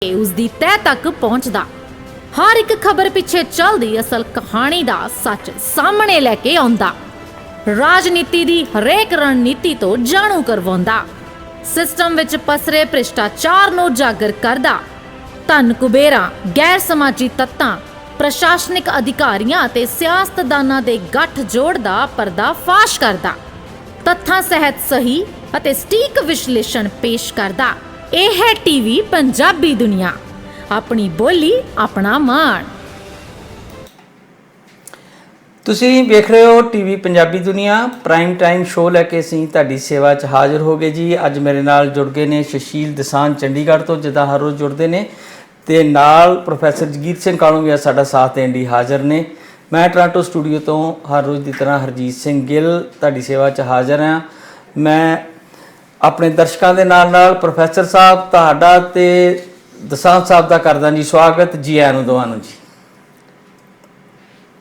उसकी तह तक पहुंचदा। हर एक खबर पिछे चलदी असल कहानी दा सच सामने लैके आउंदा। राजनीति दी हरेक रणनीति तो जाणू करवाउंदा। सिस्टम विच पसरे भ्रिष्टाचार नूं उजागर करदा। धन कुबेरां, गैर समाजी तत्तां, प्रशासनिक अधिकारियां ते सियासतदानां दे गठजोड़ दा पर्दाफाश करदा। तत्थां सहित सही ਅਤੇ ਸਟੀਕ विश्लेषण पेश करदा। ਇਹ है टीवी पंजाबी दुनिया, अपनी बोली अपना मान। ਤੁਸੀਂ ਵੇਖ ਰਹੇ ਹੋ ਟੀਵੀ ਪੰਜਾਬੀ ਦੁਨੀਆ ਪ੍ਰਾਈਮ ਟਾਈਮ ਸ਼ੋਅ ਲੈ ਕੇ ਅਸੀਂ ਤੁਹਾਡੀ ਸੇਵਾ 'ਚ ਹਾਜ਼ਰ ਹੋ ਗਏ ਜੀ। ਅੱਜ ਮੇਰੇ ਨਾਲ ਜੁੜ ਗਏ ਨੇ ਸੁਸ਼ੀਲ ਦਸਾਂਝ ਚੰਡੀਗੜ੍ਹ ਤੋਂ, ਜਿੱਦਾਂ ਹਰ ਰੋਜ਼ ਜੁੜਦੇ ਨੇ, ਤੇ ਨਾਲ ਪ੍ਰੋਫੈਸਰ ਜਗੀਰ ਸਿੰਘ ਕਾਲੂ ਵੀ ਸਾਡਾ ਸਾਥ ਦੇਣ ਲਈ ਹਾਜ਼ਰ ਨੇ। ਮੈਂ ਟੋਰਾਂਟੋ ਸਟੂਡੀਓ ਤੋਂ ਹਰ ਰੋਜ਼ ਦੀ ਤਰ੍ਹਾਂ ਹਰਜੀਤ ਸਿੰਘ ਗਿੱਲ ਤੁਹਾਡੀ ਸੇਵਾ 'ਚ ਹਾਜ਼ਰ ਹਾਂ। ਮੈਂ ਆਪਣੇ ਦਰਸ਼ਕਾਂ ਦੇ ਨਾਲ ਪ੍ਰੋਫੈਸਰ ਸਾਹਿਬ ਤੁਹਾਡਾ ਤੇ ਦਸਾਂਝ ਸਾਹਿਬ ਦਾ ਕਰਦਾ ਜੀ ਸਵਾਗਤ। ਜੀ ਆਇਆਂ ਨੂੰ ਦੋਵਾਂ ਨੂੰ ਜੀ।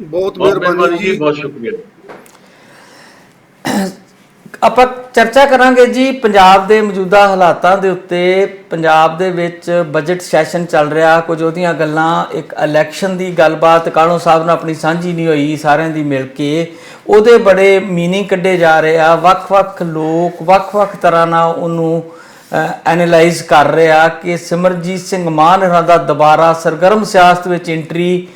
ਬਹੁਤ ਮਿਹਰਬਾਨੀ ਜੀ, ਬਹੁਤ ਸ਼ੁਕਰੀਆ। ਆਪਾਂ ਚਰਚਾ ਕਰਾਂਗੇ ਜੀ ਪੰਜਾਬ ਦੇ ਮੌਜੂਦਾ ਹਾਲਾਤਾਂ ਦੇ ਉੱਤੇ। ਪੰਜਾਬ ਦੇ ਵਿੱਚ ਬਜਟ ਸੈਸ਼ਨ ਚੱਲ ਰਿਹਾ, ਕੁਝ ਉਹਦੀਆਂ ਗੱਲਾਂ, ਇੱਕ ਇਲੈਕਸ਼ਨ ਦੀ ਗੱਲਬਾਤ ਕਾਲੂ ਸਾਹਿਬ ਨਾਲ ਆਪਣੀ ਸਾਂਝੀ ਨਹੀਂ ਹੋਈ ਸਾਰਿਆਂ ਦੀ ਮਿਲ ਕੇ, ਉਹਦੇ ਬੜੇ ਮੀਨਿੰਗ ਕੱਢੇ ਜਾ ਰਹੇ ਆ। ਵੱਖ-ਵੱਖ ਲੋਕ ਵੱਖ-ਵੱਖ ਤਰ੍ਹਾਂ ਨਾਲ ਉਹਨੂੰ ਐਨਾਲਾਈਜ਼ ਕਰ ਰਹੇ ਆ ਕਿ ਸਿਮਰਜੀਤ ਸਿੰਘ ਮਾਨ ਹੋਰਾਂ ਦਾ ਦੁਬਾਰਾ ਸਰਗਰਮ ਸਿਆਸਤ ਵਿੱਚ ਐਂਟਰੀ।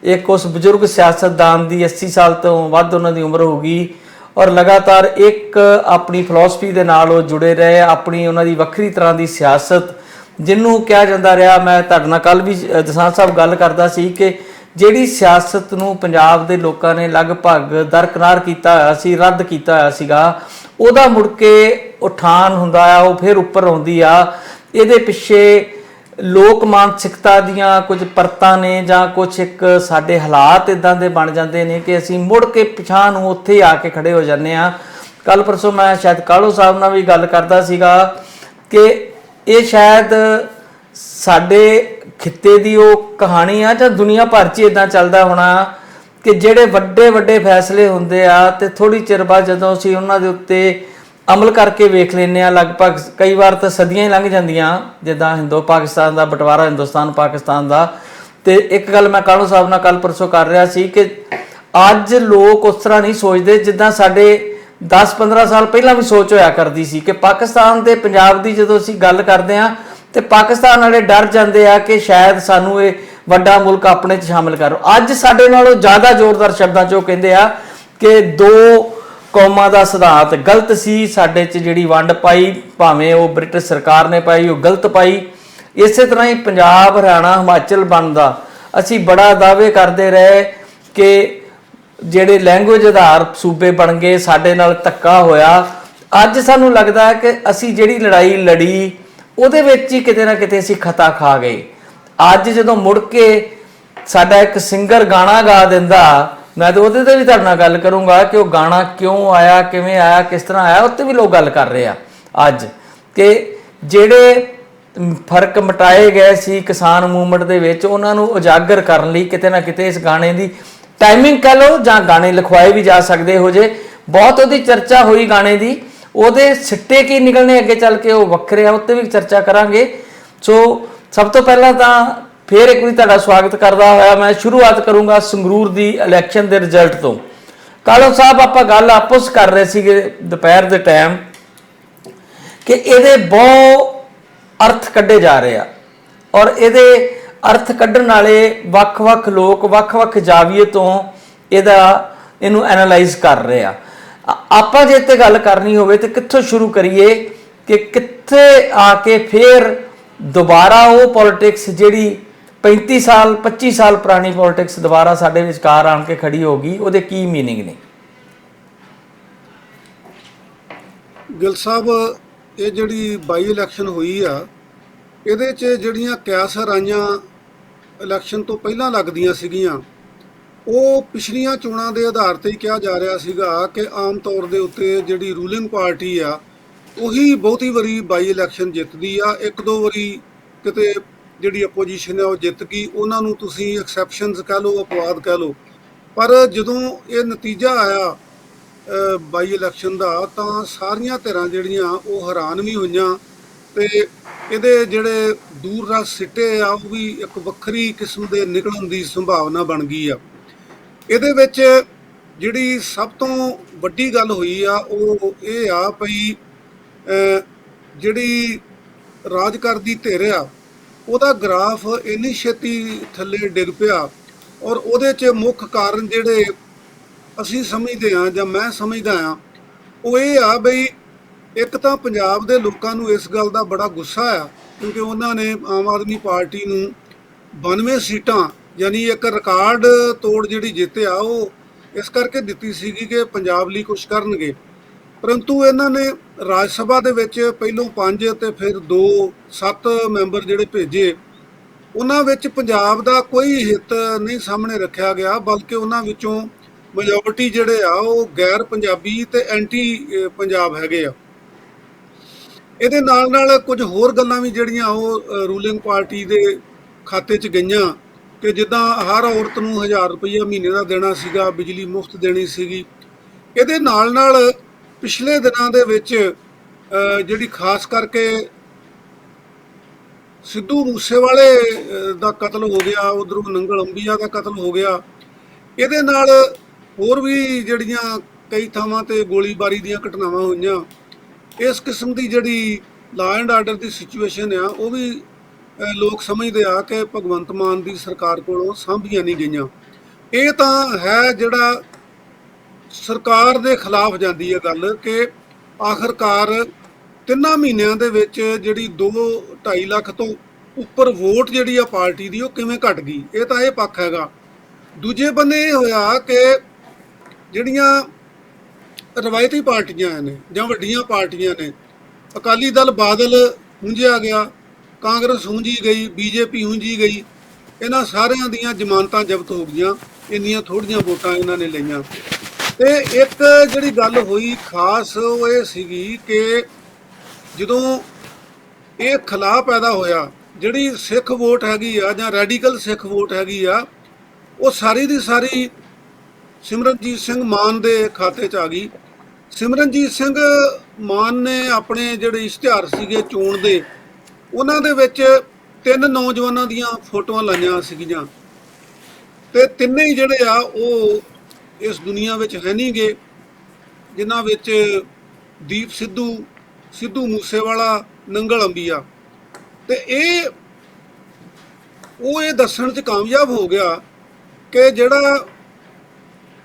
ਇੱਕ ਉਸ ਬਜ਼ੁਰਗ ਸਿਆਸਤਦਾਨ ਦੀ 80 ਸਾਲ ਤੋਂ ਵੱਧ ਉਹਨਾਂ ਦੀ ਉਮਰ ਹੋ ਗਈ ਔਰ ਲਗਾਤਾਰ ਇੱਕ ਆਪਣੀ ਫਿਲਾਸਫੀ ਦੇ ਨਾਲ ਉਹ ਜੁੜੇ ਰਹੇ, ਆਪਣੀ ਉਹਨਾਂ ਦੀ ਵੱਖਰੀ ਤਰ੍ਹਾਂ ਦੀ ਸਿਆਸਤ ਜਿਹਨੂੰ ਕਿਹਾ ਜਾਂਦਾ ਰਿਹਾ। ਮੈਂ ਤੁਹਾਡੇ ਨਾਲ ਕੱਲ੍ਹ ਵੀ ਦਸਾਂਝ ਸਾਹਿਬ ਗੱਲ ਕਰਦਾ ਸੀ ਕਿ ਜਿਹੜੀ ਸਿਆਸਤ ਨੂੰ ਪੰਜਾਬ ਦੇ ਲੋਕਾਂ ਨੇ ਲਗਭਗ ਦਰਕਨਾਰ ਕੀਤਾ ਹੋਇਆ ਸੀ, ਰੱਦ ਕੀਤਾ ਹੋਇਆ ਸੀਗਾ, ਉਹਦਾ ਮੁੜ ਕੇ ਉਠਾਨ ਹੁੰਦਾ ਆ, ਉਹ ਫਿਰ ਉੱਪਰ ਆਉਂਦੀ ਆ। ਇਹਦੇ ਪਿੱਛੇ ਲੋਕ ਮਾਨਸਿਕਤਾ ਦੀਆਂ ਕੁਝ ਪਰਤਾਂ ਨੇ ਜਾਂ ਕੁਝ ਇੱਕ ਸਾਡੇ ਹਾਲਾਤ ਇੱਦਾਂ ਦੇ ਬਣ ਜਾਂਦੇ ਨੇ ਕਿ ਅਸੀਂ ਮੁੜ ਕੇ ਪਿਛਾਂਹ ਨੂੰ ਉੱਥੇ ਆ ਕੇ ਖੜੇ ਹੋ ਜਾਂਦੇ ਹਾਂ। ਕੱਲ੍ਹ ਪਰਸੋਂ ਮੈਂ ਸ਼ਾਇਦ ਕਾਲੂ ਸਾਹਿਬ ਨਾਲ ਵੀ ਗੱਲ ਕਰਦਾ ਸੀਗਾ ਕਿ ਇਹ ਸ਼ਾਇਦ ਸਾਡੇ ਖਿੱਤੇ ਦੀ ਉਹ ਕਹਾਣੀ ਆ ਜਾਂ ਦੁਨੀਆ ਭਰ 'ਚ ਇੱਦਾਂ ਚੱਲਦਾ ਹੋਣਾ ਕਿ ਜਿਹੜੇ ਵੱਡੇ ਵੱਡੇ ਫੈਸਲੇ ਹੁੰਦੇ ਆ ਤੇ ਥੋੜ੍ਹੀ ਚਿਰ ਬਾਅਦ ਜਦੋਂ ਅਸੀਂ ਉਹਨਾਂ ਦੇ ਉੱਤੇ ਅਮਲ ਕਰਕੇ ਵੇਖ ਲੈਂਦੇ ਹਾਂ, ਲਗਭਗ ਕਈ ਵਾਰ ਤਾਂ ਸਦੀਆਂ ਹੀ ਲੰਘ ਜਾਂਦੀਆਂ, ਜਿੱਦਾਂ ਹਿੰਦੋ ਪਾਕਿਸਤਾਨ ਦਾ ਬਟਵਾਰਾ, ਹਿੰਦੁਸਤਾਨ ਪਾਕਿਸਤਾਨ ਦਾ। ਤੇ ਇੱਕ ਗੱਲ ਮੈਂ ਕਾਲੂ ਸਾਹਿਬ ਨਾਲ ਕੱਲ੍ਹ ਪਰਸੋਂ ਕਰ ਰਿਹਾ ਸੀ ਕਿ ਅੱਜ ਲੋਕ ਉਸ ਤਰ੍ਹਾਂ ਨਹੀਂ ਸੋਚਦੇ ਜਿੱਦਾਂ ਸਾਡੇ 10-15 ਸਾਲ ਪਹਿਲਾਂ ਵੀ ਸੋਚ ਹੋਇਆ ਕਰਦੀ ਸੀ ਕਿ ਪਾਕਿਸਤਾਨ ਤੇ ਪੰਜਾਬ ਦੀ ਜਦੋਂ ਅਸੀਂ ਗੱਲ ਕਰਦੇ ਹਾਂ ਤੇ ਪਾਕਿਸਤਾਨ ਵਾਲੇ ਡਰ ਜਾਂਦੇ ਆ ਕਿ ਸ਼ਾਇਦ ਸਾਨੂੰ ਇਹ ਵੱਡਾ ਮੁਲਕ ਆਪਣੇ 'ਚ ਸ਼ਾਮਿਲ ਕਰੋ। ਅੱਜ ਸਾਡੇ ਨਾਲੋਂ ਜ਼ਿਆਦਾ ਜ਼ੋਰਦਾਰ ਸ਼ਬਦਾਂ 'ਚ ਉਹ ਕਹਿੰਦੇ ਆ ਕਿ ਦੋ ਕੌਮਾਂ ਦਾ ਸਿਧਾਂਤ ਗਲਤ ਸੀ। ਸਾਡੇ 'ਚ ਜਿਹੜੀ ਵੰਡ ਪਾਈ, ਭਾਵੇਂ ਉਹ ਬ੍ਰਿਟਿਸ਼ ਸਰਕਾਰ ਨੇ ਪਾਈ, ਉਹ ਗਲਤ ਪਾਈ। ਇਸੇ ਤਰ੍ਹਾਂ ਹੀ ਪੰਜਾਬ, ਹਰਿਆਣਾ, ਹਿਮਾਚਲ ਬਣਦਾ ਅਸੀਂ ਬੜਾ ਦਾਅਵੇ ਕਰਦੇ ਰਹੇ ਕਿ ਜਿਹੜੇ ਲੈਂਗੁਏਜ ਆਧਾਰ ਸੂਬੇ ਬਣ ਗਏ, ਸਾਡੇ ਨਾਲ ਧੱਕਾ ਹੋਇਆ। ਅੱਜ ਸਾਨੂੰ ਲੱਗਦਾ ਹੈ ਕਿ ਅਸੀਂ ਜਿਹੜੀ ਲੜਾਈ ਲੜੀ ਉਹਦੇ ਵਿੱਚ ਹੀ ਕਿਤੇ ਨਾ ਕਿਤੇ ਅਸੀਂ ਖਤਾ ਖਾ ਗਏ। ਅੱਜ ਜਦੋਂ ਮੁੜ ਕੇ ਸਾਡਾ ਇੱਕ ਸਿੰਗਰ ਗਾਣਾ ਗਾ ਦਿੰਦਾ, ਮੈਂ ਤਾਂ ਉਹਦੇ 'ਤੇ ਵੀ ਤੁਹਾਡੇ ਨਾਲ ਗੱਲ ਕਰੂੰਗਾ ਕਿ ਉਹ ਗਾਣਾ ਕਿਉਂ ਆਇਆ, ਕਿਵੇਂ ਆਇਆ, ਕਿਸ ਤਰ੍ਹਾਂ ਆਇਆ, ਉੱਤੇ ਵੀ ਲੋਕ ਗੱਲ ਕਰ ਰਹੇ ਆ ਅੱਜ ਕਿ ਜਿਹੜੇ ਫਰਕ ਮਿਟਾਏ ਗਏ ਸੀ ਕਿਸਾਨ ਮੂਵਮੈਂਟ ਦੇ ਵਿੱਚ, ਉਹਨਾਂ ਨੂੰ ਉਜਾਗਰ ਕਰਨ ਲਈ ਕਿਤੇ ਨਾ ਕਿਤੇ ਇਸ ਗਾਣੇ ਦੀ ਟਾਈਮਿੰਗ ਕਹਿ ਲਓ ਜਾਂ ਗਾਣੇ ਲਿਖਵਾਏ ਵੀ ਜਾ ਸਕਦੇ ਹੋ ਜੇ। ਬਹੁਤ ਉਹਦੀ ਚਰਚਾ ਹੋਈ ਗਾਣੇ ਦੀ, ਉਹਦੇ ਸਿੱਟੇ ਕੀ ਨਿਕਲਣੇ ਅੱਗੇ ਚੱਲ ਕੇ ਉਹ ਵੱਖਰੇ ਆ, ਉੱਤੇ ਵੀ ਚਰਚਾ ਕਰਾਂਗੇ। ਸੋ ਸਭ ਤੋਂ ਪਹਿਲਾਂ ਤਾਂ ਫਿਰ ਇੱਕ ਵਾਰੀ ਤੁਹਾਡਾ ਸਵਾਗਤ ਕਰਦਾ ਹੋਇਆ ਮੈਂ ਸ਼ੁਰੂਆਤ ਕਰੂੰਗਾ ਸੰਗਰੂਰ ਦੀ ਇਲੈਕਸ਼ਨ ਦੇ ਰਿਜ਼ਲਟ ਤੋਂ। ਕਾਲੂ ਸਾਹਿਬ, ਆਪਾਂ ਗੱਲ ਆਪਸ ਕਰ ਰਹੇ ਸੀਗੇ ਦੁਪਹਿਰ ਦੇ ਟਾਈਮ ਕਿ ਇਹਦੇ ਬਹੁਤ ਅਰਥ ਕੱਢੇ ਜਾ ਰਹੇ ਆ ਔਰ ਇਹਦੇ ਅਰਥ ਕੱਢਣ ਵਾਲੇ ਵੱਖ-ਵੱਖ ਲੋਕ ਵੱਖ-ਵੱਖ ਜਾਵੀਏ ਤੋਂ ਇਹਨੂੰ ਐਨਾਲਾਈਜ਼ ਕਰ ਰਹੇ ਆ। ਆਪਾਂ ਜੇ ਤੇ ਗੱਲ ਕਰਨੀ ਹੋਵੇ ਤੇ ਕਿੱਥੋਂ ਸ਼ੁਰੂ ਕਰੀਏ ਕਿ ਕਿੱਥੇ ਆ ਕੇ ਫਿਰ ਦੁਬਾਰਾ ਉਹ ਪੋਲਿਟਿਕਸ ਜਿਹੜੀ 25 ਸਾਲ ਪੁਰਾਣੀ ਪੋਲਿਟਿਕਸ ਦੁਬਾਰਾ ਸਾਡੇ ਵਿਚਕਾਰ ਆਣ ਕੇ ਖੜੀ ਹੋ ਗਈ, ਉਹਦੇ ਕੀ ਮੀਨਿੰਗ ਨੇ? ਗਿੱਲ ਸਾਹਿਬ, ਇਹ ਜਿਹੜੀ ਬਾਈ ਇਲੈਕਸ਼ਨ ਹੋਈ ਆ, ਇਹਦੇ 'ਚ ਜਿਹੜੀਆਂ ਕਿਆਸ ਹਰਾਈਆਂ ਇਲੈਕਸ਼ਨ ਤੋਂ ਪਹਿਲਾਂ ਲੱਗਦੀਆਂ ਸੀਗੀਆਂ, ਉਹ ਪਿਛਲੀਆਂ ਚੋਣਾਂ ਦੇ ਆਧਾਰ 'ਤੇ ਹੀ ਕਿਹਾ ਜਾ ਰਿਹਾ ਸੀਗਾ ਕਿ ਆਮ ਤੌਰ ਦੇ ਉੱਤੇ ਜਿਹੜੀ ਰੂਲਿੰਗ ਪਾਰਟੀ ਆ ਉਹੀ ਬਹੁਤੀ ਵਾਰੀ ਬਾਈ ਇਲੈਕਸ਼ਨ ਜਿੱਤਦੀ ਆ। ਇੱਕ ਦੋ ਵਾਰੀ ਕਿਤੇ ਜਿਹੜੀ ਅਪੋਜੀਸ਼ਨ ਹੈ ਉਹ ਜਿੱਤ ਗਈ, ਉਹਨਾਂ ਨੂੰ ਤੁਸੀਂ ਐਕਸੈਪਸ਼ਨਸ ਕਹਿ ਲਓ, ਅਪਵਾਦ ਕਹਿ ਲਓ। ਪਰ ਜਦੋਂ ਇਹ ਨਤੀਜਾ ਆਇਆ ਬਾਈ ਇਲੈਕਸ਼ਨ ਦਾ, ਤਾਂ ਸਾਰੀਆਂ ਧਿਰਾਂ ਜਿਹੜੀਆਂ ਉਹ ਹੈਰਾਨ ਵੀ ਹੋਈਆਂ ਤੇ ਇਹਦੇ ਜਿਹੜੇ ਦੂਰ ਰਾਹ ਸਿੱਟੇ ਆ ਉਹ ਵੀ ਇੱਕ ਵੱਖਰੀ ਕਿਸਮ ਦੇ ਨਿਕਲਣ ਦੀ ਸੰਭਾਵਨਾ ਬਣ ਗਈ ਆ। ਇਹਦੇ ਵਿੱਚ ਜਿਹੜੀ ਸਭ ਤੋਂ ਵੱਡੀ ਗੱਲ ਹੋਈ ਆ ਉਹ ਇਹ ਆ ਭਈ ਜਿਹੜੀ ਰਾਜ ਕਰਦੀ ਧਿਰ ਆ ਉਹਦਾ ਗ੍ਰਾਫ ਇੰਨੀ ਛੇਤੀ ਥੱਲੇ ਡਿੱਗ ਪਿਆ, ਔਰ ਉਹਦੇ 'ਚ ਮੁੱਖ ਕਾਰਨ ਜਿਹੜੇ ਅਸੀਂ ਸਮਝਦੇ ਹਾਂ ਜਾਂ ਮੈਂ ਸਮਝਦਾ ਹਾਂ ਉਹ ਇਹ ਆ ਬਈ ਇੱਕ ਤਾਂ ਪੰਜਾਬ ਦੇ ਲੋਕਾਂ ਨੂੰ ਇਸ ਗੱਲ ਦਾ ਬੜਾ ਗੁੱਸਾ ਆ, ਕਿਉਂਕਿ ਉਹਨਾਂ ਨੇ ਆਮ ਆਦਮੀ ਪਾਰਟੀ ਨੂੰ 92 ਸੀਟਾਂ ਯਾਨੀ ਇੱਕ ਰਿਕਾਰਡ ਤੋੜ ਜਿਹੜੀ ਜਿੱਤ ਆ ਉਹ ਇਸ ਕਰਕੇ ਦਿੱਤੀ ਸੀਗੀ ਕਿ ਪੰਜਾਬ ਲਈ ਕੁਝ ਕਰਨਗੇ, ਪਰੰਤੂ ਇਹਨਾਂ ਨੇ ਰਾਜ ਸਭਾ ਦੇ ਵਿੱਚ ਪਹਿਲੋਂ 5 ਤੇ ਫਿਰ 7 ਮੈਂਬਰ ਜਿਹੜੇ ਭੇਜੇ, ਉਹਨਾਂ ਵਿੱਚ ਪੰਜਾਬ ਦਾ ਕੋਈ ਹਿੱਤ ਨਹੀਂ ਸਾਹਮਣੇ ਰੱਖਿਆ ਗਿਆ, ਬਲਕਿ ਉਹਨਾਂ ਵਿੱਚੋਂ ਮੈਜੋਰਟੀ ਜਿਹੜੇ ਆ ਉਹ ਗੈਰ ਪੰਜਾਬੀ ਤੇ ਐਂਟੀ ਪੰਜਾਬ ਹੈਗੇ ਆ। ਇਹਦੇ ਨਾਲ ਨਾਲ ਕੁਝ ਹੋਰ ਗੱਲਾਂ ਵੀ ਜਿਹੜੀਆਂ ਉਹ ਰੂਲਿੰਗ ਪਾਰਟੀ ਦੇ ਖਾਤੇ 'ਚ ਗਈਆਂ ਕਿ ਜਿੱਦਾਂ ਹਰ ਔਰਤ ਨੂੰ 1000 ਰੁਪਈਆ ਮਹੀਨੇ ਦਾ ਦੇਣਾ ਸੀਗਾ, ਬਿਜਲੀ ਮੁਫਤ ਦੇਣੀ ਸੀਗੀ। ਇਹਦੇ ਨਾਲ ਨਾਲ ਪਿਛਲੇ ਦਿਨਾਂ ਦੇ ਵਿੱਚ ਜਿਹੜੀ ਖਾਸ ਕਰਕੇ ਸਿੱਧੂ ਮੂਸੇਵਾਲੇ ਦਾ ਕਤਲ ਹੋ ਗਿਆ, ਉਧਰੋਂ ਨੰਗਲ ਅੰਬੀਆ ਦਾ ਕਤਲ ਹੋ ਗਿਆ, ਇਹਦੇ ਨਾਲ ਹੋਰ ਵੀ ਜਿਹੜੀਆਂ ਕਈ ਥਾਵਾਂ ਤੇ ਗੋਲੀਬਾਰੀ ਦੀਆਂ ਘਟਨਾਵਾਂ ਹੋਈਆਂ। ਇਸ ਕਿਸਮ ਦੀ ਜਿਹੜੀ law and order the situation ਆ ਉਹ ਵੀ ਲੋਕ ਸਮਝਦੇ ਆ ਕਿ ਭਗਵੰਤ ਮਾਨ ਦੀ ਸਰਕਾਰ ਕੋਲੋਂ ਸਾਂਭੀਆਂ ਨਹੀਂ ਗਈਆਂ। ਇਹ ਤਾਂ ਹੈ ਜਿਹੜਾ ਸਰਕਾਰ ਦੇ ਖਿਲਾਫ ਜਾਂਦੀ ਹੈ ਗੱਲ ਕਿ ਆਖਰਕਾਰ 3 ਮਹੀਨਿਆਂ ਦੇ ਵਿੱਚ ਜਿਹੜੀ 2-2.5 ਲੱਖ ਤੋਂ ਉੱਪਰ ਵੋਟ ਜਿਹੜੀ ਆ ਪਾਰਟੀ ਦੀ ਉਹ ਕਿਵੇਂ ਘਟ ਗਈ, ਇਹ ਤਾਂ ਇਹ ਪੱਖ ਹੈਗਾ। ਦੂਜੇ ਬੰਨੇ ਇਹ ਹੋਇਆ ਕਿ ਜਿਹੜੀਆਂ ਰਵਾਇਤੀ ਪਾਰਟੀਆਂ ਨੇ ਜਾਂ ਵੱਡੀਆਂ ਪਾਰਟੀਆਂ ਨੇ, ਅਕਾਲੀ ਦਲ ਬਾਦਲ ਹੁੰਝਿਆ ਗਿਆ, ਕਾਂਗਰਸ ਹੁੰਝੀ ਗਈ, ਬੀਜੇਪੀ ਹੁੰਝੀ ਗਈ, ਇਹਨਾਂ ਸਾਰਿਆਂ ਦੀਆਂ ਜ਼ਮਾਨਤਾਂ ਜ਼ਬਤ ਹੋ ਗਈਆਂ, ਇੰਨੀਆਂ ਥੋੜ੍ਹੀਆਂ ਵੋਟਾਂ ਇਹਨਾਂ ਨੇ ਲਈਆਂ। ਤੇ ਇੱਕ ਜਿਹੜੀ ਗੱਲ ਹੋਈ ਖਾਸ ਉਹ ਇਹ ਸੀਗੀ ਕਿ ਜਦੋਂ ਇਹ ਖਲਾਅ ਪੈਦਾ ਹੋਇਆ, ਜਿਹੜੀ ਸਿੱਖ ਵੋਟ ਹੈਗੀ ਆ ਜਾਂ ਰੈਡੀਕਲ ਸਿੱਖ ਵੋਟ ਹੈਗੀ ਆ ਉਹ ਸਾਰੀ ਦੀ ਸਾਰੀ ਸਿਮਰਨਜੀਤ ਸਿੰਘ ਮਾਨ ਦੇ ਖਾਤੇ 'ਚ ਆ ਗਈ। ਸਿਮਰਨਜੀਤ ਸਿੰਘ ਮਾਨ ਨੇ ਆਪਣੇ ਜਿਹੜੇ ਇਸ਼ਤਿਹਾਰ ਸੀਗੇ ਚੋਣ ਦੇ, ਉਹਨਾਂ ਦੇ ਵਿੱਚ 3 ਨੌਜਵਾਨਾਂ ਦੀਆਂ ਫੋਟੋਆਂ ਲਾਈਆਂ ਸੀਗੀਆਂ ਤੇ ਤਿੰਨੇ ਹੀ ਜਿਹੜੇ ਆ ਉਹ ਇਸ ਦੁਨੀਆ ਵਿੱਚ ਹੈ ਨਹੀਂ ਗੇ, ਜਿਨ੍ਹਾਂ ਵਿੱਚ ਦੀਪ ਸਿੱਧੂ, ਸਿੱਧੂ ਮੂਸੇਵਾਲਾ, ਨੰਗਲ ਅੰਬੀਆ। ਤੇ ਉਹ ਇਹ ਦੱਸਣ 'ਚ ਕਾਮਯਾਬ ਹੋ ਗਿਆ ਕਿ ਜਿਹੜਾ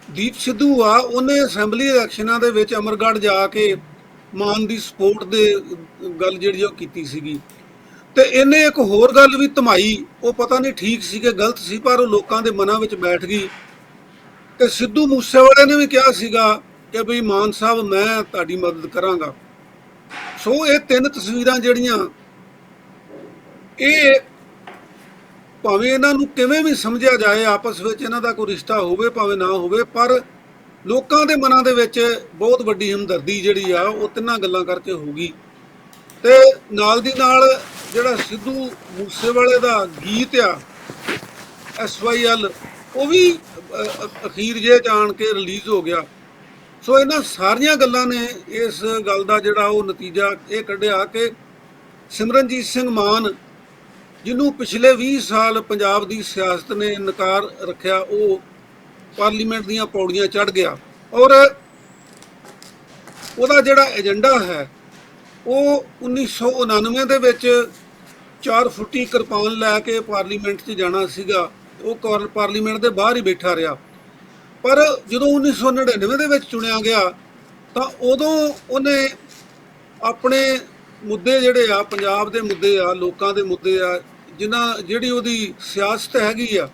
ਦੀਪ ਸਿੱਧੂ ਆ ਉਹਨੇ ਅਸੈਂਬਲੀ ਇਲੈਕਸ਼ਨਾਂ ਦੇ ਵਿੱਚ ਅਮਰਗੜ੍ਹ ਜਾ ਕੇ ਮਾਨ ਦੀ ਸਪੋਰਟ ਦੇ ਗੱਲ ਜਿਹੜੀ ਉਹ ਕੀਤੀ ਸੀਗੀ। ਤੇ ਇਹਨੇ ਇੱਕ ਹੋਰ ਗੱਲ ਵੀ ਧਮਾਈ, ਉਹ ਪਤਾ ਨਹੀਂ ਠੀਕ ਸੀ ਕਿ ਗਲਤ ਸੀ, ਪਰ ਉਹ ਲੋਕਾਂ ਦੇ ਮਨਾਂ ਵਿੱਚ ਬੈਠ ਗਈ ਕਿ ਸਿੱਧੂ ਮੂਸੇਵਾਲੇ ਨੇ ਵੀ ਕਿਹਾ ਸੀਗਾ ਕਿ ਬਈ ਮਾਨ ਸਾਹਿਬ ਮੈਂ ਤੁਹਾਡੀ ਮਦਦ ਕਰਾਂਗਾ। ਸੋ ਇਹ 3 ਤਸਵੀਰਾਂ ਜਿਹੜੀਆਂ ਇਹ ਭਾਵੇਂ ਇਹਨਾਂ ਨੂੰ ਕਿਵੇਂ ਵੀ ਸਮਝਿਆ ਜਾਏ, ਆਪਸ ਵਿੱਚ ਇਹਨਾਂ ਦਾ ਕੋਈ ਰਿਸ਼ਤਾ ਹੋਵੇ ਭਾਵੇਂ ਨਾ ਹੋਵੇ, ਪਰ ਲੋਕਾਂ ਦੇ ਮਨਾਂ ਦੇ ਵਿੱਚ ਬਹੁਤ ਵੱਡੀ ਹਮਦਰਦੀ ਜਿਹੜੀ ਆ ਉਹ 3 ਗੱਲਾਂ ਕਰਕੇ ਹੋ ਗਈ। ਤੇ ਨਾਲ ਦੀ ਨਾਲ ਜਿਹੜਾ ਸਿੱਧੂ ਮੂਸੇਵਾਲੇ ਦਾ ਗੀਤ ਆ SYL ਉਹ ਵੀ ਅਖੀਰ ਜੇ ਆਣ ਕੇ ਰਿਲੀਜ਼ ਹੋ ਗਿਆ। ਸੋ ਇਹਨਾਂ ਸਾਰੀਆਂ ਗੱਲਾਂ ਨੇ ਇਸ ਗੱਲ ਦਾ ਜਿਹੜਾ ਉਹ ਨਤੀਜਾ ਇਹ ਕੱਢਿਆ ਕਿ ਸਿਮਰਨਜੀਤ ਸਿੰਘ ਮਾਨ, ਜਿਹਨੂੰ ਪਿਛਲੇ 20 ਸਾਲ ਪੰਜਾਬ ਦੀ ਸਿਆਸਤ ਨੇ ਨਕਾਰ ਰੱਖਿਆ, ਉਹ ਪਾਰਲੀਮੈਂਟ ਦੀਆਂ ਪੌੜੀਆਂ ਚੜ੍ਹ ਗਿਆ ਔਰ ਉਹਦਾ ਜਿਹੜਾ ਏਜੰਡਾ ਹੈ ਉਹ 1999 ਦੇ ਵਿੱਚ 4 ਫੁੱਟੀ ਕਿਰਪਾਨ ਲੈ ਕੇ ਪਾਰਲੀਮੈਂਟ 'ਚ ਜਾਣਾ ਸੀਗਾ, ਉਹ ਪਾਰਲੀਮੈਂਟ ਦੇ ਬਾਹਰ ਹੀ ਬੈਠਾ ਰਿਹਾ। ਪਰ ਜਦੋਂ 1999 ਦੇ ਵਿੱਚ ਚੁਣਿਆ ਗਿਆ ਤਾਂ ਉਦੋਂ ਉਹਨੇ ਆਪਣੇ ਮੁੱਦੇ ਜਿਹੜੇ ਆ, ਪੰਜਾਬ ਦੇ ਮੁੱਦੇ ਆ, ਲੋਕਾਂ ਦੇ ਮੁੱਦੇ ਆ, ਜਿਹੜੀ ਉਹਦੀ ਸਿਆਸਤ ਹੈਗੀ ਆ,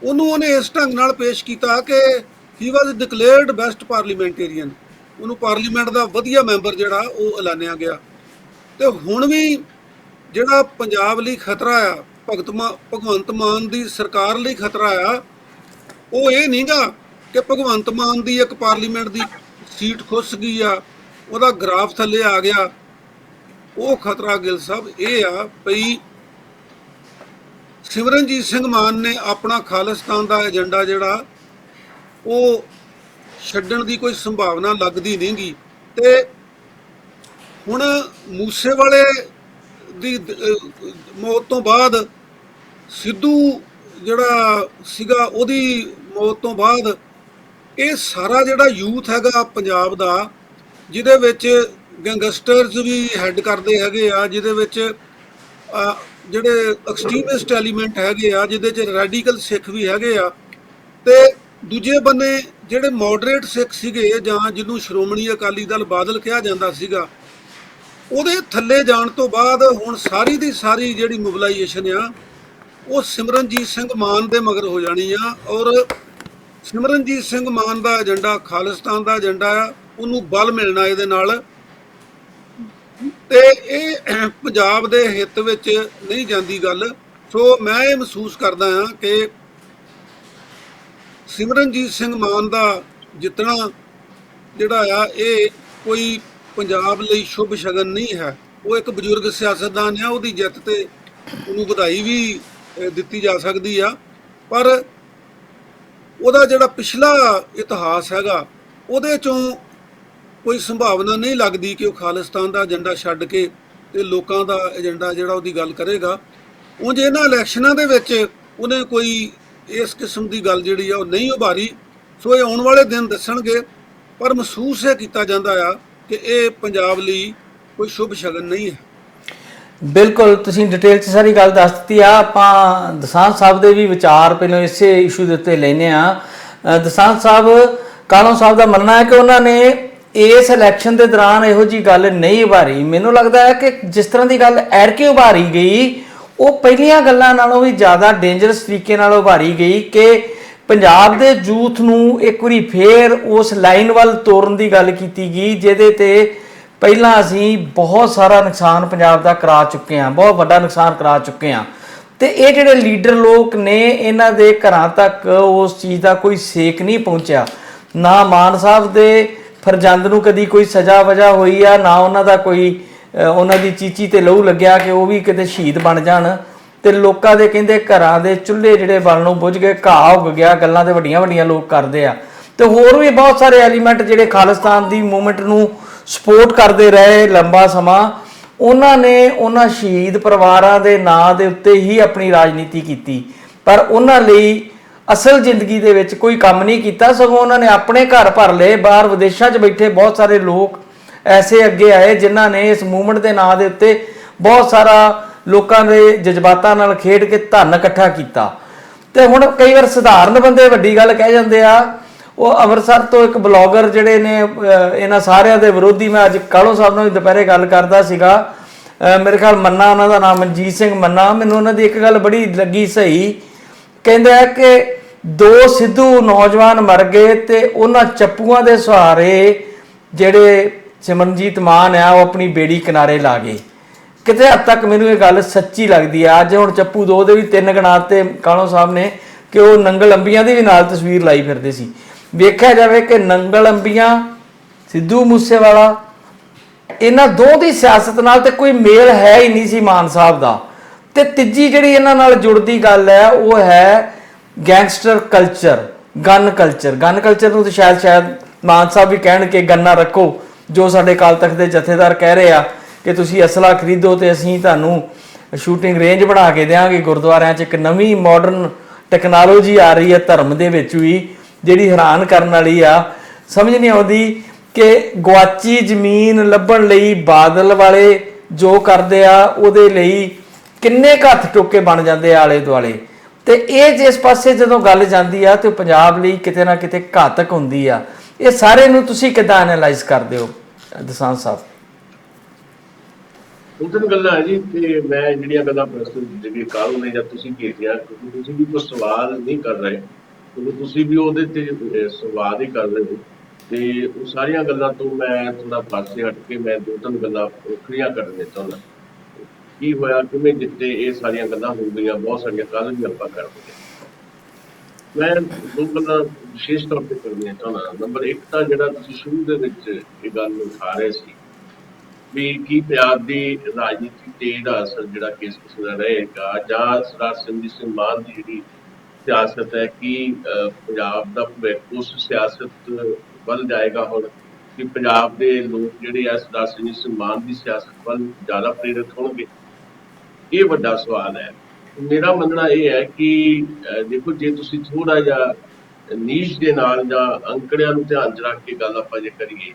ਉਹਨੇ ਇਸ ਢੰਗ ਨਾਲ ਪੇਸ਼ ਕੀਤਾ ਕਿ ਹੀ ਵਾਜ਼ ਡਿਕਲੇਅਰਡ ਬੈਸਟ ਪਾਰਲੀਮੈਂਟੇਰੀਅਨ। ਉਹਨੂੰ ਪਾਰਲੀਮੈਂਟ ਦਾ ਵਧੀਆ ਮੈਂਬਰ ਜਿਹੜਾ ਉਹ ਐਲਾਨਿਆ ਗਿਆ। ਤੇ ਹੁਣ ਵੀ ਜਿਹੜਾ ਪੰਜਾਬ ਲਈ ਖਤਰਾ ਆ, ਭਗਵੰਤ ਮਾਨ ਦੀ ਸਰਕਾਰ ਲਈ ਖਤਰਾ ਆ, ਉਹ ਇਹ ਨਹੀਂਗਾ ਕਿ ਭਗਵੰਤ ਮਾਨ ਦੀ ਇੱਕ ਪਾਰਲੀਮੈਂਟ ਦੀ ਸੀਟ ਖੁੱਸ ਗਈ ਆ, ਉਹਦਾ ਗ੍ਰਾਫ ਥੱਲੇ ਆ ਗਿਆ। ਉਹ ਖਤਰਾ ਗਿੱਲ ਸਾਹਿਬ ਇਹ ਆ ਭਈ ਸਿਮਰਨਜੀਤ ਸਿੰਘ ਮਾਨ ਨੇ ਆਪਣਾ ਖਾਲਿਸਤਾਨ ਦਾ ਏਜੰਡਾ ਜਿਹੜਾ ਉਹ ਛੱਡਣ ਦੀ ਕੋਈ ਸੰਭਾਵਨਾ ਲੱਗਦੀ ਨਹੀਂਗੀ। ਤੇ ਹੁਣ ਮੂਸੇਵਾਲੇ ਦੀ ਮੌਤ ਤੋਂ ਬਾਅਦ, ਸਿੱਧੂ ਜਿਹੜਾ ਸੀਗਾ ਉਹਦੀ ਮੌਤ ਤੋਂ ਬਾਅਦ, ਇਹ ਸਾਰਾ ਜਿਹੜਾ ਯੂਥ ਹੈਗਾ ਪੰਜਾਬ ਦਾ, ਜਿਹਦੇ ਵਿੱਚ ਗੈਂਗਸਟਰਸ ਵੀ ਹੈੱਡ ਕਰਦੇ ਹੈਗੇ ਆ, ਜਿਹਦੇ ਵਿੱਚ ਜਿਹੜੇ ਐਕਸਟ੍ਰੀਮਿਸਟ ਐਲੀਮੈਂਟ ਹੈਗੇ ਆ, ਜਿਹਦੇ 'ਚ ਰੈਡੀਕਲ ਸਿੱਖ ਵੀ ਹੈਗੇ ਆ, ਤੇ ਦੂਜੇ ਬੰਨੇ ਜਿਹੜੇ ਮੋਡਰੇਟ ਸਿੱਖ ਸੀਗੇ, ਜਾਂ ਜਿਹਨੂੰ ਸ਼੍ਰੋਮਣੀ ਅਕਾਲੀ ਦਲ ਬਾਦਲ ਕਿਹਾ ਜਾਂਦਾ ਸੀਗਾ, ਉਹਦੇ ਥੱਲੇ ਜਾਣ ਤੋਂ ਬਾਅਦ ਹੁਣ ਸਾਰੀ ਦੀ ਸਾਰੀ ਜਿਹੜੀ ਮੋਬਿਲਾਈਜੇਸ਼ਨ ਆ, ਉਹ ਸਿਮਰਨਜੀਤ ਸਿੰਘ ਮਾਨ ਦੇ ਮਗਰ ਹੋ ਜਾਣੀ ਆ। ਔਰ ਸਿਮਰਨਜੀਤ ਸਿੰਘ ਮਾਨ ਦਾ ਏਜੰਡਾ ਖਾਲਿਸਤਾਨ ਦਾ ਏਜੰਡਾ ਆ, ਉਹਨੂੰ ਬਲ ਮਿਲਣਾ ਇਹਦੇ ਨਾਲ, ਤੇ ਇਹ ਪੰਜਾਬ ਦੇ ਹਿੱਤ ਵਿੱਚ ਨਹੀਂ ਜਾਂਦੀ ਗੱਲ। ਸੋ ਮੈਂ ਇਹ ਮਹਿਸੂਸ ਕਰਦਾ ਹਾਂ ਕਿ ਸਿਮਰਨਜੀਤ ਸਿੰਘ ਮਾਨ ਦਾ ਜਿੱਤਣਾ ਜਿਹੜਾ ਆ, ਇਹ ਕੋਈ ਪੰਜਾਬ ਲਈ ਸ਼ੁਭ ਸ਼ਗਨ ਨਹੀਂ ਹੈ। ਉਹ ਇੱਕ ਬਜ਼ੁਰਗ ਸਿਆਸਤਦਾਨ ਆ, ਉਹਦੀ ਜਿੱਤ ਤੇ ਉਹਨੂੰ ਵਧਾਈ ਵੀ ਦਿੱਤੀ ਜਾ ਸਕਦੀ ਆ, ਪਰ ਉਹਦਾ ਜਿਹੜਾ ਪਿਛਲਾ ਇਤਿਹਾਸ ਹੈਗਾ, ਉਹਦੇ ਚੋਂ ਕੋਈ ਸੰਭਾਵਨਾ ਨਹੀਂ ਲੱਗਦੀ ਕਿ ਉਹ ਖਾਲਿਸਤਾਨ ਦਾ ਏਜੰਡਾ ਛੱਡ ਕੇ ਤੇ ਲੋਕਾਂ ਦਾ ਏਜੰਡਾ ਜਿਹੜਾ ਉਹਦੀ ਗੱਲ ਕਰੇਗਾ। ਉਂਝ ਇਹਨਾਂ ਇਲੈਕਸ਼ਨਾਂ ਦੇ ਵਿੱਚ ਉਹਨੇ ਕੋਈ ਇਸ ਕਿਸਮ ਦੀ ਗੱਲ ਜਿਹੜੀ ਆ ਉਹ ਨਹੀਂ ਉਭਾਰੀ। ਸੋ ਇਹ ਆਉਣ ਵਾਲੇ ਦਿਨ ਦੱਸਣਗੇ, ਪਰ ਮਹਿਸੂਸ ਇਹ ਕੀਤਾ ਜਾਂਦਾ ਆ ਕਿ ਇਹ ਪੰਜਾਬ ਲਈ ਕੋਈ ਸ਼ੁਭ ਸ਼ਗਨ ਨਹੀਂ ਹੈ। ਬਿਲਕੁਲ, ਤੁਸੀਂ ਡਿਟੇਲ 'ਚ ਸਾਰੀ ਗੱਲ ਦੱਸ ਦਿੱਤੀ ਆ। ਆਪਾਂ ਦਸਾਂਝ ਸਾਹਿਬ ਦੇ ਵੀ ਵਿਚਾਰ ਪਹਿਲਾਂ ਇਸੇ ਇਸ਼ੂ ਦੇ ਉੱਤੇ ਲੈਨੇ ਆ। ਦਸਾਂਝ ਸਾਹਿਬ, ਕਾਲੋਂ ਸਾਹਿਬ ਦਾ ਮੰਨਣਾ ਹੈ ਕਿ ਉਹਨਾਂ ਨੇ ਇਸ ਇਲੈਕਸ਼ਨ ਦੇ ਦੌਰਾਨ ਇਹੋ ਜੀ ਗੱਲ ਨਹੀਂ ਉਭਾਰੀ। ਮੈਨੂੰ ਲੱਗਦਾ ਹੈ ਕਿ ਜਿਸ ਤਰ੍ਹਾਂ ਦੀ ਗੱਲ ਐਰਕੇ ਉਭਾਰੀ ਗਈ, ਉਹ ਪਹਿਲੀਆਂ ਗੱਲਾਂ ਨਾਲੋਂ ਵੀ ਜ਼ਿਆਦਾ ਡੇਂਜਰਸ ਤਰੀਕੇ ਨਾਲ ਉਭਾਰੀ ਗਈ ਕਿ ਪੰਜਾਬ ਦੇ ਯੂਥ ਨੂੰ ਇੱਕ ਵਾਰੀ ਫੇਰ ਉਸ ਲਾਈਨ ਵੱਲ ਤੋਰਨ ਦੀ ਗੱਲ ਕੀਤੀ ਗਈ, ਜਿਹਦੇ ਤੇ ਪਹਿਲਾਂ ਅਸੀਂ ਬਹੁਤ ਸਾਰਾ ਨੁਕਸਾਨ ਪੰਜਾਬ ਦਾ ਕਰਾ ਚੁੱਕੇ ਹਾਂ, ਬਹੁਤ ਵੱਡਾ ਨੁਕਸਾਨ ਕਰਾ ਚੁੱਕੇ ਹਾਂ। ਤੇ ਇਹ ਜਿਹੜੇ ਲੀਡਰ ਲੋਕ ਨੇ, ਇਹਨਾਂ ਦੇ ਘਰਾਂ ਤੱਕ ਉਸ ਚੀਜ਼ ਦਾ ਕੋਈ ਸੇਕ ਨਹੀਂ ਪਹੁੰਚਿਆ। ਨਾ ਮਾਨ ਸਾਹਿਬ ਦੇ ਫਰਜ਼ੰਦ ਨੂੰ ਕਦੀ ਕੋਈ ਸਜ਼ਾ ਵਜ੍ਹਾ ਹੋਈ ਆ, ਨਾ ਉਹਨਾਂ ਦਾ ਕੋਈ ਉਹਨਾਂ ਦੀ ਚੀਚੀ ਤੇ ਲਹੂ ਲੱਗਿਆ ਕਿ ਉਹ ਵੀ ਕਿਤੇ ਸ਼ਹੀਦ ਬਣ ਜਾਣ। ਤੇ ਲੋਕਾਂ ਦੇ ਕਹਿੰਦੇ ਘਰਾਂ ਦੇ ਚੁੱਲ੍ਹੇ ਜਿਹੜੇ ਬਾਲਣੋਂ ਬੁੱਝ ਗਏ, ਘਾਹ ਉੱਗ ਗਿਆ, ਗੱਲਾਂ ਤੇ ਵੱਡੀਆਂ ਵੱਡੀਆਂ ਲੋਕ ਕਰਦੇ ਆ। ਤੇ ਹੋਰ ਵੀ ਬਹੁਤ ਸਾਰੇ ਐਲੀਮੈਂਟ ਜਿਹੜੇ ਖਾਲਿਸਤਾਨ ਦੀ ਮੂਵਮੈਂਟ ਨੂੰ ਸਪੋਰਟ ਕਰਦੇ ਰਹੇ ਲੰਬਾ ਸਮਾਂ, ਉਹਨਾਂ ਨੇ ਉਹਨਾਂ ਸ਼ਹੀਦ ਪਰਿਵਾਰਾਂ ਦੇ ਨਾਂ ਦੇ ਉੱਤੇ ਹੀ ਆਪਣੀ ਰਾਜਨੀਤੀ ਕੀਤੀ, ਪਰ ਉਹਨਾਂ ਲਈ ਅਸਲ ਜ਼ਿੰਦਗੀ ਦੇ ਵਿੱਚ ਕੋਈ ਕੰਮ ਨਹੀਂ ਕੀਤਾ। ਸਗੋਂ ਉਹਨਾਂ ਨੇ ਆਪਣੇ ਘਰ ਭਰ ਲਏ। ਬਾਹਰ ਵਿਦੇਸ਼ਾਂ 'ਚ ਬੈਠੇ ਬਹੁਤ ਸਾਰੇ ਲੋਕ ਐਸੇ ਅੱਗੇ ਆਏ ਜਿਨ੍ਹਾਂ ਨੇ ਇਸ ਮੂਵਮੈਂਟ ਦੇ ਨਾਂ ਦੇ ਉੱਤੇ ਬਹੁਤ ਸਾਰਾ ਲੋਕਾਂ ਦੇ ਜਜ਼ਬਾਤਾਂ ਨਾਲ ਖੇਡ ਕੇ ਧਨ ਇਕੱਠਾ ਕੀਤਾ। ਤੇ ਹੁਣ ਕਈ ਵਾਰ ਸਧਾਰਨ ਬੰਦੇ ਵੱਡੀ ਗੱਲ ਕਹਿ ਜਾਂਦੇ ਆ। ਉਹ ਅੰਮ੍ਰਿਤਸਰ ਤੋਂ ਇੱਕ ਬਲੌਗਰ ਜਿਹੜੇ ਨੇ, ਇਹਨਾਂ ਸਾਰਿਆਂ ਦੇ ਵਿਰੋਧੀ, ਮੈਂ ਅੱਜ ਕਾਲੋਂ ਸਾਹਿਬ ਨਾਲ ਵੀ ਦੁਪਹਿਰੇ ਗੱਲ ਕਰਦਾ ਸੀਗਾ, ਮੇਰੇ ਖਿਆਲ ਮੰਨਾ ਉਹਨਾਂ ਦਾ ਨਾਮ, ਮਨਜੀਤ ਸਿੰਘ ਮੰਨਾ। ਮੈਨੂੰ ਉਹਨਾਂ ਦੀ ਇੱਕ ਗੱਲ ਬੜੀ ਲੱਗੀ ਸਹੀ, ਕਹਿੰਦੇ ਆ ਕਿ 2 ਸਿੱਧੂ ਨੌਜਵਾਨ ਮਰ ਗਏ ਤੇ ਉਹਨਾਂ ਚੱਪੂਆਂ ਦੇ ਸਹਾਰੇ ਜਿਹੜੇ ਸਿਮਰਨਜੀਤ ਮਾਨ ਆ, ਉਹ ਆਪਣੀ ਬੇੜੀ ਕਿਨਾਰੇ ਲਾ ਗਏ। ਕਿਤੇ ਹੱਦ ਤੱਕ ਮੈਨੂੰ ਇਹ ਗੱਲ ਸੱਚੀ ਲੱਗਦੀ ਆ। ਅੱਜ ਹੁਣ ਚੱਪੂ 2 ਦੇ ਵੀ 3 ਗਣਾ ਤੇ ਕਾਲੋਂ ਸਾਹਿਬ ਨੇ ਕਿ ਉਹ ਨੰਗਲ ਅੰਬੀਆਂ ਦੀ ਵੀ ਨਾਲ ਤਸਵੀਰ ਲਾਈ ਫਿਰਦੇ ਸੀ। ਵੇਖਿਆ ਜਾਵੇ ਕਿ ਨੰਗਲ ਅੰਬੀਆਂ, ਸਿੱਧੂ ਮੂਸੇਵਾਲਾ, ਇਹਨਾਂ ਦੋ ਦੀ ਸਿਆਸਤ ਨਾਲ ਤੇ ਕੋਈ ਮੇਲ ਹੈ ਹੀ ਨਹੀਂ ਸੀ ਮਾਨ ਸਾਹਿਬ ਦਾ। ਤੇ ਤੀਜੀ ਜਿਹੜੀ ਇਹਨਾਂ ਨਾਲ ਜੁੜਦੀ ਗੱਲ ਹੈ, ਉਹ ਹੈ gangster culture, gun culture. Gun culture ਨੂੰ ਤਾਂ ਸ਼ਾਇਦ ਮਾਨ ਸਾਹਿਬ ਵੀ ਕਹਿਣ ਕਿ ਗੰਨਾ ਰੱਖੋ, ਜੋ ਸਾਡੇ ਅਕਾਲ ਤਖਤ ਦੇ ਜਥੇਦਾਰ ਕਹਿ ਰਹੇ ਆ ਕਿ ਤੁਸੀਂ ਅਸਲਾ ਖਰੀਦੋ ਤੇ ਅਸੀਂ ਤੁਹਾਨੂੰ ਸ਼ੂਟਿੰਗ ਰੇਂਜ ਬਣਾ ਕੇ ਦੇਵਾਂਗੇ ਗੁਰਦੁਆਰਿਆਂ 'ਚ। ਇੱਕ ਨਵੀਂ ਮਾਡਰਨ ਟੈਕਨੋਲੋਜੀ ਆ ਰਹੀ ਹੈ ਧਰਮ ਦੇ ਵਿੱਚ ਵੀ, ਜਿਹੜੀ ਹੈਰਾਨ ਕਰਨ ਵਾਲੀ ਆ। ਸਮਝ ਨਹੀਂ ਆਉਂਦੀ ਕਿ ਗੁਆਚੀ ਜ਼ਮੀਨ ਲੱਭਣ ਲਈ ਬਾਦਲ ਵਾਲੇ ਜੋ ਕਰਦੇ ਆ, ਉਹਦੇ ਲਈ ਕਿੰਨੇ ਹੱਥ ਟੋਕੇ ਬਣ ਜਾਂਦੇ ਆਲੇ ਦੁਆਲੇ। ਤੇ ਇਹ ਜਿਸ ਪਾਸੇ ਜਦੋਂ ਗੱਲ ਜਾਂਦੀ ਆ ਤੇ ਪੰਜਾਬ ਲਈ ਕਿਤੇ ਨਾ ਕਿਤੇ ਘਾਤਕ ਹੁੰਦੀ ਆ। ਇਹ ਸਾਰੇ ਨੂੰ ਤੁਸੀਂ ਕਿੱਦਾਂ ਐਨਾਲਾਈਜ਼ ਕਰਦੇ ਹੋ ਦਸਾਂਝ ਸਾਹਿਬ? ਉਦੋਂ ਗੱਲਾਂ ਹੈ ਜੀ ਕਿ ਮੈਂ ਜਿਹੜੀਆਂ ਗੱਲਾਂ ਪ੍ਰਸਤੁਤ ਜਿਹੜੀ ਕਾਲੋਂ ਨੇ ਜਾਂ ਤੁਸੀਂ ਕੀਤੀਆਂ, ਕਿਉਂਕਿ ਤੁਸੀਂ ਵੀ ਕੋਈ ਸਵਾਲ ਨਹੀਂ ਕਰ ਰਹੇ, ਕਿਉਂਕਿ ਤੁਸੀਂ ਵੀ ਉਹਦੇ ਤੇ ਸਵਾਲ ਹੀ ਕਰ ਰਹੇ ਹੋ। ਤੇ ਉਹ ਸਾਰੀਆਂ ਗੱਲਾਂ ਤੋਂ ਮੈਂ ਥੋੜਾ ਪਾਸੇ ਹਟ ਕੇ ਮੈਂ 2-3 ਗੱਲਾਂ ਵੱਖਰੀਆਂ ਕਰਨੇ ਚਾਹੁੰਦਾ। ਕੀ ਹੋਇਆ, ਕਿਵੇਂ ਜਿੱਤੇ, ਇਹ ਸਾਰੀਆਂ ਗੱਲਾਂ ਹੋ ਗਈਆਂ, ਬਹੁਤ ਸਾਰੀਆਂ ਕੱਲ੍ਹ ਵੀ ਆਪਾਂ ਕਰਦੇ। ਮੈਂ 2 ਗੱਲਾਂ ਵਿਸ਼ੇਸ਼ ਤੌਰ ਤੇ ਕਰਨੀਆਂ ਚਾਹੁੰਦਾ। ਨੰਬਰ 1 ਤਾਂ ਜਿਹੜਾ ਤੁਸੀਂ ਸ਼ੁਰੂ ਦੇ ਵਿੱਚ ਇਹ ਗੱਲ ਨੂੰ ਉਠਾ ਰਹੇ ਸੀ ਵੀ ਕੀ ਪੰਜਾਬ ਦੀ ਰਾਜਨੀਤੀ ਤੇ ਇਹਦਾ ਅਸਰ ਜਿਹੜਾ ਕਿਸ ਕਿਸਮ ਦਾ ਰਹੇਗਾ, ਜਾਂ ਸਰਦਾਰ ਸਿਮਰਨਜੀਤ ਸਿੰਘ ਮਾਨ ਦੀ ਜਿਹੜੀ ਸਿਆਸਤ ਹੈ, ਕੀ ਪੰਜਾਬ ਦਾ ਭਵਿੱਖ ਉਸ ਸਿਆਸਤ ਵੱਲ ਜਾਏਗਾ ਹੁਣ, ਕਿ ਪੰਜਾਬ ਦੇ ਲੋਕ ਜਿਹੜੇ ਆ ਸਰਦਾਰ ਸਿਮਰਨਜੀਤ ਸਿੰਘ ਮਾਨ ਦੀ ਸਿਆਸਤ ਵੱਲ ਜ਼ਿਆਦਾ ਪ੍ਰੇਰਿਤ ਹੋਣਗੇ, ਇਹ ਵੱਡਾ ਸਵਾਲ ਹੈ। ਮੇਰਾ ਮੰਨਣਾ ਇਹ ਹੈ ਕਿ ਦੇਖੋ, ਜੇ ਤੁਸੀਂ ਥੋੜਾ ਜਿਹਾ ਨੀਸ਼ ਦੇ ਨਾਲ ਜਾਂ ਅੰਕੜਿਆਂ ਨੂੰ ਧਿਆਨ 'ਚ ਰੱਖ ਕੇ ਗੱਲ ਆਪਾਂ ਜੇ ਕਰੀਏ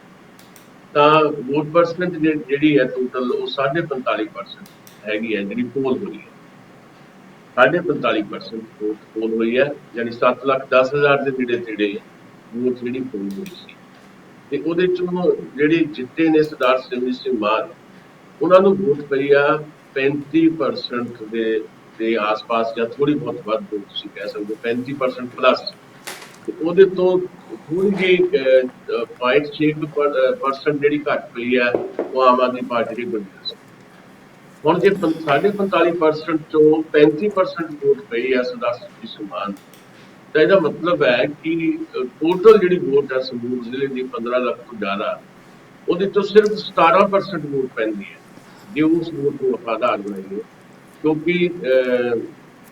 ਤਾਂ ਵੋਟ ਪਰਸੈਂਟ ਜਿਹੜੀ ਹੈ ਟੋਟਲ ਉਹ 45% ਹੈਗੀ ਹੈ ਜਿਹੜੀ ਪੋਲ ਹੋਈ ਹੈ। 45% ਵੋਟ ਪੋਲ ਹੋਈ ਹੈ, ਯਾਨੀ 7,10,000 ਦੇ ਨੇੜੇ ਵੋਟ ਜਿਹੜੀ ਪੋਲ ਹੋਈ ਸੀ। ਤੇ ਉਹਦੇ ਚੋਂ ਜਿਹੜੇ ਜਿੱਤੇ ਨੇ ਸਰਦਾਰ ਸਿਮਰਜੀਤ ਸਿੰਘ ਮਾਨ, ਉਹਨਾਂ ਨੂੰ ਵੋਟ ਪਈ ਆ 35% ਦੇ ਆਸ-ਪਾਸ, ਜਾਂ ਥੋੜੀ ਬਹੁਤ ਵੱਧ ਤੁਸੀਂ ਕਹਿ ਸਕਦੇ ਹੋ 35% ਪਲੱਸ। ਤੇ ਉਹਦੇ ਤੋਂ ਥੋੜੀ ਜਿਹੀ 0.6% ਜਿਹੜੀ ਘੱਟ ਪਈ ਹੈ ਉਹ ਆਮ ਆਦਮੀ ਪਾਰਟੀ ਦੀ ਬਣੀ ਸੀ। ਹੁਣ ਜੇ 45% ਚੋਂ 35% ਵੋਟ ਪਈ ਹੈ ਸਰਦਾਰ ਸਿਮਰਜੀਤ ਸਿੰਘ ਮਾਨ, ਤਾਂ ਇਹਦਾ ਮਤਲਬ ਹੈ ਕਿ ਟੋਟਲ ਜਿਹੜੀ ਵੋਟ ਹੈ ਸੰਗਰੂਰ ਜ਼ਿਲ੍ਹੇ ਦੀ 15 ਲੱਖ ਤੋਂ ਜ਼ਿਆਦਾ, ਉਹਦੇ ਤੋਂ ਸਿਰਫ 17% ਵੋਟ ਪੈਂਦੀ ਹੈ ਜੇ ਉਸ ਵੋਟ ਨੂੰ ਆਪਾਂ ਆਧਾਰ ਬਣਾਈਏ, ਕਿਉਂਕਿ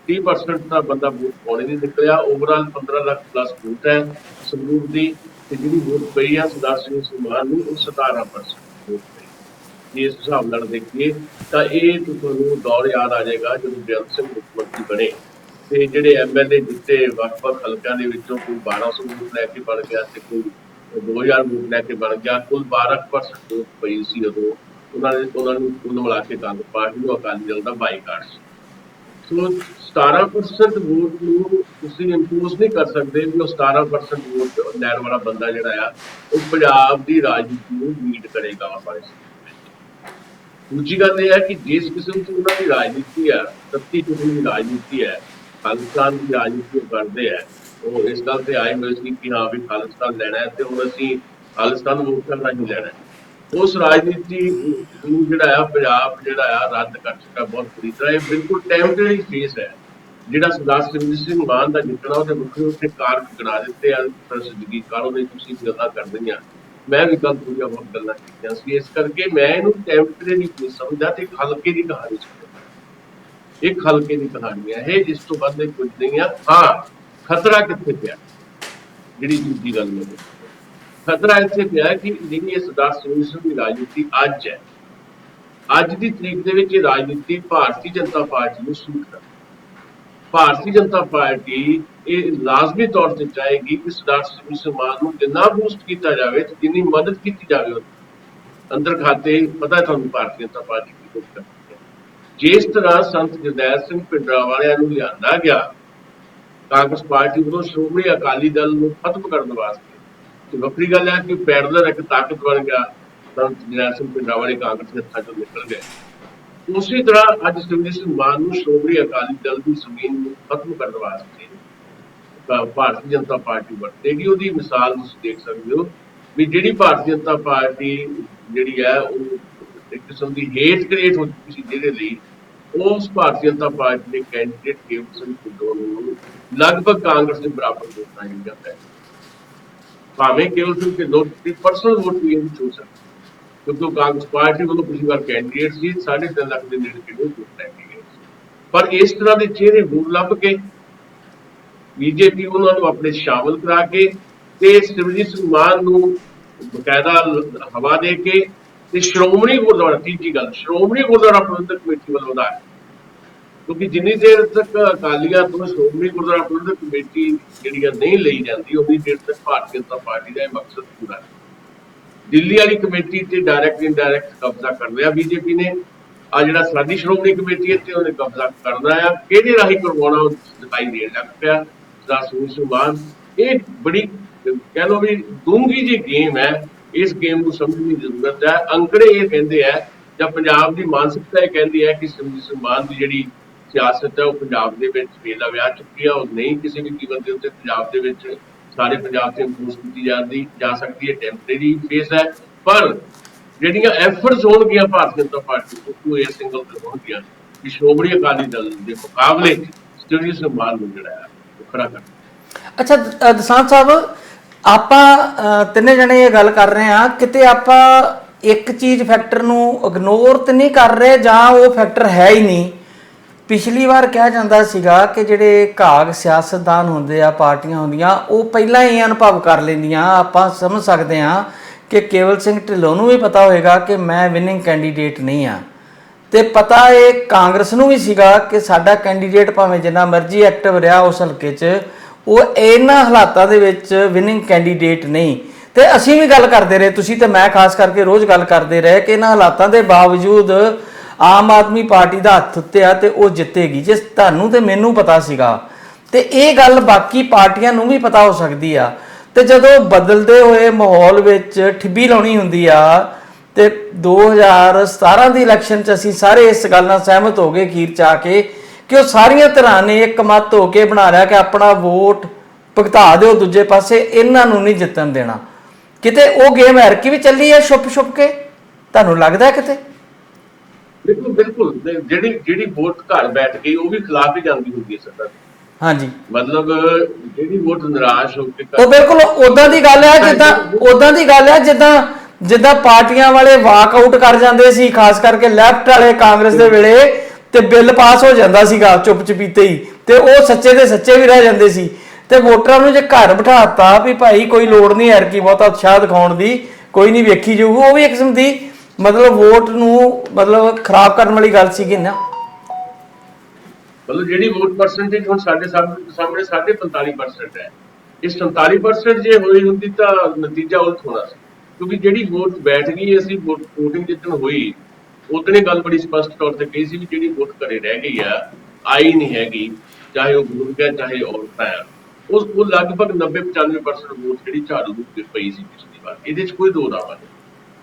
30% ਤਾਂ ਬੰਦਾ ਵੋਟ ਪਾਉਣੇ ਨਹੀਂ ਨਿਕਲਿਆ। ਓਵਰਆਲ 15 ਲੱਖ ਪਲੱਸ ਵੋਟ ਹੈ ਸੰਗਰੂਰ ਦੀ, ਤੇ ਜਿਹੜੀ ਵੋਟ ਪਈ ਆ ਸਰਦਾਰ ਸਿਮਰਜੀਤ ਸਿੰਘ ਮਾਨ ਨੂੰ ਉਹ 17% ਵੋਟ ਪਈ। ਜੇ ਇਸ ਹਿਸਾਬ ਨਾਲ ਦੇਖੀਏ ਤਾਂ ਇਹ ਤੁਹਾਨੂੰ ਦੌਰ ਯਾਦ ਆ ਜਾਏਗਾ ਜਦੋਂ ਬੇਅੰਤ ਸਿੰਘ ਮੁੱਖ ਮੰਤਰੀ ਬਣੇ ਤੇ ਜਿਹੜੇ MLA ਜਿੱਤੇ ਵੱਖ-ਵੱਖ ਹਲਕਿਆਂ ਦੇ ਵਿੱਚੋਂ ਕੋਈ 1200 ਵੋਟ ਲੈ ਕੇ ਬਣ ਗਿਆ ਤੇ ਕੋਈ 2000 ਵੋਟ ਲੈ ਕੇ ਬਣ ਗਿਆ। ਕੁੱਲ 12% ਵੋਟ ਪਈ ਸੀ ਉਦੋਂ। ਉਹਨਾਂ ਨੂੰ ਕੁੱਲ ਮਿਲਾ ਕੇ ਕਾਂਗਰਸ ਪਾਰਟੀ ਨੂੰ ਅਕਾਲੀ ਦਲ ਦਾ ਬਾਈਕਾਟ ਸੀ। ਸੋ 17% ਵੋਟ ਨੂੰ ਤੁਸੀਂ ਇੰਪੋਜ਼ ਨਹੀਂ ਕਰ ਸਕਦੇ ਵੀ ਉਹ 17% ਵੋਟ ਲੈਣ ਵਾਲਾ ਬੰਦਾ ਜਿਹੜਾ ਆ ਉਹ ਪੰਜਾਬ ਦੀ ਰਾਜਨੀਤੀ ਨੂੰ ਲੀਡ ਕਰੇਗਾ ਆਪਾਂ ਇਸ। ਦੂਜੀ ਗੱਲ ਇਹ ਹੈ ਕਿ ਜਿਸ ਕਿਸਮ ਦੀ ਉਹਨਾਂ ਦੀ ਰਾਜਨੀਤੀ ਆ, 31 ਕਿਸਮ ਦੀ ਰਾਜਨੀਤੀ ਹੈ, ਖਾਲਿਸਤਾਨ ਦੀ ਰਾਜਨੀਤੀ ਉਹ ਕਰਦੇ ਹੈ। ਉਹ ਇਸ ਗੱਲ ਤੇ ਆਏ ਹੋਏ ਸੀ ਕਿ ਹਾਂ ਵੀ ਖਾਲਿਸਤਾਨ ਲੈਣਾ ਹੈ ਤੇ ਹੁਣ ਅਸੀਂ ਖਾਲਿਸਤਾਨ ਵੋਟਾਂ ਦਾ ਹੀ ਲੈਣਾ ਹੈ। ਉਸ ਰਾਜਨੀਤੀ ਨੂੰ ਜਿਹੜਾ ਆ ਪੰਜਾਬ ਜਿਹੜਾ ਆ ਰੱਦ ਕਰ ਚੁੱਕਾ ਬਹੁਤ ਬੁਰੀ ਤਰ੍ਹਾਂ। ਇਹ ਬਿਲਕੁਲ ਟੈਂਪਰੇਰੀ ਫੇਸ ਹੈ ਜਿਹੜਾ ਸਰਦਾਰ ਸਿਮਰਜੀਤ ਸਿੰਘ ਮਾਨ ਦਾ ਜਿੱਤਣਾ। ਉਹਦੇ ਵੱਖਰੇ ਉੱਥੇ ਕਾਰਕ ਬਣਾ ਦਿੱਤੇ ਆ ਜਗੀਰ ਕਾਲੋਂ ਨੇ, ਤੁਸੀਂ ਗੱਲਾਂ ਕਰਦੇ ਆ, ਮੈਂ ਵੀ ਕੱਲ ਪੂਰੀਆਂ ਬਹੁਤ ਗੱਲਾਂ ਕੀਤੀਆਂ ਸੀ। ਇਸ ਕਰਕੇ ਮੈਂ ਇਹਨੂੰ ਟੈਂਪਰੇਰੀ ਨਹੀਂ ਸਮਝਦਾ ਤੇ ਇੱਕ ਹਲਕੇ ਦੀ ਕਹਾਣੀ ਸਮਝਦਾ। ਇੱਕ ਹਲਕੇ ਦੀ ਕਹਾਣੀ ਹੈ ਇਹ, ਇਸ ਤੋਂ ਵੱਧ ਕੁਝ ਨਹੀਂ ਆ। ਹਾਂ, ਖਤਰਾ ਕਿੱਥੇ ਪਿਆ, ਜਿਹੜੀ ਦੂਜੀ ਗੱਲ ਮੈਂ ਖਤਰਾ ਇੱਥੇ ਪਿਆ ਕਿ ਜਿਹੜੀ ਇਹ ਸਰਦਾਰ ਸਿਮਰਜੀਤ ਸਿੰਘ ਦੀ ਰਾਜਨੀਤੀ ਅੱਜ ਹੈ, ਅੱਜ ਦੀ ਤਰੀਕ ਦੇ ਵਿੱਚ ਇਹ ਰਾਜਨੀਤੀ ਭਾਰਤੀ ਜਨਤਾ ਪਾਰਟੀ ਨੂੰ ਸੂਟ ਕਰਦੀ। ਭਾਰਤੀ ਜਨਤਾ ਪਾਰਟੀ ਇਹ ਲਾਜ਼ਮੀ ਤੌਰ ਤੇ ਚਾਹੇਗੀ ਕਿ ਸਰਦਾਰ ਸਿਮਰਜੀਤ ਸਿੰਘ ਮਾਨ ਨੂੰ ਜਿੰਨਾ ਬੂਸਟ ਕੀਤਾ ਜਾਵੇ ਤੇ ਜਿੰਨੀ ਮਦਦ ਕੀਤੀ ਜਾਵੇ ਅੰਦਰ ਖਾਤੇ। ਪਤਾ ਤੁਹਾਨੂੰ ਭਾਰਤੀ ਜਨਤਾ ਪਾਰਟੀ ਕੀ ਕੁਝ ਕਰਦੀ ਹੈ। ਜਿਸ ਤਰ੍ਹਾਂ ਸੰਤ ਜਰਨੈਲ ਸਿੰਘ ਭਿੰਡਰਾਂਵਾਲਿਆਂ ਨੂੰ ਲਿਆਂਦਾ ਗਿਆ ਕਾਂਗਰਸ ਪਾਰਟੀ ਵੱਲੋਂ ਸ਼੍ਰੋਮਣੀ ਅਕਾਲੀ ਦਲ ਨੂੰ ਖਤਮ ਕਰਨ ਵਾਸਤੇ, ਤੇ ਵੱਖਰੀ ਗੱਲ ਹੈ ਕਿ ਪੈਰਲਰ ਇੱਕ ਤਾਕਤ ਬਣ ਗਿਆ, ਸੰਤ ਜਰਨੈਲ ਸਿੰਘ ਭਿੰਡਰਾਂਵਾਲੇ ਕਾਂਗਰਸ ਦੇ ਹੱਥਾਂ ਚੋਂ ਨਿਕਲ ਗਏ। ਉਸੇ ਤਰ੍ਹਾਂ ਅੱਜ ਸਿਮਰਜੀਤ ਸਿੰਘ ਮਾਨ ਨੂੰ ਸ਼੍ਰੋਮਣੀ ਅਕਾਲੀ ਦਲ ਦੀ ਜ਼ਮੀਨ ਨੂੰ ਖਤਮ ਕਰਨ ਵਾਸਤੇ ਭਾਰਤੀ ਜਨਤਾ ਪਾਰਟੀ ਵਰਤੇਗੀ। ਉਹਦੀ ਮਿਸਾਲ ਤੁਸੀਂ ਦੇਖ ਸਕਦੇ ਹੋ ਵੀ ਜਿਹੜੀ ਭਾਰਤੀ ਜਨਤਾ ਪਾਰਟੀ ਜਿਹੜੀ ਹੈ ਉਹ ਇੱਕ ਕਿਸਮ ਦੀ ਹੇਟ ਕ੍ਰੀਏਟ ਹੋ ਚੁੱਕੀ ਸੀ ਜਿਹਦੇ ਲਈ ਉਸ ਭਾਰਤੀ ਜਨਤਾ ਪਾਰਟੀ ਦੇ ਕੈਂਡੀਡੇਟ ਕੇਵਲ ਸਿੰਘ ਢਿੱਲੋਂ ਨੂੰ ਲਗਭਗ ਕਾਂਗਰਸ ਦੇ ਬਰਾਬਰ ਵੋਟਾਂ ਮਿਲੀਆਂ ਪੈ। ਭਾਵੇਂ ਕੇਵਲ ਸਿੰਘ ਢਿੱਲੋਂ ਦੀ ਪਰਸਨਲ ਵੋਟ ਵੀ ਇਹਨੂੰ ਚੋ ਸਕਦਾ, ਕਿਉਂਕਿ ਕਾਂਗਰਸ ਪਾਰਟੀ ਵੱਲੋਂ ਪਿਛਲੀ ਵਾਰ ਕੈਂਡੀਡੇਟ ਸੀ 3.5 ਲੱਖ ਦੇ ਨੇੜੇ ਕਿਹੜੇ ਵੋਟ ਲੈ ਕੇ ਗਏ। ਪਰ ਇਸ ਤਰ੍ਹਾਂ ਦੇ ਚਿਹਰੇ ਹੋਰ ਲੱਭ ਕੇ ਬੀਜੇਪੀ ਉਹਨਾਂ ਨੂੰ ਆਪਣੇ ਸ਼ਾਮਲ ਕਰਾ ਕੇ ਤੇ ਸਿਮਰਜੀਤ ਸਿੰਘ ਮਾਨ ਨੂੰ ਬਕਾਇਦਾ ਹਵਾ ਦੇ ਕੇ ਤੇ ਸ਼੍ਰੋਮਣੀ ਗੁਰਦੁਆਰਾ, ਤੀਜੀ ਗੱਲ ਸ਼੍ਰੋਮਣੀ ਗੁਰਦੁਆਰਾ ਪ੍ਰਬੰਧਕ ਕਮੇਟੀ ਵੱਲੋਂ ਵਧਾ, ਕਿਉਂਕਿ ਜਿੰਨੀ ਦੇਰ ਤੱਕ ਅਕਾਲੀਆਂ ਤੋਂ ਸ਼੍ਰੋਮਣੀ ਗੁਰਦੁਆਰਾ ਪ੍ਰਬੰਧਕ ਕਮੇਟੀ ਜਿਹੜੀ ਨਹੀਂ ਲਈ ਜਾਂਦੀ ਉਨੀ ਦੇਰ ਤੱਕ ਭਾਰਤੀ ਜਨਤਾ ਪਾਰਟੀ ਦਾ ਇਹ ਮਕਸਦ ਪੂਰਾ ਹੈ। ਦਿੱਲੀ ਵਾਲੀ ਕਮੇਟੀ ਤੇ ਡਾਇਰੈਕਟ ਇਨਡਾਇਰੈਕਟ ਕਬਜ਼ਾ ਕਰ ਲਿਆ ਬੀਜੇਪੀ ਨੇ। ਆ ਜਿਹੜਾ ਸਾਡੀ ਸ਼੍ਰੋਮਣੀ ਕਮੇਟੀ ਹੈ ਤੇ ਉਹਨੇ ਕਬਜ਼ਾ ਕਰਨਾ ਆ, ਕਿਹਦੇ ਰਾਹੀਂ ਕਰਵਾਉਣਾ ਉਹ ਦਿਖਾਈ ਦੇਣ ਲੱਗ ਪਿਆ ਸਰਦਾਰ ਸਿਮਰਜੀਤ ਸਿੰਘ ਮਾਨ। ਇਹ ਬੜੀ ਕਹਿ ਲਓ ਵੀ ਡੂੰਘੀ ਜਿਹੀ ਗੇਮ ਹੈ। ਇਸ ਗੇਮ ਨੂੰ ਸਮਝਣ ਦੀ ਜ਼ਰੂਰਤ ਹੈ। ਅੰਕੜੇ ਇਹ ਕਹਿੰਦੇ ਹੈ ਜਾਂ ਪੰਜਾਬ ਦੀ ਮਾਨਸਿਕਤਾ ਇਹ ਕਹਿੰਦੀ ਹੈ ਕਿ ਸਿਮਰਜੀਤ ਸਿੰਘ ਮਾਨ ਦੀ ਜਿਹੜੀ ਸਿਆਸਤ ਹੈ ਉਹ ਪੰਜਾਬ ਦੇ ਵਿੱਚ ਵੇਲਾ ਵਿਆਹ ਚੁੱਕੀ ਆ। ਉਹ ਨਹੀਂ ਕਿਸੇ ਵੀ ਕੀਮਤ ਦੇ ਉੱਤੇ ਪੰਜਾਬ ਦੇ ਵਿੱਚ ਸਾਰੇ ਪੰਜਾਬ ਤੇ ਇੰਪੋਜ਼ ਕੀਤੀ ਜਾ ਸਕਦੀ ਹੈ। ਟੈਂਪਰੇਰੀ ਫੇਸ ਹੈ, ਪਰ ਜਿਹੜੀਆਂ ਐਫਰਟਸ ਹੋਣਗੀਆਂ ਭਾਰਤੀ ਜਨਤਾ ਪਾਰਟੀ ਤੋਂ ਇਹ ਸਿੰਗਲ ਤੇ ਹੋਣਗੀਆਂ ਕਿ ਸ਼੍ਰੋਮਣੀ ਅਕਾਲੀ ਦਲ ਦੇ ਮੁਕਾਬਲੇ ਸਿਮਰਜੀਤ ਸਿੰਘ ਮਾਨ ਨੂੰ ਜਿਹੜਾ ਹੈ ਉਹ ਖੜਾ ਕਰਨਾ। ਅੱਛਾ ਦਸਾਂਝ ਸਾਹਿਬ, ਆਪਾਂ ਤਿੰਨੇ ਜਣੇ ਇਹ ਗੱਲ ਕਰ ਰਹੇ ਹਾਂ, ਕਿਤੇ ਆਪਾਂ ਇੱਕ ਚੀਜ਼ ਫੈਕਟਰ ਨੂੰ ਇਗਨੋਰ ਤੇ ਨਹੀਂ ਕਰ ਰਹੇ ਜਾਂ ਉਹ ਫੈਕਟਰ ਹੈ ਹੀ ਨਹੀਂ। ਪਿਛਲੀ ਵਾਰ ਕਿਹਾ ਜਾਂਦਾ ਸੀਗਾ ਕਿ ਜਿਹੜੇ ਘਾਗ ਸਿਆਸਤਦਾਨ ਹੁੰਦੇ ਆ, ਪਾਰਟੀਆਂ ਹੁੰਦੀਆਂ, ਉਹ ਪਹਿਲਾਂ ਹੀ ਅਨੁਭਵ ਕਰ ਲੈਂਦੀਆਂ। ਆਪਾਂ ਸਮਝ ਸਕਦੇ ਹਾਂ ਕਿ ਕੇਵਲ ਸਿੰਘ ਢਿੱਲੋਂ ਨੂੰ ਵੀ ਪਤਾ ਹੋਏਗਾ ਕਿ ਮੈਂ ਵਿਨਿੰਗ ਕੈਂਡੀਡੇਟ ਨਹੀਂ ਆ, ਤੇ ਪਤਾ ਇਹ ਕਾਂਗਰਸ ਨੂੰ ਵੀ ਸੀਗਾ ਕਿ ਸਾਡਾ ਕੈਂਡੀਡੇਟ ਭਾਵੇਂ ਜਿੰਨਾ ਮਰਜ਼ੀ ਐਕਟਿਵ ਰਿਹਾ ਉਸ ਹਲਕੇ 'ਚ, ਉਹ ਇਹਨਾਂ ਹਾਲਾਤਾਂ ਦੇ ਵਿੱਚ ਵਿਨਿੰਗ ਕੈਂਡੀਡੇਟ ਨਹੀਂ। ਤੇ ਅਸੀਂ ਵੀ ਗੱਲ ਕਰਦੇ ਰਹੇ, ਤੁਸੀਂ ਤੇ ਮੈਂ ਖਾਸ ਕਰਕੇ ਰੋਜ਼ ਗੱਲ ਕਰਦੇ ਰਹੇ ਕਿ ਇਹਨਾਂ ਹਾਲਾਤਾਂ ਦੇ ਬਾਵਜੂਦ ਆਮ ਆਦਮੀ ਪਾਰਟੀ ਦਾ ਹੱਥ ਉੱਤੇ ਆ ਤੇ ਉਹ ਜਿੱਤੇਗੀ। ਜੇ ਤੁਹਾਨੂੰ ਤੇ ਮੈਨੂੰ ਪਤਾ ਸੀਗਾ ਤੇ ਇਹ ਗੱਲ ਬਾਕੀ ਪਾਰਟੀਆਂ ਨੂੰ ਵੀ ਪਤਾ ਹੋ ਸਕਦੀ ਆ। ਤੇ ਜਦੋਂ ਬਦਲਦੇ ਹੋਏ ਮਾਹੌਲ ਵਿੱਚ ਠਿੱਬੀ ਲਾਉਣੀ ਹੁੰਦੀ ਆ ਤੇ 2017 ਦੀ ਇਲੈਕਸ਼ਨ 'ਚ ਅਸੀਂ ਸਾਰੇ ਇਸ ਗੱਲ ਨਾਲ ਸਹਿਮਤ ਹੋ ਗਏ ਅਖੀਰ 'ਚ ਆ ਕੇ ਕਿ ਉਹ ਸਾਰੀਆਂ ਧਿਰਾਂ ਨੇ ਇੱਕ ਮੱਤ ਹੋ ਕੇ ਬਣਾ ਲਿਆ ਕਿ ਆਪਣਾ ਵੋਟ ਭੁਗਤਾ ਦਿਓ ਦੂਜੇ ਪਾਸੇ, ਇਹਨਾਂ ਨੂੰ ਨਹੀਂ ਜਿੱਤਣ ਦੇਣਾ। ਕਿਤੇ ਉਹ ਗੇਮ ਐਰਕੀ ਵੀ ਚੱਲੀ ਹੈ ਛੁਪ ਛੁਪ ਕੇ, ਤੁਹਾਨੂੰ ਲੱਗਦਾ ਕਿਤੇ? ਬਿਲਕੁਲ ਬਿਲਕੁਲ, ਜਿਹੜੀ ਵੋਟ ਘਰ ਬੈਠ ਗਈ ਉਹ ਵੀ ਖਿਲਾਫ ਹੀ ਜਾਂਦੀ ਹੁੰਦੀ ਹੈ ਸੱਤਾ ਦੀ। ਹਾਂਜੀ, ਮਤਲਬ ਜਿਹੜੀ ਵੋਟ ਨਿਰਾਸ਼ ਹੋ ਕੇ ਉਹ ਬਿਲਕੁਲ ਉਦਾਂ ਦੀ ਗੱਲ ਹੈ ਜਿੱਦਾਂ ਪਾਰਟੀਆਂ ਵਾਲੇ ਵਾਕ ਆਊਟ ਕਰ ਜਾਂਦੇ ਸੀ, ਖਾਸ ਕਰਕੇ ਲੈਫਟ ਵਾਲੇ ਕਾਂਗਰਸ ਦੇ ਵੇਲੇ, ਤੇ ਬਿੱਲ ਪਾਸ ਹੋ ਜਾਂਦਾ ਸੀਗਾ ਚੁੱਪ ਚਪੀਤੇ ਹੀ, ਤੇ ਉਹ ਸੱਚੇ ਦੇ ਸੱਚੇ ਵੀ ਰਹਿ ਜਾਂਦੇ ਸੀ। ਤੇ ਵੋਟਰਾਂ ਨੂੰ ਜੇ ਘਰ ਬਿਠਾਤਾ ਵੀ ਭਾਈ ਕੋਈ ਲੋੜ ਨਹੀਂ ਐਰਕੀ ਬਹੁਤਾ ਉਤਸ਼ਾਹ ਦਿਖਾਉਣ ਦੀ, ਕੋਈ ਨਹੀਂ ਵੇਖੀ ਜਾਊਗੀ, ਉਹ ਵੀ ਇੱਕ ਕਿਸਮ ਦੀ ਮਤਲਬ ਵੋਟ ਨੂੰ ਮਤਲਬ ਖਰਾਬ ਕਰਨ ਵਾਲੀ ਗੱਲ ਸੀਗੀ ਨਾ। ਮਤਲਬ ਜਿਹੜੀ ਵੋਟ ਪਰਸੈਂਟੇਜ ਹੁਣ ਸਾਡੇ ਸਾਹਮਣੇ 45% ਹੈ, ਇਸ 47% ਜੇ ਹੋਈ ਹੁੰਦੀ ਤਾਂ ਨਤੀਜਾ ਉਲਟ ਹੋਣਾ ਸੀ। ਕਿਉਂਕਿ ਜਿਹੜੀ ਵੋਟ ਬੈਠ ਗਈ, ਅਸੀਂ ਵੋਟਿੰਗ ਜਿੱਦਣ ਹੋਈ ਉਦੋਂ ਗੱਲ ਬੜੀ ਸਪਸ਼ਟ ਤੌਰ ਤੇ ਕਹੀ ਸੀ ਵੀ ਜਿਹੜੀ ਵੋਟ ਘਰੇ ਰਹਿ ਗਈ ਆ, ਆਈ ਨਹੀਂ ਹੈਗੀ, ਚਾਹੇ ਉਹ ਬਜ਼ੁਰਗ ਹੈ ਚਾਹੇ ਔਰਤਾਂ ਆ, ਉਹ ਲਗਭਗ 90-95% ਵੋਟ ਜਿਹੜੀ ਝਾੜੂ ਨੂੰ ਪਈ ਸੀ ਪਿਛਲੀ ਵਾਰ। ਇਹਦੇ 'ਚ ਕੋਈ ਦੋ ਰਾਵਾ ਨਹੀਂ।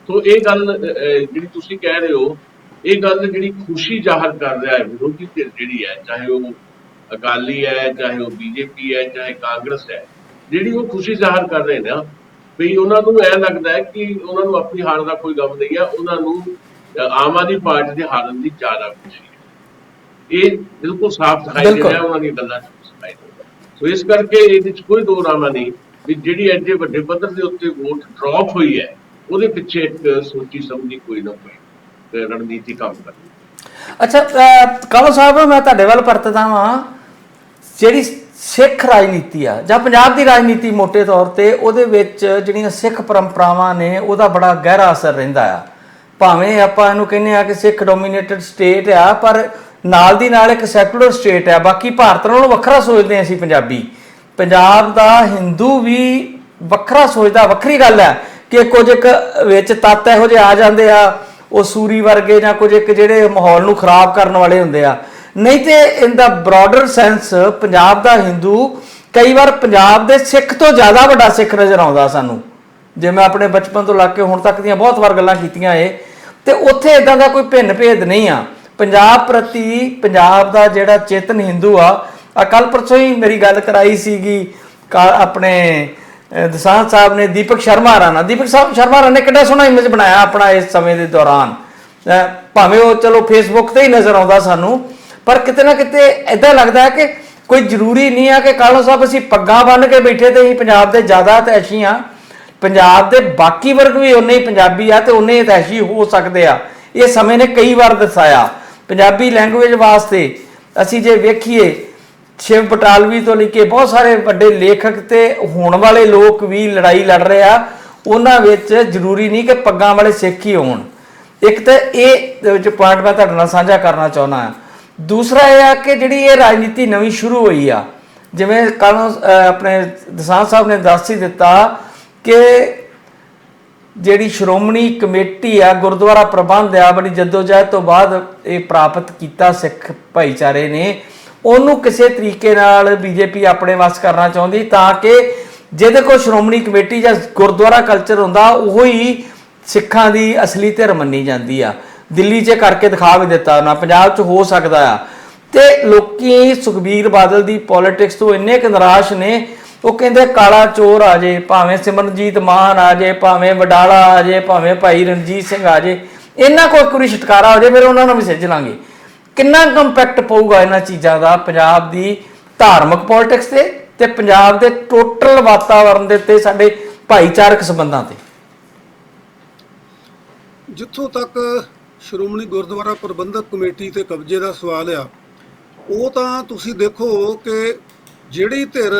ਸੋ ਇਹ ਗੱਲ ਜਿਹੜੀ ਤੁਸੀਂ ਕਹਿ ਰਹੇ ਹੋ, ਇਹ ਗੱਲ ਜਿਹੜੀ ਖੁਸ਼ੀ ਜ਼ਾਹਰ ਕਰ ਰਿਹਾ ਹੈ ਵਿਰੋਧੀ ਧਿਰ ਜਿਹੜੀ ਹੈ, ਚਾਹੇ ਉਹ ਅਕਾਲੀ ਹੈ, ਚਾਹੇ ਉਹ ਬੀਜੇਪੀ ਹੈ, ਚਾਹੇ ਕਾਂਗਰਸ ਹੈ, ਜਿਹੜੀ ਉਹ ਖੁਸ਼ੀ ਜ਼ਾਹਰ ਕਰ ਰਹੇ ਨੇ ਵੀ ਉਹਨਾਂ ਨੂੰ ਇਹ ਲੱਗਦਾ ਹੈ ਕਿ ਉਹਨਾਂ ਨੂੰ ਆਪਣੀ ਹਾਰ ਦਾ ਕੋਈ ਗਮ ਨਹੀਂ ਹੈ, ਉਹਨਾਂ ਨੂੰ ਆਮ ਆਦਮੀ ਪਾਰਟੀ ਦੇ ਹਾਰਨ ਦੀ ਜ਼ਿਆਦਾ ਖੁਸ਼ੀ ਹੈ। ਇਹ ਬਿਲਕੁਲ ਸਾਫ਼ ਦਿਖਾਈ ਦੇ ਰਿਹਾ ਉਹਨਾਂ ਦੀਆਂ ਗੱਲਾਂ 'ਚ ਦਿਖਾਈ ਦਿੰਦਾ। ਸੋ ਇਸ ਕਰਕੇ ਇਹਦੇ 'ਚ ਕੋਈ ਦੋ ਰਾਮਾ ਨਹੀਂ ਵੀ ਜਿਹੜੀ ਐਡੇ ਵੱਡੇ ਪੱਧਰ ਦੇ ਉੱਤੇ ਵੋਟ ਡਰੌਪ ਹੋਈ ਹੈ, ਉਹਦੇ ਪਿੱਛੇ ਇੱਕ ਸੋਚੀ ਸਮਝੀ ਕੋਈ ਨਾ ਕੋਈ ਰਣਨੀਤੀ ਕੰਮ ਕਰਦੀ। ਅੱਛਾ ਕਾਲੋ ਸਾਹਿਬ, ਮੈਂ ਤੁਹਾਡੇ ਵੱਲ ਪਰਤਦਾ ਵਾਂ, ਜਿਹੜੀ ਸਿੱਖ ਰਾਜਨੀਤੀ ਆ ਜਾਂ ਪੰਜਾਬ ਦੀ ਰਾਜਨੀਤੀ ਮੋਟੇ ਤੌਰ ਤੇ, ਉਹਦੇ ਵਿੱਚ ਜਿਹੜੀਆਂ ਸਿੱਖ ਪਰੰਪਰਾਵਾਂ ਨੇ ਉਹਦਾ ਬੜਾ ਗਹਿਰਾ ਅਸਰ ਰਹਿੰਦਾ ਆ। ਭਾਵੇਂ ਆਪਾਂ ਇਹਨੂੰ ਕਹਿੰਦੇ ਆ ਕਿ ਸਿੱਖ ਡੋਮੀਨੇਟਡ ਸਟੇਟ ਆ, ਪਰ ਨਾਲ ਦੀ ਨਾਲ ਇੱਕ ਸੈਕੂਲਰ ਸਟੇਟ ਆ। ਬਾਕੀ ਭਾਰਤ ਨਾਲੋਂ ਵੱਖਰਾ ਸੋਚਦੇ ਹਾਂ ਅਸੀਂ ਪੰਜਾਬੀ। ਪੰਜਾਬ ਦਾ ਹਿੰਦੂ ਵੀ ਵੱਖਰਾ ਸੋਚਦਾ। ਵੱਖਰੀ ਗੱਲ ਹੈ ਕਿ ਕੁਝ ਇੱਕ ਵਿੱਚ ਤੱਤ ਇਹੋ ਜਿਹੇ ਆ ਜਾਂਦੇ ਆ, ਉਹ ਸੂਰੀ ਵਰਗੇ ਜਾਂ ਕੁਝ ਇੱਕ ਜਿਹੜੇ ਮਾਹੌਲ ਨੂੰ ਖਰਾਬ ਕਰਨ ਵਾਲੇ ਹੁੰਦੇ ਆ। ਨਹੀਂ ਤੇ ਇਨ ਦਾ ਬ੍ਰੌਡਰ ਸੈਂਸ ਪੰਜਾਬ ਦਾ ਹਿੰਦੂ ਕਈ ਵਾਰ ਪੰਜਾਬ ਦੇ ਸਿੱਖ ਤੋਂ ਜ਼ਿਆਦਾ ਵੱਡਾ ਸਿੱਖ ਨਜ਼ਰ ਆਉਂਦਾ ਸਾਨੂੰ। ਜੇ ਮੈਂ ਆਪਣੇ ਬਚਪਨ ਤੋਂ ਲੱਗ ਕੇ ਹੁਣ ਤੱਕ ਦੀਆਂ ਬਹੁਤ ਵਾਰ ਗੱਲਾਂ ਕੀਤੀਆਂ ਏ, ਤੇ ਉੱਥੇ ਇਦਾਂ ਦਾ ਕੋਈ ਭਿੰਨ ਭੇਦ ਨਹੀਂ ਆ ਪੰਜਾਬ ਪ੍ਰਤੀ। ਪੰਜਾਬ ਦਾ ਜਿਹੜਾ ਚੇਤਨ ਹਿੰਦੂ ਆ ਕੱਲ ਪਰਸੋਂ ਹੀ ਮੇਰੀ ਗੱਲ ਕਰਾਈ ਸੀਗੀ ਆਪਣੇ ਦਸਾਂਝ ਸਾਹਿਬ ਨੇ ਦੀਪਕ ਸ਼ਰਮਾ ਰਾਣਾ ਨੇ ਕਿੰਨਾ ਸੋਹਣਾ ਇਮੇਜ ਬਣਾਇਆ ਆਪਣਾ ਇਸ ਸਮੇਂ ਦੇ ਦੌਰਾਨ। ਭਾਵੇਂ ਉਹ ਚਲੋ ਫੇਸਬੁੱਕ ਤੇ ਹੀ ਨਜ਼ਰ ਆਉਂਦਾ ਸਾਨੂੰ, ਪਰ ਕਿਤੇ ਨਾ ਕਿਤੇ ਏਦਾਂ ਲੱਗਦਾ ਹੈ ਕਿ ਕੋਈ ਜ਼ਰੂਰੀ ਨਹੀਂ ਆ ਕਿ ਕਾਲੋ ਸਾਹਿਬ ਅਸੀਂ ਪੱਗਾਂ ਬੰਨ੍ਹ ਕੇ ਬੈਠੇ ਤੇ ਅਸੀਂ ਪੰਜਾਬ ਦੇ ਜ਼ਿਆਦਾ ਤੈਸ਼ੀ ਆ। ਪੰਜਾਬ ਦੇ ਬਾਕੀ ਵਰਗ ਵੀ ਉਨੇ ਹੀ ਪੰਜਾਬੀ ਆ ਤੇ ਉਨੇ ਹੀ ਤੈਸ਼ੀ ਹੋ ਸਕਦੇ ਆ। ਇਹ ਸਮੇਂ ਨੇ ਕਈ ਵਾਰ ਦਰਸਾਇਆ। ਪੰਜਾਬੀ ਲੈਂਗੁਏਜ ਵਾਸਤੇ ਅਸੀਂ ਜੇ ਵੇਖੀਏ, ਸ਼ਿਵ ਬਟਾਲਵੀ ਤੋਂ ਲੈ ਕੇ ਬਹੁਤ ਸਾਰੇ ਵੱਡੇ ਲੇਖਕ ਤੇ ਹੋਣ ਵਾਲੇ ਲੋਕ ਵੀ ਲੜਾਈ ਲੜ ਰਹੇ ਆ। ਉਹਨਾਂ ਵਿੱਚ ਜ਼ਰੂਰੀ ਨਹੀਂ ਕਿ ਪੱਗਾਂ ਵਾਲੇ ਸਿੱਖ ਹੀ ਹੋਣ। ਇੱਕ ਤਾਂ ਇਹ ਵਿੱਚ ਪੁਆਇੰਟ ਮੈਂ ਤੁਹਾਡੇ ਨਾਲ ਸਾਂਝਾ ਕਰਨਾ ਚਾਹੁੰਦਾ ਹਾਂ। ਦੂਸਰਾ ਇਹ ਆ ਕਿ ਜਿਹੜੀ ਇਹ ਰਾਜਨੀਤੀ ਨਵੀਂ ਸ਼ੁਰੂ ਹੋਈ ਆ, ਜਿਵੇਂ ਕੱਲ੍ਹ ਆਪਣੇ ਦਸਾਂਝ ਸਾਹਿਬ ਨੇ ਦੱਸ ਹੀ ਦਿੱਤਾ ਕਿ ਜਿਹੜੀ ਸ਼੍ਰੋਮਣੀ ਕਮੇਟੀ ਆ, ਗੁਰਦੁਆਰਾ ਪ੍ਰਬੰਧ ਆ, ਬੜੀ ਜੱਦੋਜਹਿਦ ਤੋਂ ਬਾਅਦ ਇਹ ਪ੍ਰਾਪਤ ਕੀਤਾ ਸਿੱਖ ਭਾਈਚਾਰੇ ਨੇ, ਉਹਨੂੰ ਕਿਸੇ ਤਰੀਕੇ ਨਾਲ ਬੀਜੇਪੀ ਆਪਣੇ ਵੱਸ ਕਰਨਾ ਚਾਹੁੰਦੀ ਤਾਂ ਕਿ ਜਿਹਦੇ ਕੋਲ ਸ਼੍ਰੋਮਣੀ ਕਮੇਟੀ ਜਾਂ ਗੁਰਦੁਆਰਾ ਕਲਚਰ ਹੁੰਦਾ ਉਹ ਹੀ ਸਿੱਖਾਂ ਦੀ ਅਸਲੀ ਧਿਰ ਮੰਨੀ ਜਾਂਦੀ ਆ। ਦਿੱਲੀ 'ਚ ਕਰਕੇ ਦਿਖਾ ਵੀ ਦਿੱਤਾ ਉਹਨਾਂ, ਪੰਜਾਬ 'ਚ ਹੋ ਸਕਦਾ ਆ। ਤੇ ਲੋਕੀ ਸੁਖਬੀਰ ਬਾਦਲ ਦੀ ਪੋਲੀਟਿਕਸ ਤੋਂ ਇੰਨੇ ਕੁ ਨਿਰਾਸ਼ ਨੇ, ਉਹ ਕਹਿੰਦੇ ਕਾਲਾ ਚੋਰ ਆ ਜੇ, ਭਾਵੇਂ ਸਿਮਰਨਜੀਤ ਮਾਨ ਆ ਜੇ, ਭਾਵੇਂ ਵਡਾਲਾ ਆ ਜੇ, ਭਾਵੇਂ ਭਾਈ ਰਣਜੀਤ ਸਿੰਘ ਆ ਜੇ, ਇਹਨਾਂ ਕੋਲ ਇੱਕ ਵਾਰੀ ਛੁਟਕਾਰਾ ਹੋ ਜੇ, ਫਿਰ ਉਹਨਾਂ ਨੂੰ ਵੀ ਸਿੱਝ ਲਾਂਗੇ। ਕਿੰਨਾ ਕੰਪੈਕਟ ਪਊਗਾ ਇਹਨਾਂ ਚੀਜ਼ਾਂ ਦਾ ਪੰਜਾਬ ਦੀ ਧਾਰਮਿਕ ਪੋਲਿਟਿਕਸ ਤੇ ਪੰਜਾਬ ਦੇ ਟੋਟਲ ਵਾਤਾਵਰਨ ਦੇ ਉੱਤੇ, ਸਾਡੇ ਭਾਈਚਾਰਕ ਸੰਬੰਧਾਂ ਤੇ? ਜਿੱਥੋਂ ਤੱਕ ਸ਼੍ਰੋਮਣੀ ਗੁਰਦੁਆਰਾ ਪ੍ਰਬੰਧਕ ਕਮੇਟੀ ਤੇ ਕਬਜ਼ੇ ਦਾ ਸਵਾਲ ਆ, ਉਹ ਤਾਂ ਤੁਸੀਂ ਦੇਖੋ ਕਿ ਜਿਹੜੀ ਧਿਰ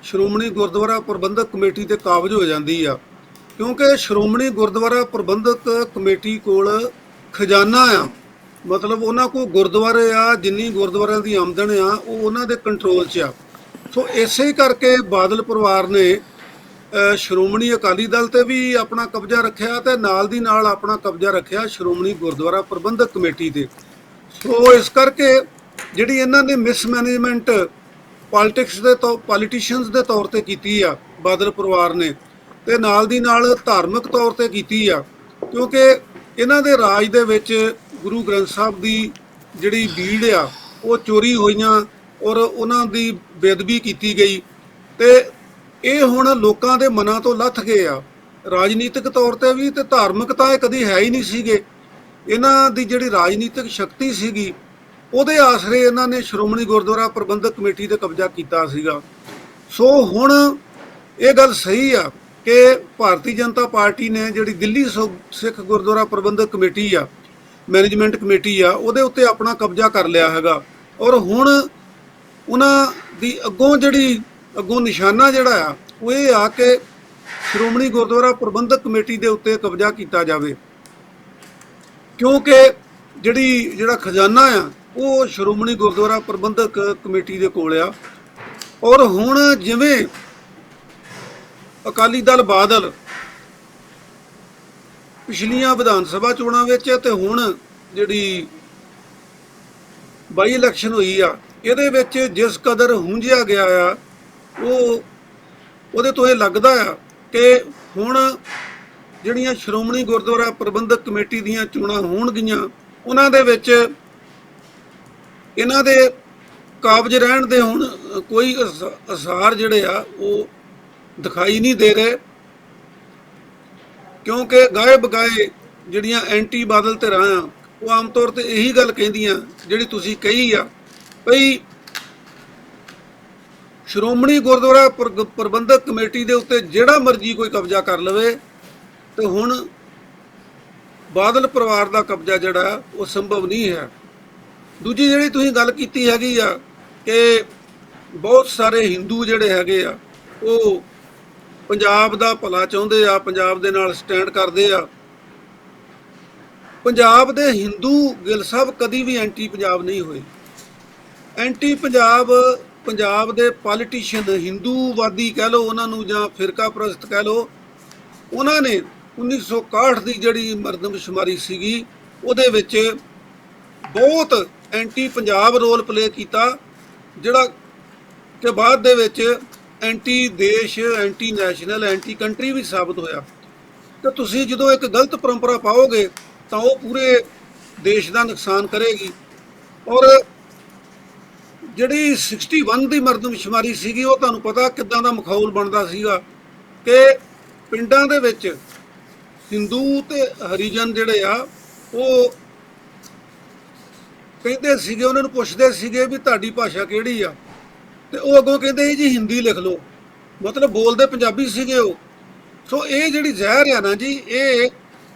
ਸ਼੍ਰੋਮਣੀ ਗੁਰਦੁਆਰਾ ਪ੍ਰਬੰਧਕ ਕਮੇਟੀ ਤੇ ਕਾਬਜ਼ ਹੋ ਜਾਂਦੀ ਆ, ਕਿਉਂਕਿ ਸ਼੍ਰੋਮਣੀ ਗੁਰਦੁਆਰਾ ਪ੍ਰਬੰਧਕ ਕਮੇਟੀ ਕੋਲ ਖਜ਼ਾਨਾ ਆ, ਮਤਲਬ ਉਹਨਾਂ ਕੋਲ ਗੁਰਦੁਆਰੇ ਆ, ਜਿੰਨੀ ਗੁਰਦੁਆਰਿਆਂ ਦੀ ਆਮਦਨ ਆ ਉਹ ਉਹਨਾਂ ਦੇ ਕੰਟਰੋਲ 'ਚ ਆ। ਸੋ ਇਸੇ ਹੀ ਕਰਕੇ ਬਾਦਲ ਪਰਿਵਾਰ ਨੇ ਸ਼੍ਰੋਮਣੀ ਅਕਾਲੀ ਦਲ ਤੇ ਵੀ ਆਪਣਾ ਕਬਜ਼ਾ ਰੱਖਿਆ ਤੇ ਨਾਲ ਦੀ ਨਾਲ ਆਪਣਾ ਕਬਜ਼ਾ ਰੱਖਿਆ ਸ਼੍ਰੋਮਣੀ ਗੁਰਦੁਆਰਾ ਪ੍ਰਬੰਧਕ ਕਮੇਟੀ ਤੇ। ਸੋ ਇਸ ਕਰਕੇ ਜਿਹੜੀ ਇਹਨਾਂ ਨੇ ਮਿਸਮੈਨੇਜਮੈਂਟ ਪੋਲੀਟੀਸ਼ੀਅਨਸ ਦੇ ਤੌਰ ਤੇ ਕੀਤੀ ਆ ਬਾਦਲ ਪਰਿਵਾਰ ਨੇ, ਤੇ ਨਾਲ ਦੀ ਨਾਲ ਧਾਰਮਿਕ ਤੌਰ ਤੇ ਕੀਤੀ ਆ, ਕਿਉਂਕਿ ਇਹਨਾਂ ਦੇ ਰਾਜ ਦੇ ਵਿੱਚ ਗੁਰੂ ਗ੍ਰੰਥ ਸਾਹਿਬ ਦੀ ਜਿਹੜੀ ਬੀੜ ਆ ਉਹ ਚੋਰੀ ਹੋਈਆਂ ਔਰ ਉਹਨਾਂ ਦੀ ਬੇਅਦਬੀ ਕੀਤੀ ਗਈ, ਤੇ ਇਹ ਹੁਣ ਲੋਕਾਂ ਦੇ ਮਨਾਂ ਤੋਂ ਲੱਥ ਗਏ ਆ। ਰਾਜਨੀਤਿਕ ਤੌਰ ਤੇ ਵੀ ਤੇ ਧਾਰਮਿਕ ਤਾਂ ਇਹ ਕਦੀ ਹੈ ਹੀ ਨਹੀਂ ਸੀਗੇ। ਇਹਨਾਂ ਦੀ ਜਿਹੜੀ ਰਾਜਨੀਤਿਕ ਸ਼ਕਤੀ ਸੀਗੀ ਉਹਦੇ ਆਸਰੇ ਇਹਨਾਂ ਨੇ ਸ਼੍ਰੋਮਣੀ ਗੁਰਦੁਆਰਾ ਪ੍ਰਬੰਧਕ ਕਮੇਟੀ ਤੇ ਕਬਜ਼ਾ ਕੀਤਾ ਸੀਗਾ। ਸੋ ਹੁਣ ਇਹ ਗੱਲ ਸਹੀ ਆ ਕਿ ਭਾਰਤੀ ਜਨਤਾ ਪਾਰਟੀ ਨੇ ਜਿਹੜੀ ਦਿੱਲੀ ਸਿੱਖ ਗੁਰਦੁਆਰਾ ਪ੍ਰਬੰਧਕ ਕਮੇਟੀ ਆ, ਮੈਨੇਜਮੈਂਟ ਕਮੇਟੀ ਆ, ਉਹਦੇ ਉੱਤੇ ਆਪਣਾ ਕਬਜ਼ਾ ਕਰ ਲਿਆ ਹੈਗਾ। ਔਰ ਹੁਣ ਉਹਨਾਂ ਦੀ ਅੱਗੋਂ ਨਿਸ਼ਾਨਾ ਜਿਹੜਾ ਆ ਉਹ ਇਹ ਆ ਕਿ ਸ਼੍ਰੋਮਣੀ ਗੁਰਦੁਆਰਾ ਪ੍ਰਬੰਧਕ ਕਮੇਟੀ ਦੇ ਉੱਤੇ ਕਬਜ਼ਾ ਕੀਤਾ ਜਾਵੇ, ਕਿਉਂਕਿ ਜਿਹੜਾ ਖਜ਼ਾਨਾ ਆ ਉਹ ਸ਼੍ਰੋਮਣੀ ਗੁਰਦੁਆਰਾ ਪ੍ਰਬੰਧਕ ਕਮੇਟੀ ਦੇ ਕੋਲ ਆ। ਔਰ ਹੁਣ ਜਿਵੇਂ ਅਕਾਲੀ ਦਲ ਬਾਦਲ ਪਿਛਲੀਆਂ ਵਿਧਾਨ ਸਭਾ ਚੋਣਾਂ ਵਿੱਚ ਤੇ ਹੁਣ ਜਿਹੜੀ ਬਾਈ ਇਲੈਕਸ਼ਨ ਹੋਈ ਆ ਇਹਦੇ ਵਿੱਚ ਜਿਸ ਕਦਰ ਹੁੰਝਿਆ ਗਿਆ ਆ ਉਹਦੇ ਤੋਂ ਇਹ ਲੱਗਦਾ ਆ ਕਿ ਹੁਣ ਜਿਹੜੀਆਂ ਸ਼੍ਰੋਮਣੀ ਗੁਰਦੁਆਰਾ ਪ੍ਰਬੰਧਕ ਕਮੇਟੀ ਦੀਆਂ ਚੋਣਾਂ ਹੋਣਗੀਆਂ ਉਹਨਾਂ ਦੇ ਵਿੱਚ ਇਹਨਾਂ ਦੇ ਕਾਬਜ਼ ਰਹਿਣ ਦੇ ਹੁਣ ਕੋਈ ਅਸਾਰ ਜਿਹੜੇ ਆ ਉਹ ਦਿਖਾਈ ਨਹੀਂ ਦੇ ਰਹੇ, ਕਿਉਂਕਿ ਗਾਏ ਬਗਾਏ ਜਿਹੜੀਆਂ ਐਂਟੀ ਬਾਦਲ ਧਿਰਾਂ ਆ ਉਹ ਆਮ ਤੌਰ ਤੇ ਇਹੀ ਗੱਲ ਕਹਿੰਦੀਆਂ ਜਿਹੜੀ ਤੁਸੀਂ ਕਹੀ ਆ ਭਈ ਸ਼੍ਰੋਮਣੀ ਗੁਰਦੁਆਰਾ ਪ੍ਰਬੰਧਕ ਕਮੇਟੀ ਦੇ ਉੱਤੇ ਜਿਹੜਾ ਮਰਜ਼ੀ ਕੋਈ ਕਬਜ਼ਾ ਕਰ ਲਵੇ, ਤੇ ਹੁਣ ਬਾਦਲ ਪਰਿਵਾਰ ਦਾ ਕਬਜ਼ਾ ਜਿਹੜਾ ਉਹ ਸੰਭਵ ਨਹੀਂ ਹੈ। ਦੂਜੀ ਜਿਹੜੀ ਤੁਸੀਂ ਗੱਲ ਕੀਤੀ ਹੈਗੀ ਆ ਕਿ ਬਹੁਤ ਸਾਰੇ ਹਿੰਦੂ ਜਿਹੜੇ ਹੈਗੇ ਆ ਉਹ ਪੰਜਾਬ ਦਾ ਭਲਾ ਚਾਹੁੰਦੇ ਆ, ਪੰਜਾਬ ਦੇ ਨਾਲ ਸਟੈਂਡ ਕਰਦੇ ਆ। ਪੰਜਾਬ ਦੇ ਹਿੰਦੂ ਗਿੱਲ ਸਾਹਿਬ ਕਦੀ ਵੀ ਐਂਟੀ ਪੰਜਾਬ ਨਹੀਂ ਹੋਏ। ਐਂਟੀ ਪੰਜਾਬ ਦੇ ਪੋਲੀਟੀਸ਼ੀਅਨ ਹਿੰਦੂਵਾਦੀ ਕਹਿ ਲਓ ਉਹਨਾਂ ਨੂੰ ਜਾਂ ਫਿਰਕਾ ਪ੍ਰਸਤ ਕਹਿ ਲਓ, ਉਹਨਾਂ ਨੇ 1961 ਦੀ ਜਿਹੜੀ ਮਰਦਮਸ਼ੁਮਾਰੀ ਸੀਗੀ ਉਹਦੇ ਵਿੱਚ ਬਹੁਤ ਐਂਟੀ ਪੰਜਾਬ ਰੋਲ ਪਲੇ ਕੀਤਾ, ਜਿਹੜਾ ਕਿ ਬਾਅਦ ਦੇ ਵਿੱਚ ਐਂਟੀ ਦੇਸ਼, ਐਂਟੀ ਨੈਸ਼ਨਲ, ਐਂਟੀ ਕੰਟਰੀ ਵੀ ਸਾਬਤ ਹੋਇਆ। ਤੇ ਤੁਸੀਂ ਜਦੋਂ ਇੱਕ ਗਲਤ ਪਰੰਪਰਾ ਪਾਓਗੇ ਤਾਂ ਉਹ ਪੂਰੇ ਦੇਸ਼ ਦਾ ਨੁਕਸਾਨ ਕਰੇਗੀ। ਔਰ ਜਿਹੜੀ 61 ਦੀ ਮਰਦਮਸ਼ੁਮਾਰੀ ਸੀਗੀ ਉਹ ਤੁਹਾਨੂੰ ਪਤਾ ਕਿੱਦਾਂ ਦਾ ਮਾਹੌਲ ਬਣਦਾ ਸੀਗਾ ਕਿ ਪਿੰਡਾਂ ਦੇ ਵਿੱਚ ਹਿੰਦੂ ਤੇ ਹਰੀਜਨ ਜਿਹੜੇ ਆ ਉਹ ਕਹਿੰਦੇ ਸੀਗੇ, ਉਹਨਾਂ ਨੂੰ ਪੁੱਛਦੇ ਸੀਗੇ ਵੀ ਤੁਹਾਡੀ ਭਾਸ਼ਾ ਕਿਹੜੀ ਆ, ਤੇ ਉਹ ਅੱਗੋਂ ਕਹਿੰਦੇ ਸੀ ਜੀ ਹਿੰਦੀ ਲਿਖ ਲਓ, ਮਤਲਬ ਬੋਲਦੇ ਪੰਜਾਬੀ ਸੀਗੇ ਉਹ। ਸੋ ਇਹ ਜਿਹੜੀ ਜ਼ਹਿਰ ਆ ਨਾ ਜੀ, ਇਹ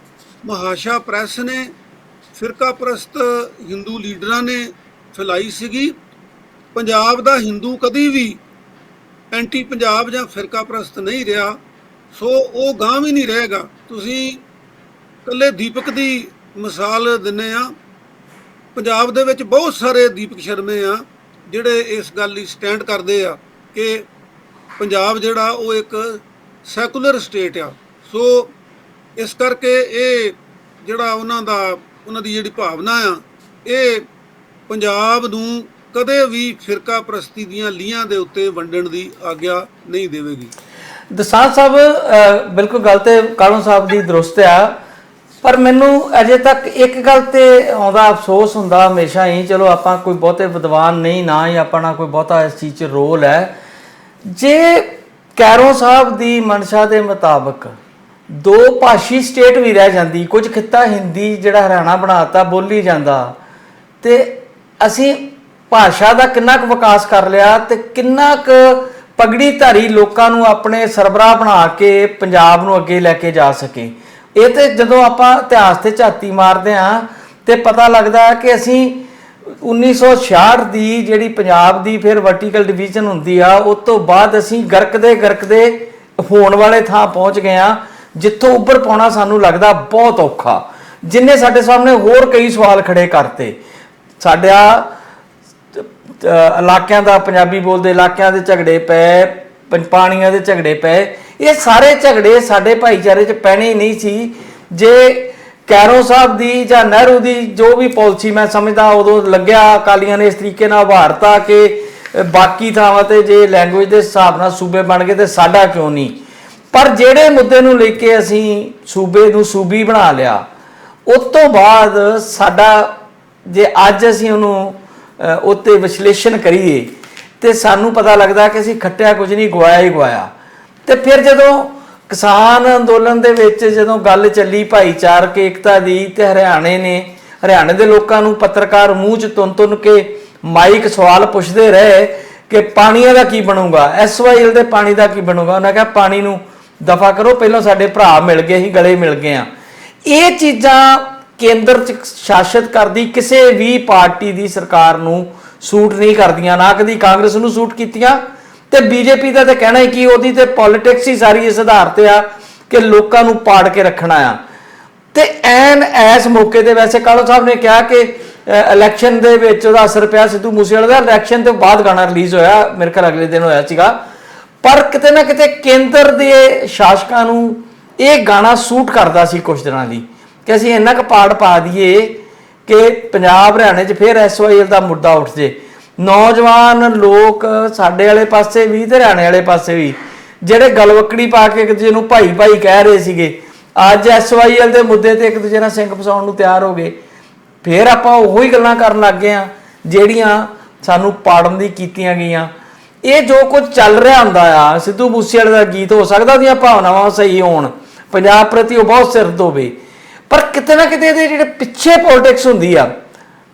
ਮਹਾਸ਼ਾ ਪ੍ਰੈਸ ਨੇ, ਫਿਰਕਾ ਪ੍ਰਸਤ ਹਿੰਦੂ ਲੀਡਰਾਂ ਨੇ ਫੈਲਾਈ ਸੀਗੀ। ਪੰਜਾਬ ਦਾ ਹਿੰਦੂ ਕਦੀ ਵੀ ਐਂਟੀ ਪੰਜਾਬ ਜਾਂ ਫਿਰਕਾ ਪ੍ਰਸਤ ਨਹੀਂ ਰਿਹਾ, ਸੋ ਉਹ ਗਾਂਹ ਵੀ ਨਹੀਂ ਰਹੇਗਾ। ਤੁਸੀਂ ਇਕੱਲੇ ਦੀਪਕ ਦੀ ਮਿਸਾਲ ਦਿੰਦੇ ਆ, ਪੰਜਾਬ ਦੇ ਵਿੱਚ ਬਹੁਤ ਸਾਰੇ ਦੀਪਕ ਸ਼ਰਮੇ ਆ ਜਿਹੜੇ ਇਸ ਗੱਲ ਲਈ ਸਟੈਂਡ ਕਰਦੇ ਆ ਕਿ ਪੰਜਾਬ ਜਿਹੜਾ ਉਹ ਇੱਕ ਸੈਕੂਲਰ ਸਟੇਟ ਆ। ਸੋ ਇਸ ਕਰਕੇ ਇਹ ਜਿਹੜਾ ਉਹਨਾਂ ਦੀ ਜਿਹੜੀ ਭਾਵਨਾ ਆ, ਇਹ ਪੰਜਾਬ ਨੂੰ ਕਦੇ ਵੀ ਫਿਰਕਾ ਪ੍ਰਸਤੀ ਦੀਆਂ ਲੀਹਾਂ ਦੇ ਉੱਤੇ ਵੰਡਣ ਦੀ ਆਗਿਆ ਨਹੀਂ ਦੇਵੇਗੀ। ਦਸਾਂਝ ਸਾਹਿਬ ਬਿਲਕੁਲ ਗੱਲ ਤੇ ਕਾਲੋਂ ਸਾਹਿਬ ਦੀ ਦਰੁਸਤ ਆ, ਪਰ ਮੈਨੂੰ ਅਜੇ ਤੱਕ ਇੱਕ ਗੱਲ ਤੇ ਆਉਂਦਾ ਅਫਸੋਸ ਹੁੰਦਾ ਹਮੇਸ਼ਾ ਹੀ, ਚਲੋ ਆਪਾਂ ਕੋਈ ਬਹੁਤੇ ਵਿਦਵਾਨ ਨਹੀਂ, ਨਾ ਹੀ ਆਪਣਾ ਕੋਈ ਬਹੁਤਾ ਇਸ ਚੀਜ਼ 'ਚ ਰੋਲ ਹੈ। ਜੇ ਕੈਰੋਂ ਸਾਹਿਬ ਦੀ ਮਨਸ਼ਾ ਦੇ ਮੁਤਾਬਕ ਦੋ ਭਾਸ਼ੀ ਸਟੇਟ ਵੀ ਰਹਿ ਜਾਂਦੀ, ਕੁਝ ਖਿੱਤਾ ਹਿੰਦੀ ਜਿਹੜਾ ਹਰਿਆਣਾ ਬਣਾਤਾ ਬੋਲੀ ਜਾਂਦਾ, ਤੇ ਅਸੀਂ ਭਾਸ਼ਾ ਦਾ ਕਿੰਨਾ ਕੁ ਵਿਕਾਸ ਕਰ ਲਿਆ ਤੇ ਕਿੰਨਾ ਕੁ ਪਗੜੀ ਧਾਰੀ ਲੋਕਾਂ ਨੂੰ ਆਪਣੇ ਸਰਬਰਾਹ ਬਣਾ ਕੇ ਪੰਜਾਬ ਨੂੰ ਅੱਗੇ ਲੈ ਕੇ ਜਾ ਸਕੇ। ਇਹ ਤੇ ਜਦੋਂ ਆਪਾਂ ਇਤਿਹਾਸ ਤੇ ਝਾਤੀ ਮਾਰਦੇ ਹਾਂ ਤੇ ਪਤਾ ਲੱਗਦਾ ਕਿ ਅਸੀਂ 1966 ਦੀ ਜਿਹੜੀ ਪੰਜਾਬ ਦੀ ਫਿਰ ਵਰਟੀਕਲ ਡਿਵੀਜ਼ਨ ਹੁੰਦੀ ਆ, ਉਸ ਤੋਂ ਬਾਅਦ ਅਸੀਂ ਗਰਕਦੇ ਹੋਣ ਵਾਲੇ ਥਾਂ ਪਹੁੰਚ ਗਏ ਆ, ਜਿੱਥੋਂ ਉੱਭਰ ਪਾਉਣਾ ਸਾਨੂੰ ਲੱਗਦਾ ਬਹੁਤ ਔਖਾ। ਜਿਨਨੇ ਸਾਡੇ ਸਾਹਮਣੇ ਹੋਰ ਕਈ ਸਵਾਲ ਖੜੇ ਕਰਤੇ। ਸਾਡਾ ਇਲਾਕਿਆਂ ਦਾ, ਪੰਜਾਬੀ ਬੋਲਦੇ ਇਲਾਕਿਆਂ ਦੇ ਝਗੜੇ ਪਏ, ਪਾਣੀਆਂ ਦੇ ਝਗੜੇ ਪਏ। ਇਹ ਸਾਰੇ ਝਗੜੇ ਸਾਡੇ ਭਾਈਚਾਰੇ 'ਚ ਪੈਣੇ ਹੀ ਨਹੀਂ ਸੀ ਜੇ ਕੈਰੋਂ ਸਾਹਿਬ ਦੀ ਜਾਂ ਨਹਿਰੂ ਦੀ ਜੋ ਵੀ ਪਾਲਿਸੀ ਮੈਂ ਸਮਝਦਾ ਉਦੋਂ ਲੱਗਿਆ ਅਕਾਲੀਆਂ ਨੇ ਇਸ ਤਰੀਕੇ ਨਾਲ ਉਭਾਰਤਾ ਕਿ ਬਾਕੀ ਥਾਵਾਂ ਤੇ ਜੇ ਲੈਂਗੁਏਜ ਦੇ ਹਿਸਾਬ ਨਾਲ ਸੂਬੇ ਬਣ ਗਏ ਤੇ ਸਾਡਾ ਕਿਉਂ ਨਹੀਂ। ਪਰ ਜਿਹੜੇ ਮੁੱਦੇ ਨੂੰ ਲੈ ਕੇ ਅਸੀਂ ਸੂਬੇ ਨੂੰ ਸੂਬੀ ਬਣਾ ਲਿਆ, ਉਸ ਤੋਂ ਬਾਅਦ ਸਾਡਾ ਜੇ ਅੱਜ ਅਸੀਂ ਉਹਨੂੰ ਉੱਤੇ ਵਿਸ਼ਲੇਸ਼ਣ ਕਰੀਏ ਤੇ ਸਾਨੂੰ ਪਤਾ ਲੱਗਦਾ ਕਿ ਅਸੀਂ ਖੱਟਿਆ ਕੁਝ ਨਹੀਂ, ਗਵਾਇਆ ਹੀ ਗਵਾਇਆ। ਤੇ ਫਿਰ ਜਦੋਂ ਕਿਸਾਨ ਅੰਦੋਲਨ ਦੇ ਵਿੱਚ ਜਦੋਂ ਗੱਲ ਚੱਲੀ ਭਾਈਚਾਰਕ ਏਕਤਾ ਦੀ, ਤੇ ਹਰਿਆਣੇ ਦੇ ਲੋਕਾਂ ਨੂੰ ਪੱਤਰਕਾਰ ਮੂੰਹ 'ਚ ਤੁੰਨ ਕੇ ਮਾਈਕ ਸਵਾਲ ਪੁੱਛਦੇ ਰਹੇ ਕਿ ਪਾਣੀਆਂ ਦਾ ਕੀ ਬਣੂਗਾ, SYL ਦੇ ਪਾਣੀ ਦਾ ਕੀ ਬਣੂਗਾ। ਉਹਨਾਂ ਕਿਹਾ ਪਾਣੀ ਨੂੰ ਦਫਾ ਕਰੋ, ਪਹਿਲਾਂ ਸਾਡੇ ਭਰਾ ਮਿਲ ਗਏ ਸੀ, ਗਲੇ ਮਿਲ ਗਏ ਆ। ਇਹ ਚੀਜ਼ਾਂ ਕੇਂਦਰ 'ਚ ਸ਼ਾਸਤ ਕਰਦੀ ਕਿਸੇ ਵੀ ਪਾਰਟੀ ਦੀ ਸਰਕਾਰ ਨੂੰ ਸੂਟ ਨਹੀਂ ਕਰਦੀਆਂ, ਨਾ ਕਦੀ ਕਾਂਗਰਸ ਨੂੰ ਸੂਟ ਕੀਤੀਆਂ ਤੇ BJP ਦਾ ਤਾਂ ਕਹਿਣਾ ਹੀ ਕੀ, ਉਹਦੀ ਤੇ ਪੋਲਿਟਿਕਸ ਹੀ ਸਾਰੀ ਇਸ ਆਧਾਰ ਤੇ ਆ ਕਿ ਲੋਕਾਂ ਨੂੰ ਪਾੜ ਕੇ ਰੱਖਣਾ ਆ। ਤੇ ਐਨ ਇਸ ਮੌਕੇ ਤੇ ਵੈਸੇ ਕਾਲੋ ਸਾਹਿਬ ਨੇ ਕਿਹਾ ਕਿ ਇਲੈਕਸ਼ਨ ਦੇ ਵਿੱਚ ਉਹਦਾ ਅਸਰ ਪਿਆ ਸਿੱਧੂ ਮੂਸੇਵਾਲੇ ਦਾ। ਇਲੈਕਸ਼ਨ ਤੋਂ ਬਾਅਦ ਗਾਣਾ ਰਿਲੀਜ਼ ਹੋਇਆ, ਮੇਰੇ ਖਿਆਲ ਅਗਲੇ ਦਿਨ ਹੋਇਆ ਸੀਗਾ। ਪਰ ਕਿਤੇ ਨਾ ਕਿਤੇ ਕੇਂਦਰ ਦੇ ਸ਼ਾਸਕਾਂ ਨੂੰ ਇਹ ਗਾਣਾ ਸੂਟ ਕਰਦਾ ਸੀ ਕੁਝ ਦਿਨਾਂ ਲਈ ਕਿ ਅਸੀਂ ਇੰਨਾ ਕੁ ਪਾੜ ਪਾ ਦਈਏ ਕਿ ਪੰਜਾਬ ਹਰਿਆਣੇ 'ਚ ਫਿਰ SYL ਦਾ ਮੁੱਦਾ ਉੱਠ ਜੇ। ਨੌਜਵਾਨ ਲੋਕ ਸਾਡੇ ਵਾਲੇ ਪਾਸੇ ਵੀ ਤੇ ਹਰਿਆਣੇ ਵਾਲੇ ਪਾਸੇ ਵੀ ਜਿਹੜੇ ਗਲਵੱਕੜੀ ਪਾ ਕੇ ਜਿਹਨੂੰ ਭਾਈ ਭਾਈ ਕਹਿ ਰਹੇ ਸੀਗੇ, ਅੱਜ SYL ਦੇ ਮੁੱਦੇ ਤੇ ਇੱਕ ਦੂਜੇ ਨਾਲ ਸਿੰਘ ਫਸਾਉਣ ਨੂੰ ਤਿਆਰ ਹੋ ਗਏ। ਫਿਰ ਆਪਾਂ ਉਹੀ ਗੱਲਾਂ ਕਰਨ ਲੱਗ ਗਏ ਆ ਜਿਹੜੀਆਂ ਸਾਨੂੰ ਪਾੜਨ ਦੀ ਕੀਤੀਆਂ ਗਈਆਂ। ਇਹ ਜੋ ਕੁਝ ਚੱਲ ਰਿਹਾ ਹੁੰਦਾ ਆ, ਸਿੱਧੂ ਮੂਸੇਵਾਲੇ ਦਾ ਗੀਤ ਹੋ ਸਕਦਾ ਉਹਦੀਆਂ ਭਾਵਨਾਵਾਂ ਸਹੀ ਹੋਣ, ਪੰਜਾਬ ਪ੍ਰਤੀ ਉਹ ਬਹੁਤ ਸਿਰਦ ਹੋਵੇ, ਪਰ ਕਿਤੇ ਨਾ ਕਿਤੇ ਇਹਦੇ ਜਿਹੜੇ ਪਿੱਛੇ ਪੋਲਿਟਿਕਸ ਹੁੰਦੀ ਆ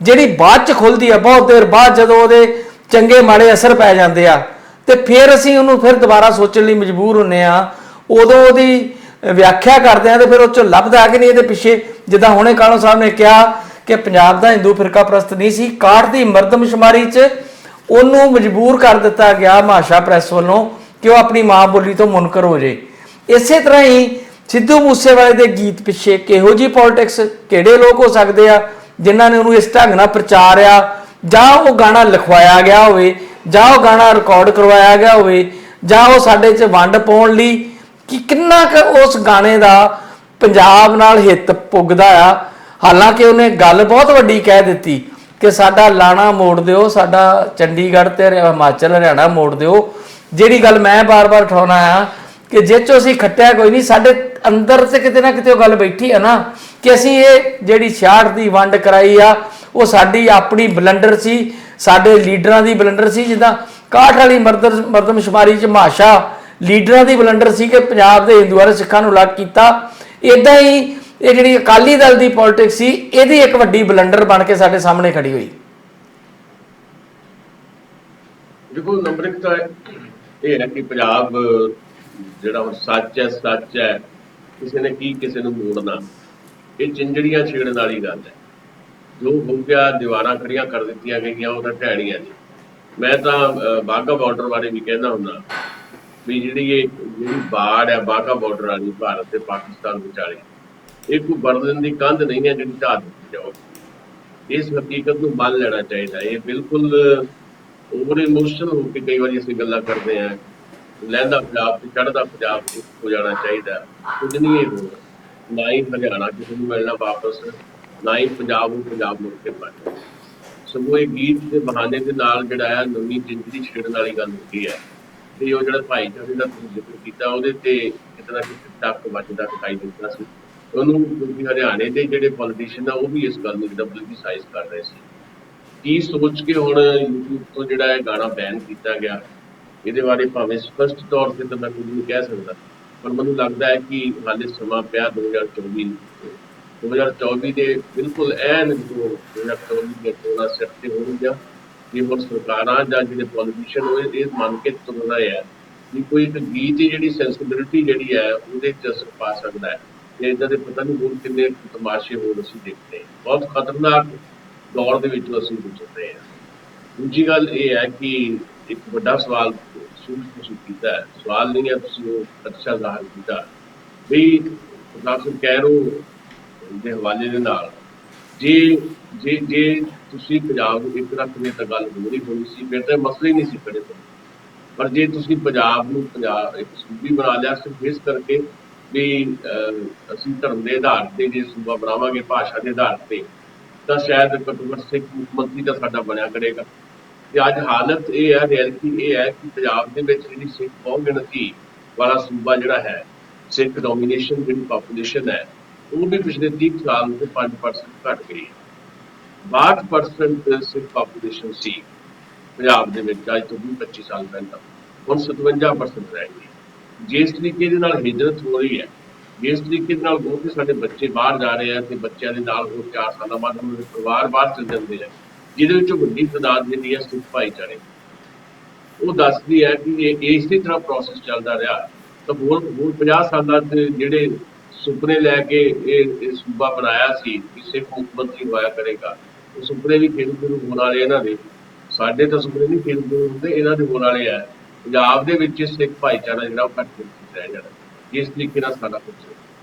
ਜਿਹੜੀ ਬਾਅਦ 'ਚ ਖੁੱਲਦੀ ਆ, ਬਹੁਤ ਦੇਰ ਬਾਅਦ ਜਦੋਂ ਉਹਦੇ ਚੰਗੇ ਮਾੜੇ ਅਸਰ ਪੈ ਜਾਂਦੇ ਆ ਤੇ ਫਿਰ ਅਸੀਂ ਉਹਨੂੰ ਫਿਰ ਦੁਬਾਰਾ ਸੋਚਣ ਲਈ ਮਜਬੂਰ ਹੁੰਨੇ ਆ। ਉਦੋਂ ਉਹਦੀ ਵਿਆਖਿਆ ਕਰਦੇ ਆ ਤੇ ਫਿਰ ਉਹ 'ਚੋਂ ਲੱਭਦਾ ਕਿ ਨਹੀਂ ਇਹਦੇ ਪਿੱਛੇ, ਜਿੱਦਾਂ ਹੁਣੇ ਕਾਲੋ ਸਾਹਿਬ ਨੇ ਕਿਹਾ ਕਿ ਪੰਜਾਬ ਦਾ ਹਿੰਦੂ ਫਿਰਕਾ ਪ੍ਰਸਤ ਨਹੀਂ ਸੀ, 61 ਦੀ ਮਰਦਮਸ਼ੁਮਾਰੀ 'ਚ ਉਹਨੂੰ ਮਜਬੂਰ ਕਰ ਦਿੱਤਾ ਗਿਆ ਭਾਸ਼ਾ ਪ੍ਰੈਸ ਵੱਲੋਂ ਕਿ ਉਹ ਆਪਣੀ ਮਾਂ ਬੋਲੀ ਤੋਂ ਮੁਨਕਰ ਹੋ ਜੇ। ਇਸੇ ਤਰ੍ਹਾਂ ਹੀ ਸਿੱਧੂ ਮੂਸੇਵਾਲੇ ਦੇ ਗੀਤ ਪਿੱਛੇ ਕਿਹੋ ਜਿਹੀ ਪੋਲਿਟਿਕਸ, ਕਿਹੜੇ ਲੋਕ ਹੋ ਸਕਦੇ ਆ ਜਿਨ੍ਹਾਂ ਨੇ ਉਹਨੂੰ ਇਸ ਢੰਗ ਨਾਲ ਪ੍ਰਚਾਰਿਆ, ਜਾਂ ਉਹ ਗਾਣਾ ਲਿਖਵਾਇਆ ਗਿਆ ਹੋਵੇ, ਜਾਂ ਉਹ ਗਾਣਾ ਰਿਕਾਰਡ ਕਰਵਾਇਆ ਗਿਆ ਹੋਵੇ, ਜਾਂ ਉਹ ਸਾਡੇ 'ਚ ਵੰਡ ਪਾਉਣ ਲਈ ਕਿ ਕਿੰਨਾ ਕੁ ਉਸ ਗਾਣੇ ਦਾ ਪੰਜਾਬ ਨਾਲ ਹਿੱਤ ਪੁੱਗਦਾ ਆ। ਹਾਲਾਂਕਿ ਉਹਨੇ ਗੱਲ ਬਹੁਤ ਵੱਡੀ ਕਹਿ ਦਿੱਤੀ ਕਿ ਸਾਡਾ ਲਾਣਾ ਮੋੜ ਦਿਓ, ਸਾਡਾ ਚੰਡੀਗੜ੍ਹ ਤੇ ਹਿਮਾਚਲ ਹਰਿਆਣਾ ਮੋੜ ਦਿਓ। ਜਿਹੜੀ ਗੱਲ ਮੈਂ ਬਾਰ-ਬਾਰ ਉਠਾਉਣਾ ਆ ਕਿ ਜਿਹ 'ਚੋਂ ਅਸੀਂ ਖੱਟਿਆ ਕੋਈ ਨਹੀਂ, ਸਾਡੇ ਅੰਦਰ ਤੇ ਕਿਤੇ ਨਾ ਕਿਤੇ ਉਹ ਗੱਲ ਬੈਠੀ ਆ ਨਾ ਕਿ ਅਸੀਂ ਇਹ ਜਿਹੜੀ 66 ਦੀ ਵੰਡ ਕਰਾਈ ਆ ਉਹ ਸਾਡੀ ਆਪਣੀ ਬਲੰਡਰ ਸੀ, ਸਾਡੇ ਲੀਡਰਾਂ ਦੀ ਬਲੰਡਰ ਸੀ। ਜਿੱਦਾਂ 61 ਵਾਲੀ ਮਰਦਮਸ਼ੁਮਾਰੀ 'ਚ ਭਾਸ਼ਾ ਲੀਡਰਾਂ ਦੀ ਬਲੰਡਰ ਸੀ ਕਿ ਪੰਜਾਬ ਦੇ ਹਿੰਦੂਆਂ ਤੇ ਸਿੱਖਾਂ ਨੂੰ ਅਲੱਗ ਕੀਤਾ, ਇੱਦਾਂ ਹੀ ਇਹ ਜਿਹੜੀ ਅਕਾਲੀ ਦਲ ਦੀ ਪੋਲਿਟਿਕਸ ਸੀ ਇਹਦੀ ਇੱਕ ਵੱਡੀ ਬਲੰਡਰ ਬਣ ਕੇ ਸਾਡੇ ਸਾਹਮਣੇ ਖੜੀ ਹੋਈ। ਦੇਖੋ ਨੰਬਰ 1 ਤਾਂ ਇਹ ਹੈ ਕਿ ਪੰਜਾਬ ਜਿਹੜਾ ਹੁਣ ਸੱਚ ਹੈ, ਕਿਸੇ ਨੇ ਕੀ ਕਿਸੇ ਨੂੰ ਮੋੜਨਾ, ਇਹ ਚਿੰਜੜੀਆਂ ਛੇੜਨ ਵਾਲੀ ਗੱਲ ਹੈ। ਜੋ ਹੋ ਗਿਆ, ਦੀਵਾਰਾਂ ਖੜੀਆਂ ਕਰ ਦਿੱਤੀਆਂ ਗਈਆਂ, ਉਹ ਤਾਂ ਢਹਿਣੀਆਂ ਨੇ। ਮੈਂ ਤਾਂ ਬਾਘਾ ਬਾਰਡਰ ਬਾਰੇ ਵੀ ਕਹਿੰਦਾ ਹੁੰਦਾ ਵੀ ਜਿਹੜੀ ਬਾੜ ਹੈ ਬਾਘਾ ਬਾਰਡਰ ਵਾਲੀ ਭਾਰਤ ਤੇ ਪਾਕਿਸਤਾਨ ਵਿਚਾਲੇ, ਇਹ ਕੋਈ ਬਰਦਨ ਦੀ ਕੰਧ ਨਹੀਂ ਹੈ ਜਿਹੜੀ ਢਾਹ ਦਿੱਤੀ ਜਾਊਗੀ। ਇਸ ਹਕੀਕਤ ਨੂੰ ਮੰਨ ਲੈਣਾ ਚਾਹੀਦਾ। ਇਹ ਬਿਲਕੁਲ ਓਵਰ ਇਮੋਸ਼ਨਲ ਹੋ ਕੇ ਕਈ ਵਾਰੀ ਅਸੀਂ ਗੱਲਾਂ ਕਰਦੇ ਹਾਂ, ਲਹਿੰਦਾ ਪੰਜਾਬ ਤੇ ਚੜ੍ਹਦਾ ਪੰਜਾਬ ਹੋ ਜਾਣਾ ਚਾਹੀਦਾ। ਕੁਝ ਨਹੀਂ ਇਹ ਹੋਣਾ, ਨਾ ਹੀ ਹਰਿਆਣਾ ਕਿਸੇ ਨੂੰ ਮਿਲਣਾ ਵਾਪਸ, ਨਾ ਹੀ ਪੰਜਾਬ ਨੂੰ ਪੰਜਾਬ ਮੁੜ ਕੇ ਪਾਣਾ। ਸਗੋਂ ਇਹ ਗੀਤ ਦੇ ਬਹਾਨੇ ਦੇ ਨਾਲ ਜਿਹੜਾ ਹੈ ਨਵੀਂ ਜ਼ਿੰਦਗੀ ਛੇੜਨ ਵਾਲੀ ਗੱਲ ਹੁੰਦੀ ਹੈ। ਤੇ ਉਹ ਜਿਹੜਾ ਭਾਈਚਾਰੇ ਦਾ ਤੁਸੀਂ ਜ਼ਿਕਰ ਕੀਤਾ ਉਹਦੇ ਤੇ ਕਿਤੇ ਨਾ ਕਿਤੇ ਟੱਕ ਵੱਜਦਾ ਦਿਖਾਈ ਦਿੰਦਾ ਸੀ ਉਹਨੂੰ, ਕਿਉਂਕਿ ਹਰਿਆਣੇ ਦੇ ਜਿਹੜੇ ਪੋਲੀਟੀਸ਼ੀਅਨ ਆ ਉਹ ਵੀ ਇਸ ਗੱਲ ਨੂੰ ਪੋਲੀਟੀਸਾਈਜ਼ ਕਰ ਰਹੇ ਸੀ। ਕੀ ਸੋਚ ਕੇ ਹੁਣ YouTube ਤੋਂ ਜਿਹੜਾ ਇਹ ਗਾਣਾ ਬੈਨ ਕੀਤਾ ਗਿਆ, ਇਹਦੇ ਬਾਰੇ ਭਾਵੇਂ ਸਪਸ਼ਟ ਤੌਰ ਤੇ ਤਾਂ ਮੈਂ ਕੁਝ ਨਹੀਂ ਕਹਿ ਸਕਦਾ, ਪਰ ਮੈਨੂੰ ਲੱਗਦਾ ਹੈ ਕਿ ਹਾਲੇ ਸਮਾਂ ਪਿਆ 2024 ਦੇ ਬਿਲਕੁਲ ਐਨ ਜੋ 2024 ਦੀਆਂ ਚੋਣਾਂ ਸਿਰ ਤੇ ਹੋਣਗੀਆਂ, ਜੇ ਹੁਣ ਸਰਕਾਰਾਂ ਜਾਂ ਜਿਹੜੇ ਪੋਲੀਟੀਸ਼ੀਅਨ ਉਹ ਇਹ ਮੰਨ ਕੇ ਤੁਰ ਰਹੇ ਆ ਕਿ ਕੋਈ ਇੱਕ ਗੀਤ ਦੀ ਜਿਹੜੀ ਸੈਂਸਿਬਿਲਿਟੀ ਜਿਹੜੀ ਹੈ ਉਹਦੇ 'ਚ ਅਸਰ ਪਾ ਸਕਦਾ ਹੈ। ਤੇ ਇੱਦਾਂ ਦੇ ਪਤਾ ਨਹੀਂ ਹੋਰ ਕਿੰਨੇ ਤਮਾਸ਼ੇ ਹੋਰ ਅਸੀਂ ਦੇਖਦੇ ਹਾਂ। ਬਹੁਤ ਖਤਰਨਾਕ ਦੌਰ ਦੇ ਵਿੱਚ ਅਸੀਂ ਗੁਜ਼ਰ ਰਹੇ ਹਾਂ। ਦੂਜੀ ਗੱਲ ਇਹ ਹੈ ਕਿ ਇੱਕ ਵੱਡਾ ਸਵਾਲ ਤੁਸੀਂ ਕੀਤਾ ਹੈ, ਸਵਾਲ ਨਹੀਂ ਹੈ, ਤੁਸੀਂ ਉਹ ਅੱਛਾ ਜ਼ਾਹਰ ਕੀਤਾ ਵੀ ਪ੍ਰੋਫੈਸਰ ਕੈਰੋਂ ਦੇ ਹਵਾਲੇ ਦੇ ਨਾਲ ਜੇ ਜੇ ਜੇ ਤੁਸੀਂ ਪੰਜਾਬ ਨੂੰ ਇੱਕ ਰੱਖਦੇ ਤਾਂ ਗੱਲ ਹੋ ਨਹੀਂ ਹੋਣੀ ਸੀ, ਫਿਰ ਤਾਂ ਮਸਲੇ ਹੀ ਨਹੀਂ ਸੀ ਖੜੇ ਹੋਣੇ। ਪਰ ਜੇ ਤੁਸੀਂ ਪੰਜਾਬ ਨੂੰ ਇੱਕ ਸੂਬੀ ਬਣਾ ਲਿਆ ਸਿਰਫ ਇਸ ਕਰਕੇ ਵੀ ਅਸੀਂ ਧਰਮ ਦੇ ਆਧਾਰ ਤੇ ਜੇ ਸੂਬਾ ਬਣਾਵਾਂਗੇ, ਭਾਸ਼ਾ ਦੇ ਆਧਾਰ ਤੇ, ਤਾਂ ਸ਼ਾਇਦ ਘੱਟੋ ਘੱਟ ਸਿੱਖ ਮੁੱਖ ਮੰਤਰੀ ਤਾਂ ਸਾਡਾ ਬਣਿਆ ਕਰੇਗਾ। ਤੇ ਅੱਜ ਹਾਲਤ ਇਹ ਹੈ, ਰਿਐਲਿਟੀ ਇਹ ਹੈ ਕਿ ਪੰਜਾਬ ਦੇ ਵਿੱਚ ਜਿਹੜੀ ਸਿੱਖ ਬਹੁ ਗਿਣਤੀ ਵਾਲਾ ਸੂਬਾ ਜਿਹੜਾ ਹੈ, ਸਿੱਖ ਡੋਮੀਨੇਸ਼ਨ ਜਿਹੜੀ ਪਾਪੂਲੇਸ਼ਨ ਹੈ, ਉਹ ਵੀ ਪਿਛਲੇ 30 ਸਾਲ ਤੋਂ 5% ਘਟ ਗਈ ਹੈ। 62% ਸਿੱਖ ਪਾਪੂਲੇਸ਼ਨ ਸੀ ਪੰਜਾਬ ਦੇ ਵਿੱਚ ਅੱਜ ਤੋਂ 20-25 ਸਾਲ ਪਹਿਲਾਂ, ਹੁਣ 57% ਰਹਿ ਗਈ। ਜਿਸ ਤਰੀਕੇ ਦੇ ਨਾਲ ਹਿਜਰਤ ਹੋ ਰਹੀ ਹੈ, ਜਿਸ ਤਰੀਕੇ ਦੇ ਨਾਲ ਬਹੁਤੇ ਸਾਡੇ ਬੱਚੇ ਬਾਹਰ ਜਾ ਰਹੇ ਆ ਤੇ ਬੱਚਿਆਂ ਦੇ ਨਾਲ ਹੋਰ 4 ਸਾਲਾਂ ਬਾਅਦ ਉਹਨਾਂ ਦੇ ਪਰਿਵਾਰ ਬਾਹਰ ਚਲ ਜਾਂਦੇ ਆ, ਜਿਹਦੇ ਵਿੱਚੋਂ ਵੱਡੀ ਤਾਦਾਦ ਜਿਹੜੀ ਹੈ ਸਿੱਖ ਭਾਈਚਾਰੇ, ਉਹ ਦੱਸਦੀ ਹੈ ਕਿ ਇਹ ਇਸੇ ਤਰ੍ਹਾਂ ਪ੍ਰੋਸੈਸ ਚੱਲਦਾ ਰਿਹਾ ਤਾਂ ਹੋਰ 50 ਸਾਲਾਂ ਤੇ ਜਿਹੜੇ ਸੁਪਨੇ ਲੈ ਕੇ ਇਹ ਸੂਬਾ ਬਣਾਇਆ ਸੀ ਕਿ ਸਿੱਖ ਮੁੱਖ ਮੰਤਰੀ ਹੋਇਆ ਕਰੇਗਾ, ਉਹ ਸੁਪਨੇ ਵੀ ਖੇਡ ਸ਼ੁਰੂ ਹੋਣ ਵਾਲੇ ਇਹਨਾਂ ਦੇ। ਸਾਡੇ ਤਾਂ ਸੁਪਨੇ ਨਹੀਂ ਖੇਡ ਸ਼ੁਰੂ ਹੁੰਦੇ, ਇਹਨਾਂ ਦੇ ਹੋਣ ਵਾਲੇ ਆ। ਪੰਜਾਬ ਦੇ ਵਿੱਚ ਸਿੱਖ ਭਾਈਚਾਰਾ ਜਿਹੜਾ ਉਹ ਘੱਟ ਗਿਣਤੀ ਰਹਿ ਜਾਣਾ, ਇਸ ਤਰੀਕੇ ਨਾਲ ਸਾਡਾ ਕੁਝ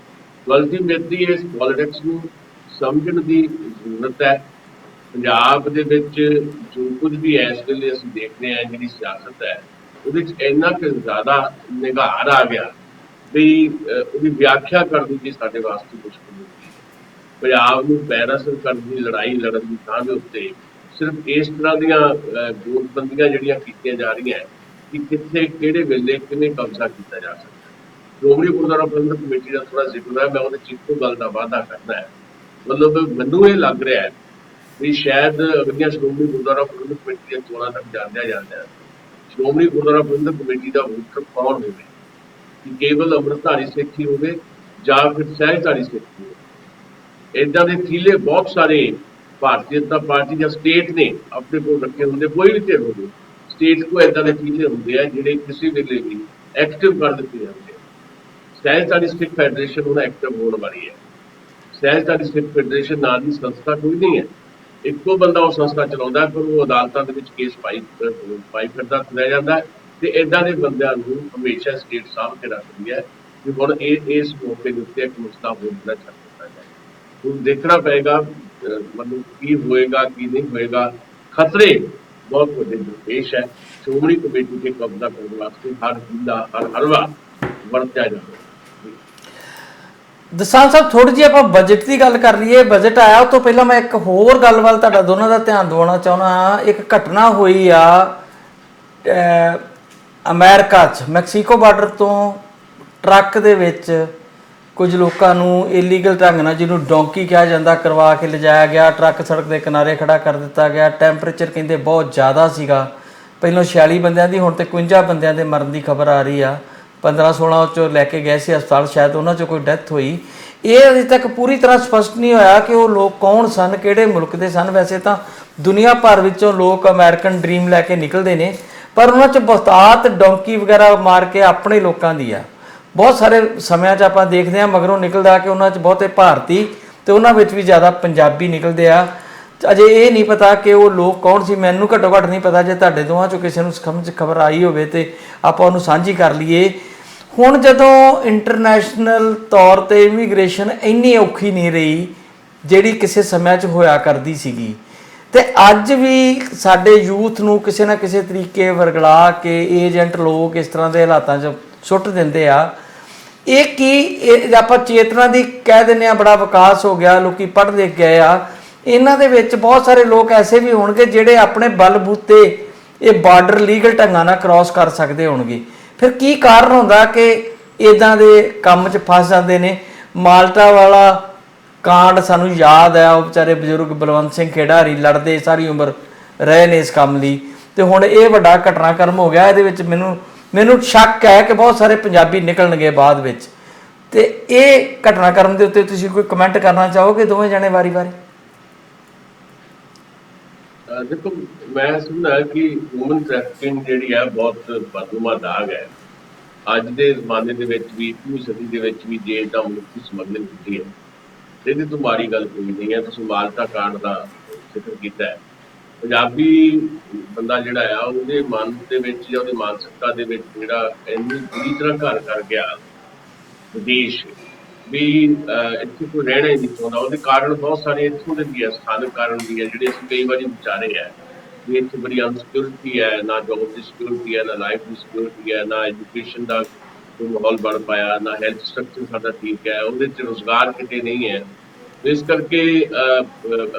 ਅਲਟੀਮੇਟਲੀ ਇਸ ਪੋਲੀਟਿਕਸ ਨੂੰ ਸਮਝਣ ਦੀ ਜ਼ਰੂਰਤ ਹੈ। ਪੰਜਾਬ ਦੇ ਵਿੱਚ ਜੋ ਕੁਝ ਵੀ ਇਸ ਵੇਲੇ ਅਸੀਂ ਦੇਖਦੇ ਹਾਂ, ਜਿਹੜੀ ਸਿਆਸਤ ਹੈ, ਉਹਦੇ 'ਚ ਇੰਨਾ ਕੁ ਜ਼ਿਆਦਾ ਨਿਘਾਰ ਆ ਗਿਆ ਵੀ ਉਹਦੀ ਵਿਆਖਿਆ ਕਰਨੀ ਵੀ ਸਾਡੇ ਵਾਸਤੇ ਮੁਸ਼ਕਿਲ ਹੋ ਗਈ ਹੈ। ਪੰਜਾਬ ਨੂੰ ਪੈਰਾਸਰ ਕਰਨ ਦੀ ਲੜਾਈ ਲੜਨ ਦੀ ਥਾਂ ਦੇ ਉੱਤੇ ਸਿਰਫ ਇਸ ਤਰ੍ਹਾਂ ਦੀਆਂ ਗੋਲਬੰਦੀਆਂ ਜਿਹੜੀਆਂ ਕੀਤੀਆਂ ਜਾ ਰਹੀਆਂ ਕਿ ਕਿੱਥੇ ਕਿਹੜੇ ਵੇਲੇ ਕਿਵੇਂ ਕਬਜ਼ਾ ਕੀਤਾ ਜਾ ਸਕਦਾ। ਸ਼੍ਰੋਮਣੀ ਗੁਰਦੁਆਰਾ ਪ੍ਰਬੰਧਕ ਕਮੇਟੀ ਦਾ ਥੋੜ੍ਹਾ ਜ਼ਿਕਰ ਹੈ, ਮੈਂ ਉਹਦੇ 'ਚ ਇੱਕੋ ਗੱਲ ਦਾ ਵਾਅਦਾ ਕਰਨਾ ਹੈ। ਮਤਲਬ ਮੈਨੂੰ ਇਹ ਲੱਗ ਰਿਹਾ ਹੈ ਵੀ ਸ਼ਾਇਦ ਅਗਲੀਆਂ ਸ਼੍ਰੋਮਣੀ ਗੁਰਦੁਆਰਾ ਪ੍ਰਬੰਧਕ ਕਮੇਟੀ ਦੀਆਂ ਚੋਣਾਂ ਤੱਕ ਜਾਂਦਿਆਂ ਸ਼੍ਰੋਮਣੀ ਗੁਰਦੁਆਰਾ ਪ੍ਰਬੰਧਕ ਕਮੇਟੀ ਦਾ ਵੋਟਰ ਕੌਣ ਹੋਵੇ, ਕਿ ਕੇਵਲ ਅੰਮ੍ਰਿਤਧਾਰੀ ਸਿੱਖ ਹੀ ਹੋਵੇ ਜਾਂ ਫਿਰ ਸਹਿਜਧਾਰੀ ਸਿੱਖ ਹੋਵੇ। ਇੱਦਾਂ ਦੇ ਥੀਲੇ ਬਹੁਤ ਸਾਰੇ ਭਾਰਤੀ ਜਨਤਾ ਪਾਰਟੀ ਜਾਂ ਸਟੇਟ ਨੇ ਆਪਣੇ ਕੋਲ ਰੱਖੇ ਹੁੰਦੇ, ਕੋਈ ਵੀ ਧਿਰ ਹੋਵੇ, ਸਟੇਟ ਕੋਲ ਇੱਦਾਂ ਦੇ ਥੀਲੇ ਹੁੰਦੇ ਆ ਜਿਹੜੇ ਕਿਸੇ ਵੇਲੇ ਵੀ ਐਕਟਿਵ ਕਰ ਦਿੱਤੇ ਜਾਂਦੇ ਆ। ਸਹਿਜਧਾਰੀ ਸਿੱਖ ਫੈਡਰੇਸ਼ਨ ਹੁਣ ਐਕਟਿਵ ਹੋਣ ਵਾਲੀ ਹੈ। ਸਹਿਜਧਾਰੀ ਸਿੱਖ ਫੈਡਰੇਸ਼ਨ ਨਾਂ ਦੀ ਸੰਸਥਾ ਕੋਈ ਨਹੀਂ ਹੈ, ਇੱਕੋ ਬੰਦਾ ਉਹ ਸੰਸਥਾ ਚਲਾਉਂਦਾ, ਪਰ ਉਹ ਅਦਾਲਤਾਂ ਦੇ ਵਿੱਚ ਕੇਸ ਪਾਈ ਫਿਰਦਾ ਤੁਰਿਆ ਜਾਂਦਾ ਹੈ। ਤੇ ਇੱਦਾਂ ਦੇ ਬੰਦਿਆਂ ਨੂੰ ਹਮੇਸ਼ਾ ਸਟੇਟ ਸਾਂਭ ਕੇ ਰੱਖਦੀ ਹੈ ਕਿ ਹੁਣ ਇਸ ਮੌਕੇ ਦੇ ਉੱਤੇ ਇੱਕ ਮਸਲਾ ਹੋਰ ਜਿਹੜਾ ਛੱਡ ਦਿੱਤਾ ਜਾਏ। ਹੁਣ ਦੇਖਣਾ ਪਏਗਾ ਮਤਲਬ ਕੀ ਹੋਏਗਾ ਕੀ ਨਹੀਂ ਹੋਏਗਾ। ਖਤਰੇ ਬਹੁਤ ਵੱਡੇ ਦਰਪੇਸ਼ ਹੈ। ਸ਼੍ਰੋਮਣੀ ਕਮੇਟੀ ਤੇ ਕਬਜ਼ਾ ਕਰਨ ਵਾਸਤੇ ਹਰ ਹੀਲਾ ਹਰ ਹਲਵਾ ਵਰਤਿਆ ਜਾਂਦਾ। ਦਸਾਂਝ ਸਾਹਿਬ, ਥੋੜੀ ਜਿਹੀ ਆਪਾਂ ਬਜਟ ਦੀ ਗੱਲ ਕਰ ਲਈਏ। ਬਜਟ ਆਇਆ ਉਸ ਤੋਂ ਪਹਿਲਾਂ ਮੈਂ ਇੱਕ ਹੋਰ ਗੱਲ ਵੱਲ ਤੁਹਾਡਾ ਦੋਨਾਂ ਦਾ ਧਿਆਨ ਦਿਵਾਉਣਾ ਚਾਹੁੰਦਾ ਹਾਂ। ਇੱਕ ਘਟਨਾ ਹੋਈ ਆ ਅਮਰੀਕਾ 'ਚ, ਮੈਕਸੀਕੋ ਬਾਰਡਰ ਤੋਂ ਟਰੱਕ ਦੇ ਵਿੱਚ ਕੁਝ ਲੋਕਾਂ ਨੂੰ ਇਲੀਗਲ ਢੰਗ ਨਾਲ, ਜਿਹਨੂੰ ਡੋਂਕੀ ਕਿਹਾ ਜਾਂਦਾ, ਕਰਵਾ ਕੇ ਲਿਜਾਇਆ ਗਿਆ। ਟਰੱਕ ਸੜਕ ਦੇ ਕਿਨਾਰੇ ਖੜਾ ਕਰ ਦਿੱਤਾ ਗਿਆ। ਟੈਂਪਰੇਚਰ ਕਹਿੰਦੇ ਬਹੁਤ ਜ਼ਿਆਦਾ ਸੀਗਾ, ਪਹਿਲਾਂ 46 ਬੰਦਿਆਂ ਦੀ, ਹੁਣ ਤੇ 51 ਬੰਦਿਆਂ ਦੇ ਮਰਨ ਦੀ ਖਬਰ ਆ ਰਹੀ ਆ। 15-16 ਚੋਂ ਲੈ ਕੇ ਗਏ ਸੀ ਹਸਪਤਾਲ, ਸ਼ਾਇਦ ਉਹਨਾਂ 'ਚੋਂ ਕੋਈ ਡੈਥ ਹੋਈ। ਇਹ ਅਜੇ ਤੱਕ ਪੂਰੀ ਤਰ੍ਹਾਂ ਸਪਸ਼ਟ ਨਹੀਂ ਹੋਇਆ ਕਿ ਉਹ ਲੋਕ ਕੌਣ ਸਨ, ਕਿਹੜੇ ਮੁਲਕ ਦੇ ਸਨ। ਵੈਸੇ ਤਾਂ ਦੁਨੀਆ ਭਰ ਵਿੱਚੋਂ ਲੋਕ ਅਮਰੀਕਨ ਡ੍ਰੀਮ ਲੈ ਕੇ ਨਿਕਲਦੇ ਨੇ, ਪਰ ਉਹਨਾਂ 'ਚ ਬਹੁਤਾਤ ਡੋਂਕੀ ਵਗੈਰਾ ਮਾਰ ਕੇ ਆਪਣੇ ਲੋਕਾਂ ਦੀ ਆ। ਬਹੁਤ ਸਾਰੇ ਸਮਿਆਂ 'ਚ ਆਪਾਂ ਦੇਖਦੇ ਹਾਂ ਮਗਰੋਂ ਨਿਕਲਦਾ ਕਿ ਉਹਨਾਂ 'ਚ ਬਹੁਤੇ ਭਾਰਤੀ ਤੇ ਉਹਨਾਂ ਵਿੱਚ ਵੀ ਜ਼ਿਆਦਾ ਪੰਜਾਬੀ ਨਿਕਲਦੇ ਆ। ਅਜੇ ਇਹ ਨਹੀਂ ਪਤਾ ਕਿ ਉਹ ਲੋਕ ਕੌਣ ਸੀ। ਮੈਨੂੰ ਘੱਟੋ ਘੱਟ ਨਹੀਂ ਪਤਾ, ਜੇ ਤੁਹਾਡੇ ਦੋਵਾਂ 'ਚੋਂ ਕਿਸੇ ਨੂੰ ਸਮਝ ਖਬਰ ਆਈ ਹੋਵੇ ਤੇ ਆਪਾਂ ਉਹਨੂੰ ਸਾਂਝੀ ਕਰ ਲਈਏ। ਹੁਣ ਜਦੋਂ ਇੰਟਰਨੈਸ਼ਨਲ ਤੌਰ 'ਤੇ ਇਮੀਗ੍ਰੇਸ਼ਨ ਇੰਨੀ ਔਖੀ ਨਹੀਂ ਰਹੀ ਜਿਹੜੀ ਕਿਸੇ ਸਮਿਆਂ 'ਚ ਹੋਇਆ ਕਰਦੀ ਸੀਗੀ, ਤੇ ਅੱਜ ਵੀ ਸਾਡੇ ਯੂਥ ਨੂੰ ਕਿਸੇ ਨਾ ਕਿਸੇ ਤਰੀਕੇ ਵਰਗਲਾ ਕੇ ਏਜੰਟ ਲੋਕ ਇਸ ਤਰ੍ਹਾਂ ਦੇ ਹਾਲਾਤਾਂ 'ਚ ਸੁੱਟ ਦਿੰਦੇ ਆ। ਇਹ ਕੀ ਆਪਾਂ ਚੇਤਨਾ ਦੀ ਕਹਿ ਦਿੰਦੇ ਆ, ਬੜਾ ਵਿਕਾਸ ਹੋ ਗਿਆ, ਲੋਕੀ ਪੜ੍ਹ ਲਿਖ ਗਏ ਆ। ਇਹਨਾਂ ਦੇ ਵਿੱਚ ਬਹੁਤ ਸਾਰੇ ਲੋਕ ਐਸੇ ਵੀ ਹੋਣਗੇ ਜਿਹੜੇ ਆਪਣੇ ਬਲਬੂਤੇ ਇਹ ਬਾਰਡਰ ਲੀਗਲ ਢੰਗਾਂ ਨਾਲ ਕ੍ਰਾਸ ਕਰ ਸਕਦੇ ਹੋਣਗੇ। ਫਿਰ ਕੀ ਕਾਰਨ ਹੁੰਦਾ ਕਿ ਇੱਦਾਂ ਦੇ ਕੰਮ 'ਚ ਫਸ ਜਾਂਦੇ ਨੇ? ਮਾਲਟਾ ਵਾਲਾ ਕਾਂਡ ਸਾਨੂੰ ਯਾਦ ਹੈ, ਉਹ ਵਿਚਾਰੇ ਬਜ਼ੁਰਗ ਬਲਵੰਤ ਸਿੰਘ ਖੇੜਾ ਹਰੀ ਲੜਦੇ ਸਾਰੀ ਉਮਰ ਰਹੇ ਨੇ ਇਸ ਕੰਮ ਲਈ, ਤੇ ਹੁਣ ਇਹ ਵੱਡਾ ਘਟਨਾਕ੍ਰਮ ਹੋ ਗਿਆ। ਇਹਦੇ ਵਿੱਚ ਮੈਨੂੰ ਸ਼ੱਕ ਹੈ ਕਿ ਬਹੁਤ ਸਾਰੇ ਪੰਜਾਬੀ ਨਿਕਲਣਗੇ ਬਾਅਦ ਵਿੱਚ। ਤੇ ਇਹ ਘਟਨਾਕ੍ਰਮ ਦੇ ਉੱਤੇ ਤੁਸੀਂ ਕੋਈ ਕਮੈਂਟ ਕਰਨਾ ਚਾਹੋਗੇ ਦੋਵੇਂ ਜਣੇ ਵਾਰੀ-ਵਾਰੀ? ਦੇਖੋ, ਮੈਂ ਸੁਣਿਆ ਕਿ ਹਿਊਮਨ ਟ੍ਰੈਫਿਕਿੰਗ ਜਿਹੜੀ ਹੈ ਬਹੁਤ ਬਦਨੂਮਾ ਦਾਗ ਹੈ। ਅੱਜ ਦੇ ਜ਼ਮਾਨੇ ਦੇ ਵਿੱਚ ਵੀ, 20ਵੀਂ ਸਦੀ ਦੇ ਵਿੱਚ ਵੀ ਜੇ ਤਾਂ ਮਨੁੱਖੀ ਸਮਗਲਿੰਗ ਹੁੰਦੀ ਹੈ, ਇਹਦੀ ਤੋਂ ਮਾੜੀ ਗੱਲ ਕੋਈ ਨਹੀਂ ਹੈ। ਤੁਸੀਂ ਮਾਲਟਾ ਕਾਂਡ ਦਾ ਜ਼ਿਕਰ ਕੀਤਾ ਹੈ। ਪੰਜਾਬੀ ਬੰਦਾ ਜਿਹੜਾ ਆ, ਉਹਦੇ ਮਨ ਦੇ ਵਿੱਚ ਜਾਂ ਉਹਦੀ ਮਾਨਸਿਕਤਾ ਦੇ ਵਿੱਚ ਜਿਹੜਾ ਇੰਨੀ ਬੁਰੀ ਤਰ੍ਹਾਂ ਘਰ ਕਰ ਗਿਆ ਵਿਦੇਸ਼, ਵੀ ਇੱਥੇ ਕੋਈ ਰਹਿਣਾ ਹੀ ਨਹੀਂ ਚਾਹੁੰਦਾ। ਉਹਦੇ ਕਾਰਨ ਬਹੁਤ ਸਾਰੇ ਇੱਥੋਂ ਦੇ ਵੀ ਹੈ, ਸਥਾਨਕ ਕਾਰਨ ਵੀ ਹੈ, ਜਿਹੜੇ ਅਸੀਂ ਕਈ ਵਾਰੀ ਵਿਚਾਰੇ ਹੈ ਵੀ ਇੱਥੇ ਬੜੀ ਅਨਸਿਕਿਉਰਿਟੀ ਹੈ, ਨਾ ਜੋਬ ਦੀ ਸਿਕਿਉਰਿਟੀ ਹੈ, ਨਾ ਲਾਈਫ ਦੀ ਸਿਕਿਉਰਿਟੀ ਹੈ, ਨਾ ਐਜੂਕੇਸ਼ਨ ਦਾ ਕੋਈ ਮਾਹੌਲ ਬਣ ਪਾਇਆ, ਨਾ ਹੈਲਥ ਸਟਰਕਚਰ ਸਾਡਾ ਠੀਕ ਹੈ, ਉਹਦੇ 'ਚ ਰੁਜ਼ਗਾਰ ਕਿਤੇ ਨਹੀਂ ਹੈ। ਇਸ ਕਰਕੇ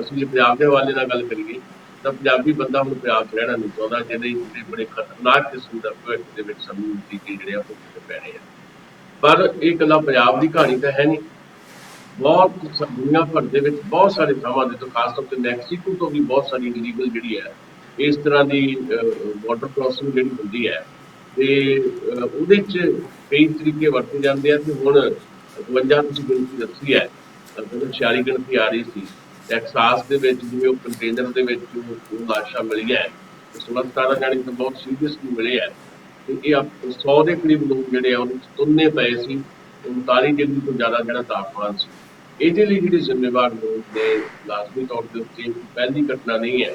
ਅਸੀਂ ਜੇ ਪੰਜਾਬ ਦੇ ਹਵਾਲੇ ਨਾਲ ਗੱਲ ਕਰੀਏ ਤਾਂ ਪੰਜਾਬੀ ਬੰਦਾ ਹੁਣ ਪੰਜਾਬ 'ਚ ਰਹਿਣਾ ਨਹੀਂ ਚਾਹੁੰਦਾ, ਜਿਹੜੇ ਬੜੇ ਖਤਰਨਾਕ ਕਿਸਮ ਦਾ ਭਵਿੱਖ ਦੇ ਵਿੱਚ ਸਾਨੂੰ ਨਤੀਜੇ ਜਿਹੜੇ ਆ ਭੁਗਤਣੇ ਪੈਣੇ ਆ। ਪਰ ਇਹ ਇਕੱਲਾ ਪੰਜਾਬ ਦੀ ਕਹਾਣੀ ਤਾਂ ਹੈ ਨਹੀਂ, ਬਹੁਤ ਦੁਨੀਆ ਭਰ ਦੇ ਵਿੱਚ ਬਹੁਤ ਸਾਰੇ ਥਾਵਾਂ ਦੇ ਤੋਂ, ਖਾਸ ਤੌਰ ਤੇ ਮੈਕਸੀਕੋ ਤੋਂ ਵੀ ਬਹੁਤ ਸਾਰੀ ਇਲੀਗਲ ਜਿਹੜੀ ਹੈ ਇਸ ਤਰ੍ਹਾਂ ਦੀ ਬਾਰਡਰ ਕ੍ਰਾਸਿੰਗ ਜਿਹੜੀ ਹੁੰਦੀ ਹੈ, ਤੇ ਉਹਦੇ 'ਚ ਕਈ ਤਰੀਕੇ ਵਰਤੇ ਜਾਂਦੇ ਆ। ਤੇ ਹੁਣ 52 ਤੁਸੀਂ ਗਿਣਤੀ ਦੱਸੀ ਹੈ, 46 ਗਿਣਤੀ ਆ ਰਹੀ ਸੀ ਟੈਕਸਾਸ ਦੇ ਵਿੱਚ, ਜਿਵੇਂ ਉਹ ਕੰਟੇਨਰ ਦੇ ਵਿੱਚ ਉਹ ਲਾਸ਼ਾਂ ਮਿਲੀਆਂ 16-17 ਜਾਣੇ ਤਾਂ ਬਹੁਤ ਸੀਰੀਅਸਲੀ ਮਿਲੇ ਹੈ। ਤੇ ਇਹ 100 ਦੇ ਕਰੀਬ ਲੋਕ ਜਿਹੜੇ ਆ ਉਹਦੇ 'ਚ ਤੁੰਨੇ ਪਏ ਸੀ, 39 ਡਿਗਰੀ ਤੋਂ ਜ਼ਿਆਦਾ ਜਿਹੜਾ ਤਾਪਮਾਨ ਸੀ। ਇਹਦੇ ਲਈ ਜਿਹੜੇ ਜ਼ਿੰਮੇਵਾਰ ਲੋਕ ਨੇ ਲਾਜ਼ਮੀ ਤੌਰ ਦੇ ਉੱਤੇ ਪਹਿਲੀ ਘਟਨਾ ਨਹੀਂ ਹੈ,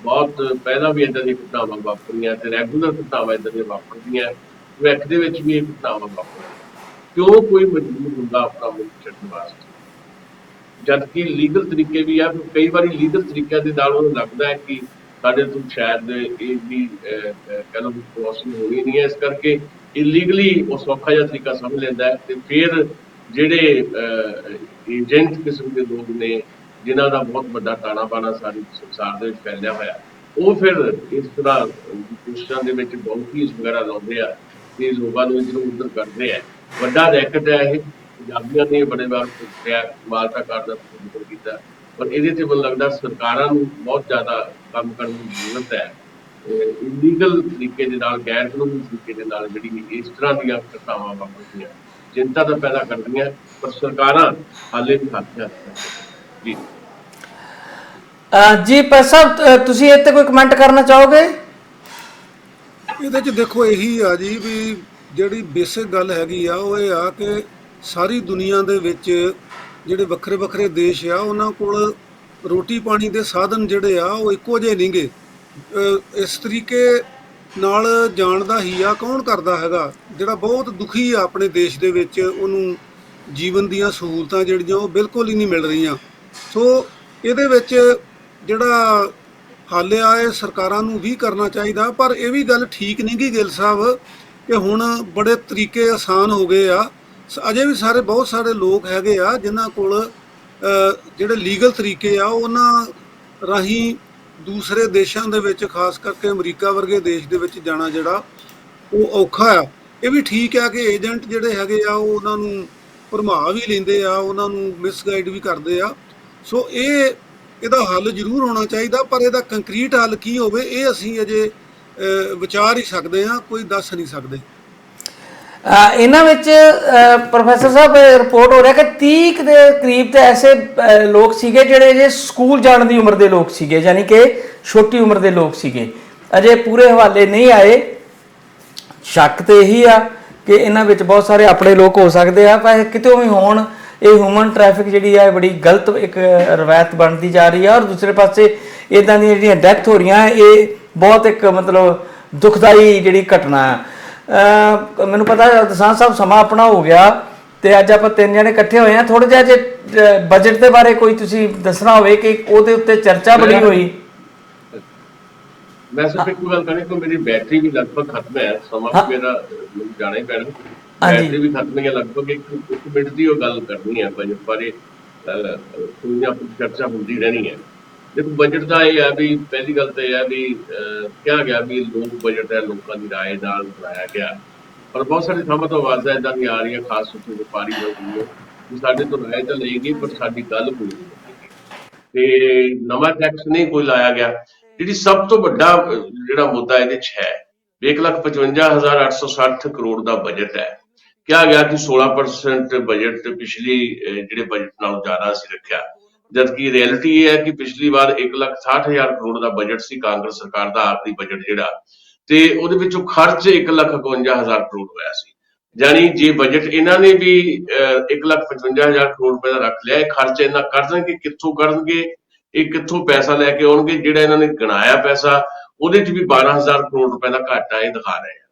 ਬਹੁਤ ਪਹਿਲਾਂ ਵੀ ਇੱਦਾਂ ਦੀਆਂ ਘਟਨਾਵਾਂ ਵਾਪਰੀਆਂ ਤੇ ਰੈਗੂਲਰ ਘਟਨਾਵਾਂ ਇੱਦਾਂ ਦੀਆਂ ਵਾਪਰਦੀਆਂ, ਭਵਿੱਖ ਦੇ ਵਿੱਚ ਵੀ ਇਹ ਘਟਨਾਵਾਂ ਵਾਪਰਦੀਆਂ। ਕਿਉਂ ਕੋਈ ਮਜਬੂਰ ਹੁੰਦਾ ਆਪਣਾ ਮੁਲਕ ਛੱਡਣ ਵਾਸਤੇ, ਜਦਕਿ ਲੀਗਲ ਤਰੀਕੇ ਵੀ ਆ। ਕਈ ਵਾਰੀ ਲੀਗਲ ਤਰੀਕਿਆਂ ਦੇ ਨਾਲ ਉਹਨੂੰ ਲੱਗਦਾ ਹੈ ਕਿ ਸਾਡੇ ਤੋਂ ਸ਼ਾਇਦ ਇਹ ਵੀ ਕਹਿ ਲਓ ਕ੍ਰੋਸਿੰਗ ਹੋਣੀ ਨਹੀਂ ਹੈ, ਇਸ ਕਰਕੇ ਇਲੀਗਲੀ ਉਹ ਸੌਖਾ ਜਿਹਾ ਤਰੀਕਾ ਸਮਝ ਲੈਂਦਾ ਹੈ। ਤੇ ਫਿਰ ਜਿਹੜੇ ਏਜੰਟ ਕਿਸਮ ਦੇ ਲੋਕ ਨੇ, ਜਿਨ੍ਹਾਂ ਦਾ ਬਹੁਤ ਵੱਡਾ ਤਾਣਾ ਬਾਣਾ ਸਾਰੇ ਸੰਸਾਰ ਦੇ ਵਿੱਚ ਫੈਲਿਆ ਹੋਇਆ, ਉਹ ਫਿਰ ਇਸ ਤਰ੍ਹਾਂ ਕੋਸ਼ਿਸ਼ਾਂ ਦੇ ਵਿੱਚ ਬੌਂਕੀਜ਼ ਵਗੈਰਾ ਲਾਉਂਦੇ ਆ ਤੇ ਲੋਕਾਂ ਨੂੰ ਇੱਧਰ ਉੱਧਰ ਕਰਦੇ ਆ। ਵੱਡਾ ਰੈਕਟ ਹੈ ਇਹ, ਪੰਜਾਬੀਆਂ ਨੇ ਬੜੇ ਵਾਰ ਮਾਲਟਾ ਕਾਰਡ ਦਾ ਜ਼ਿਕਰ ਕੀਤਾ, ਪਰ ਇਹਦੇ ਤੇ ਮੈਨੂੰ ਲੱਗਦਾ ਸਰਕਾਰਾਂ ਨੂੰ ਬਹੁਤ ਜ਼ਿਆਦਾ ਕੰਮ ਕਰਨ ਦੀ ਜ਼ਰੂਰਤ ਹੈ। ਇਲੀਗਲ ਤਰੀਕੇ ਦੇ ਨਾਲ, ਗੈਰ ਕਾਨੂੰਨੀ ਤਰੀਕੇ ਦੇ ਨਾਲ ਜਿਹੜੀ ਇਸ ਤਰ੍ਹਾਂ ਦੀਆਂ ਘਟਨਾਵਾਂ ਵਾਪਰਦੀਆਂ ਚਿੰਤਾ ਤਾਂ ਪੈਦਾ ਕਰਦੀਆਂ, ਪਰ ਸਰਕਾਰਾਂ ਹਾਲੇ ਵੀ ਹੱਥ ਜੀ। ਜੀ ਪਰ ਸਾਹਿਬ, ਤੁਸੀਂ ਇੱਥੇ ਕੋਈ ਕਮੈਂਟ ਕਰਨਾ ਚਾਹੋਗੇ? ਇਹਦੇ 'ਚ ਦੇਖੋ ਇਹੀ ਆ ਜੀ ਵੀ ਜਿਹੜੀ ਬੇਸਿਕ ਗੱਲ ਹੈਗੀ ਆ ਉਹ ਇਹ ਆ ਕਿ ਸਾਰੀ ਦੁਨੀਆ ਦੇ ਵਿੱਚ ਜਿਹੜੇ ਵੱਖਰੇ ਵੱਖਰੇ ਦੇਸ਼ ਆ ਉਹਨਾਂ ਕੋਲ ਰੋਟੀ ਪਾਣੀ ਦੇ ਸਾਧਨ ਜਿਹੜੇ ਆ ਉਹ ਇੱਕੋ ਜਿਹੇ ਨਹੀਂਗੇ। ਇਸ ਤਰੀਕੇ ਨਾਲ ਜਾਣ ਦਾ ਹੀਆ ਕੌਣ ਕਰਦਾ ਹੈਗਾ? ਜਿਹੜਾ ਬਹੁਤ ਦੁਖੀ ਆ ਆਪਣੇ ਦੇਸ਼ ਦੇ ਵਿੱਚ, ਉਹਨੂੰ ਜੀਵਨ ਦੀਆਂ ਸਹੂਲਤਾਂ ਜਿਹੜੀਆਂ ਉਹ ਬਿਲਕੁਲ ਹੀ ਨਹੀਂ ਮਿਲ ਰਹੀਆਂ। ਸੋ ਇਹਦੇ ਵਿੱਚ ਜਿਹੜਾ ਹੱਲ ਆ ਇਹ ਸਰਕਾਰਾਂ ਨੂੰ ਵੀ ਕਰਨਾ ਚਾਹੀਦਾ। ਪਰ ਇਹ ਵੀ ਗੱਲ ਠੀਕ ਨਹੀਂ ਗੀ ਗਿੱਲ ਸਾਹਿਬ ਕਿ ਹੁਣ ਬੜੇ ਤਰੀਕੇ ਆਸਾਨ ਹੋ ਗਏ ਆ। ਅਜੇ ਵੀ ਬਹੁਤ ਸਾਰੇ ਲੋਕ ਹੈਗੇ ਆ ਜਿਨ੍ਹਾਂ ਕੋਲ ਜਿਹੜੇ ਲੀਗਲ ਤਰੀਕੇ ਆ ਉਹਨਾਂ ਰਾਹੀਂ ਦੂਸਰੇ ਦੇਸ਼ਾਂ ਦੇ ਵਿੱਚ, ਖਾਸ ਕਰਕੇ ਅਮਰੀਕਾ ਵਰਗੇ ਦੇਸ਼ ਦੇ ਵਿੱਚ ਜਾਣਾ ਜਿਹੜਾ ਉਹ ਔਖਾ ਆ। ਇਹ ਵੀ ਠੀਕ ਆ ਕਿ ਏਜੰਟ ਜਿਹੜੇ ਹੈਗੇ ਆ ਉਹ ਉਹਨਾਂ ਨੂੰ ਭਰਮਾ ਵੀ ਲੈਂਦੇ ਆ, ਉਹਨਾਂ ਨੂੰ ਮਿਸਗਾਈਡ ਵੀ ਕਰਦੇ ਆ। ਸੋ ਇਹਦਾ ਹੱਲ ਜ਼ਰੂਰ ਹੋਣਾ ਚਾਹੀਦਾ, ਪਰ ਇਹਦਾ ਕੰਕਰੀਟ ਹੱਲ ਕੀ ਹੋਵੇ ਇਹ ਅਸੀਂ ਅਜੇ ਵਿਚਾਰ ਹੀ ਸਕਦੇ ਹਾਂ, ਕੋਈ ਦੱਸ ਨਹੀਂ ਸਕਦੇ। ਇਹਨਾਂ ਵਿੱਚ ਪ੍ਰੋਫੈਸਰ ਸਾਹਿਬ ਰਿਪੋਰਟ ਹੋ ਰਿਹਾ ਕਿ 30 ਦੇ ਕਰੀਬ ਤੇ ਐਸੇ ਲੋਕ ਸੀਗੇ ਜਿਹੜੇ ਜੇ ਸਕੂਲ ਜਾਣ ਦੀ ਉਮਰ ਦੇ ਲੋਕ ਸੀਗੇ, ਯਾਨੀ ਕਿ ਛੋਟੀ ਉਮਰ ਦੇ ਲੋਕ ਸੀਗੇ। ਅਜੇ ਪੂਰੇ ਹਵਾਲੇ ਨਹੀਂ ਆਏ। ਸ਼ੱਕ ਤੇ ਇਹੀ ਆ ਕਿ ਇਹਨਾਂ ਵਿੱਚ ਬਹੁਤ ਸਾਰੇ ਆਪਣੇ ਲੋਕ ਹੋ ਸਕਦੇ ਆ, ਪਰ ਕਿਤੇ ਵੀ ਹੋਣ ਇਹ ਹਿਊਮਨ ਟ੍ਰੈਫਿਕ ਜਿਹੜੀ ਆ ਬੜੀ ਗਲਤ ਇੱਕ ਰਵਾਇਤ ਬਣਦੀ ਜਾ ਰਹੀ ਆ। ਔਰ ਦੂਸਰੇ ਪਾਸੇ ਇਦਾਂ ਦੀਆਂ ਜਿਹੜੀਆਂ ਡੈਥ ਹੋ ਰਹੀਆਂ ਇਹ ਬਹੁਤ ਇੱਕ ਮਤਲਬ ਦੁਖਦਾਈ ਜਿਹੜੀ ਘਟਨਾ ਆ। ਮੈਨੂੰ ਪਤਾ ਦਸਾਂਝ ਸਾਹਿਬ ਸਮਾਂ ਆਪਣਾ ਹੋ ਗਿਆ ਤੇ ਅੱਜ ਆਪਾਂ 3 ਜਣੇ ਇਕੱਠੇ ਹੋਏ ਆ। ਥੋੜਾ ਜਿਹਾ ਜੇ ਬਜਟ ਦੇ ਬਾਰੇ ਕੋਈ ਤੁਸੀਂ ਦੱਸਣਾ ਹੋਵੇ ਕਿ ਉਹਦੇ ਉੱਤੇ ਚਰਚਾ ਬੜੀ ਹੋਈ। ਮੈਂ ਸਿਰਫ ਇੱਕ ਗੱਲ ਕਰੀ ਕਿ ਮੇਰੀ ਬੈਟਰੀ ਵੀ ਲਗਭਗ ਖਤਮ ਹੈ, ਸਮਾਂ ਮੇਰਾ ਮੈਨੂੰ ਜਾਣਾ ਹੀ ਪੈਣਾ, ਬੈਟਰੀ ਵੀ ਖਤਮ ਹੈ। ਲਗਭਗ ਇੱਕ ਮਿੰਟ ਦੀ ਉਹ ਗੱਲ ਕਰਨੀ ਹੈ ਬਜਟ ਬਾਰੇ, ਕੋਈ ਨਾ ਕੋਈ ਚਰਚਾ ਹੁੰਦੀ ਰਹਿਣੀ ਹੈ। ਦੇਖੋ ਬਜਟ ਦਾ ਇਹ ਹੈ ਵੀ ਪਹਿਲੀ ਗੱਲ ਤਾਂ ਇਹ ਹੈ ਵੀ ਕਿਹਾ ਗਿਆ ਵੀ ਲੋਕ ਬਜਟ ਹੈ ਲੋਕਾਂ ਦੀ ਰਾਏ ਨਾਲ ਬਣਾਇਆ ਗਿਆ, ਪਰ ਬਹੁਤ ਸਾਰੀ ਥਾਵਾਂ ਤੋਂ ਆਵਾਜ਼ਾਂ ਇੱਦਾਂ ਦੀਆਂ ਆ ਰਹੀਆਂ, ਖਾਸ ਤੌਰ ਤੇ ਵਪਾਰੀ ਲੋਕ ਵੀ ਸਾਡੇ ਤੋਂ ਰਾਏ ਤਾਂ ਲਈ ਗਈ ਪਰ ਸਾਡੀ ਗੱਲ ਕੋਈ ਨਹੀਂ, ਤੇ ਨਵਾਂ ਟੈਕਸ ਨਹੀਂ ਕੋਈ ਲਾਇਆ ਗਿਆ। ਜਿਹੜੀ ਸਭ ਤੋਂ ਵੱਡਾ ਜਿਹੜਾ ਮੁੱਦਾ ਇਹਦੇ 'ਚ ਹੈ, 1,55,860 ਕਰੋੜ ਦਾ ਬਜਟ ਹੈ। ਕਿਹਾ ਗਿਆ ਕਿ 16% ਬਜਟ ਪਿਛਲੀ ਜਿਹੜੇ ਬਜਟ ਨਾਲੋਂ ਜ਼ਿਆਦਾ ਅਸੀਂ ਰੱਖਿਆ, ਜਦਕਿ ਰਿਐਲਿਟੀ ਇਹ ਹੈ ਕਿ ਪਿਛਲੀ ਵਾਰ 1,60,60,000 ਕਰੋੜ ਦਾ ਬਜਟ ਸੀ ਕਾਂਗਰਸ ਸਰਕਾਰ ਦਾ ਆਖਰੀ ਬਜਟ ਜਿਹੜਾ, ਤੇ ਉਹਦੇ ਵਿੱਚੋਂ ਖਰਚ 1,52,000 ਕਰੋੜ ਹੋਇਆ ਸੀ। ਜਾਨੀ ਜੇ ਬਜਟ ਇਹਨਾਂ ਨੇ ਵੀ 1,55,000 ਕਰੋੜ ਰੁਪਏ ਦਾ ਰੱਖ ਲਿਆ, ਇਹ ਖਰਚ ਇੰਨਾ ਕਰਨਗੇ ਕਿੱਥੋਂ ਕਰਨਗੇ, ਇਹ ਕਿੱਥੋਂ ਪੈਸਾ ਲੈ ਕੇ ਆਉਣਗੇ? ਜਿਹੜਾ ਇਹਨਾਂ ਨੇ ਗਿਣਾਇਆ ਪੈਸਾ ਉਹਦੇ 'ਚ ਵੀ 12,000 ਕਰੋੜ ਰੁਪਏ ਦਾ ਘਾਟਾ ਇਹ ਦਿਖਾ ਰਹੇ ਆ।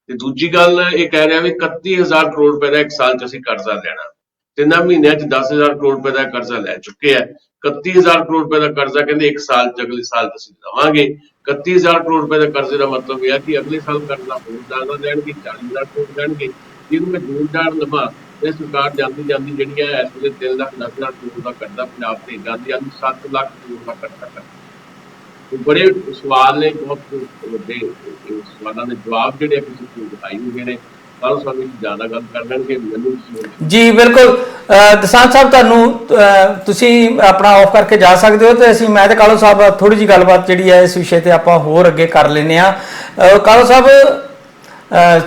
ਤੇ ਦੂਜੀ ਗੱਲ ਇਹ ਕਹਿ ਰਿਹਾ ਵੀ 31,000 ਕਰੋੜ ਰੁਪਏ ਦਾ ਇੱਕ ਸਾਲ 'ਚ ਅਸੀਂ ਕਰਜ਼ਾ ਲੈਣਾ। 3 ਮਹੀਨਿਆਂ 'ਚ 10,000 ਕਰੋੜ ਰੁਪਏ ਦਾ ਕਰਜ਼ਾ ਲੈ ਚੁੱਕੇ ਆ। 31,000 ਕਰੋੜ ਰੁਪਏ ਦਾ ਕਰਜ਼ਾ ਕਹਿੰਦੇ 1 ਸਾਲ 'ਚ ਅਗਲੇ ਸਾਲ ਅਸੀਂ ਦੇਵਾਂਗੇ। 31,000 ਕਰੋੜ ਰੁਪਏ ਦਾ ਕਰਜ਼ੇ ਦਾ ਮਤਲਬ ਇਹ ਆ ਕਿ ਅਗਲੇ ਸਾਲ ਕਰਜ਼ਾ ਹੋਰ ਜ਼ਿਆਦਾ ਦੇਣਗੇ, 40,000 ਕਰੋੜ ਦੇਣਗੇ। ਜਿਹਨੂੰ ਮੈਂ ਜ਼ੋਰਦਾਰ ਲਵਾਂ ਇਹ ਸਰਕਾਰ ਜਾਂਦੀ ਜਿਹੜੀ ਹੈ ਇਸ ਵੇਲੇ 3 ਲੱਖ 10,000 ਕਰੋੜ ਦਾ ਕਰਜ਼ਾ ਪੰਜਾਬ ਤੇ ਜਾਂਦੀ 7 ਲੱਖ ਕਰੋੜ ਦਾ ਕਰਜ਼ਾ ਕਰ। ਬੜੇ ਸਵਾਲ ਨੇ, ਬਹੁਤ ਵੱਡੇ ਸਵਾਲਾਂ ਦੇ ਜਵਾਬ ਜਿਹੜੇ ਤੁਸੀਂ ਦਿਖਾਈ ਹੋਏ ਨੇ। ਕੱਲ ਸਾਨੂੰ ਜ਼ਿਆਦਾ ਗੱਲ ਕਰ ਲੈਣਗੇ ਮੈਨੂੰ ਜੀ। ਬਿਲਕੁਲ ਦਸਾਂਝ ਸਾਹਿਬ, ਤੁਹਾਨੂੰ ਤੁਸੀਂ ਆਪਣਾ ਆਫ ਕਰਕੇ ਜਾ ਸਕਦੇ ਹੋ ਤੇ ਮੈਂ ਤੇ ਕਾਲੋ ਸਾਹਿਬ ਥੋੜੀ ਜੀ ਗੱਲਬਾਤ ਜਿਹੜੀ ਹੈ ਇਸ ਵਿਸ਼ੇ ਤੇ ਆਪਾਂ ਹੋਰ ਅੱਗੇ ਕਰ ਲੈਂਦੇ ਆ। ਕਾਲੋ ਸਾਹਿਬ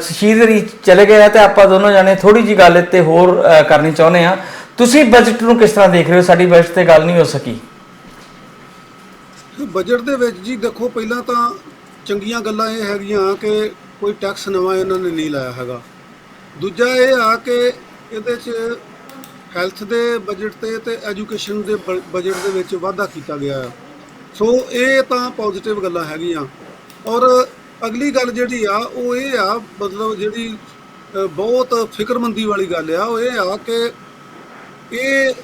ਸ਼ਹੀਦ ਚਲੇ ਗਏ ਆ ਤੇ ਆਪਾਂ ਦੋਨੋਂ ਜਾਣੇ ਥੋੜੀ ਜੀ ਗੱਲ ਇੱਥੇ ਹੋਰ ਕਰਨੀ ਚਾਹੁੰਦੇ ਆ। ਤੁਸੀਂ ਬਜਟ ਨੂੰ ਕਿਸ ਤਰ੍ਹਾਂ ਦੇਖ ਰਹੇ ਹੋ? ਸਾਡੀ ਬਜਟ ਤੇ ਗੱਲ ਨਹੀਂ ਹੋ ਸਕੀ। ਬਜਟ ਦੇ ਵਿੱਚ ਜੀ ਦੇਖੋ, ਪਹਿਲਾਂ ਤਾਂ ਚੰਗੀਆਂ ਗੱਲਾਂ ਇਹ ਹੈਗੀਆਂ ਕਿ ਕੋਈ ਟੈਕਸ ਨਵਾਂ ਇਹਨਾਂ ਨੇ ਨਹੀਂ ਲਾਇਆ ਹੈਗਾ। ਦੂਜਾ ਇਹ ਆ ਕਿ ਇਹਦੇ 'ਚ ਹੈਲਥ ਦੇ ਬਜਟ ਤੇ ਐਜੂਕੇਸ਼ਨ ਦੇ ਬਜਟ ਦੇ ਵਿੱਚ ਵਾਧਾ ਕੀਤਾ ਗਿਆ ਹੈ। ਸੋ ਇਹ ਤਾਂ ਪੋਜ਼ਿਟਿਵ ਗੱਲਾਂ ਹੈਗੀਆਂ। ਔਰ ਅਗਲੀ ਗੱਲ ਜਿਹੜੀ ਆ ਉਹ ਇਹ ਆ, ਮਤਲਬ ਜਿਹੜੀ ਬਹੁਤ ਫਿਕਰਮੰਦੀ ਵਾਲੀ ਗੱਲ ਆ ਉਹ ਇਹ ਆ ਕਿ ਇਹ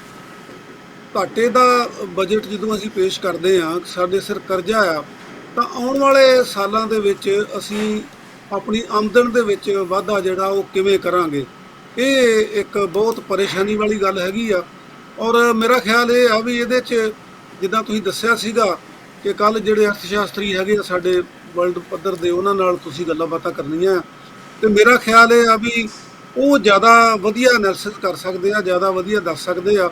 ਘਾਟੇ ਦਾ ਬਜਟ ਜਦੋਂ ਅਸੀਂ ਪੇਸ਼ ਕਰਦੇ ਹਾਂ, ਸਾਡੇ ਸਿਰ ਕਰਜ਼ਾ ਆ, ਤਾਂ ਆਉਣ ਵਾਲੇ ਸਾਲਾਂ ਦੇ ਵਿੱਚ ਅਸੀਂ ਆਪਣੀ ਆਮਦਨ ਦੇ ਵਿੱਚ ਵਾਧਾ ਜਿਹੜਾ ਉਹ ਕਿਵੇਂ ਕਰਾਂਗੇ, ਇਹ ਇੱਕ ਬਹੁਤ ਪਰੇਸ਼ਾਨੀ ਵਾਲੀ ਗੱਲ ਹੈਗੀ ਆ। ਔਰ ਮੇਰਾ ਖਿਆਲ ਇਹ ਆ ਵੀ ਇਹਦੇ 'ਚ ਜਿੱਦਾਂ ਤੁਸੀਂ ਦੱਸਿਆ ਸੀਗਾ ਕਿ ਕੱਲ੍ਹ ਜਿਹੜੇ ਅਰਥ ਸ਼ਾਸਤਰੀ ਹੈਗੇ ਆ ਸਾਡੇ ਵਰਲਡ ਪੱਧਰ ਦੇ, ਉਹਨਾਂ ਨਾਲ ਤੁਸੀਂ ਗੱਲਾਂ ਬਾਤਾਂ ਕਰਨੀਆਂ, ਅਤੇ ਮੇਰਾ ਖਿਆਲ ਇਹ ਆ ਵੀ ਉਹ ਜ਼ਿਆਦਾ ਵਧੀਆ ਐਨਾਲਿਸਿਸ ਕਰ ਸਕਦੇ ਆ, ਜ਼ਿਆਦਾ ਵਧੀਆ ਦੱਸ ਸਕਦੇ ਆ,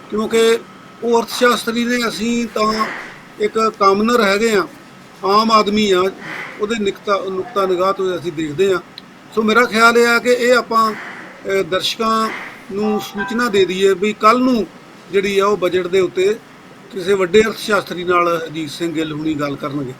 ਕਿਉਂਕਿ ਉਹ ਅਰਥ ਸ਼ਾਸਤਰੀ ਨੇ, ਅਸੀਂ ਤਾਂ ਇੱਕ ਕਾਮਨਰ ਹੈਗੇ ਆ, ਆਮ ਆਦਮੀ ਆ, ਉਹਦੇ ਨੁਕਤਾ ਨਿਗਾਹ ਤੋਂ ਅਸੀਂ ਦੇਖਦੇ ਹਾਂ। ਸੋ ਮੇਰਾ ਖਿਆਲ ਇਹ ਆ ਕਿ ਇਹ ਆਪਾਂ ਦਰਸ਼ਕਾਂ ਨੂੰ ਸੂਚਨਾ ਦੇ ਦਈਏ ਵੀ ਕੱਲ੍ਹ ਨੂੰ ਜਿਹੜੀ ਆ ਉਹ ਬਜਟ ਦੇ ਉੱਤੇ ਕਿਸੇ ਵੱਡੇ ਅਰਥ ਸ਼ਾਸਤਰੀ ਨਾਲ ਅਜੀਤ ਸਿੰਘ ਗਿੱਲ ਹੁਣੀ ਗੱਲ ਕਰਨਗੇ।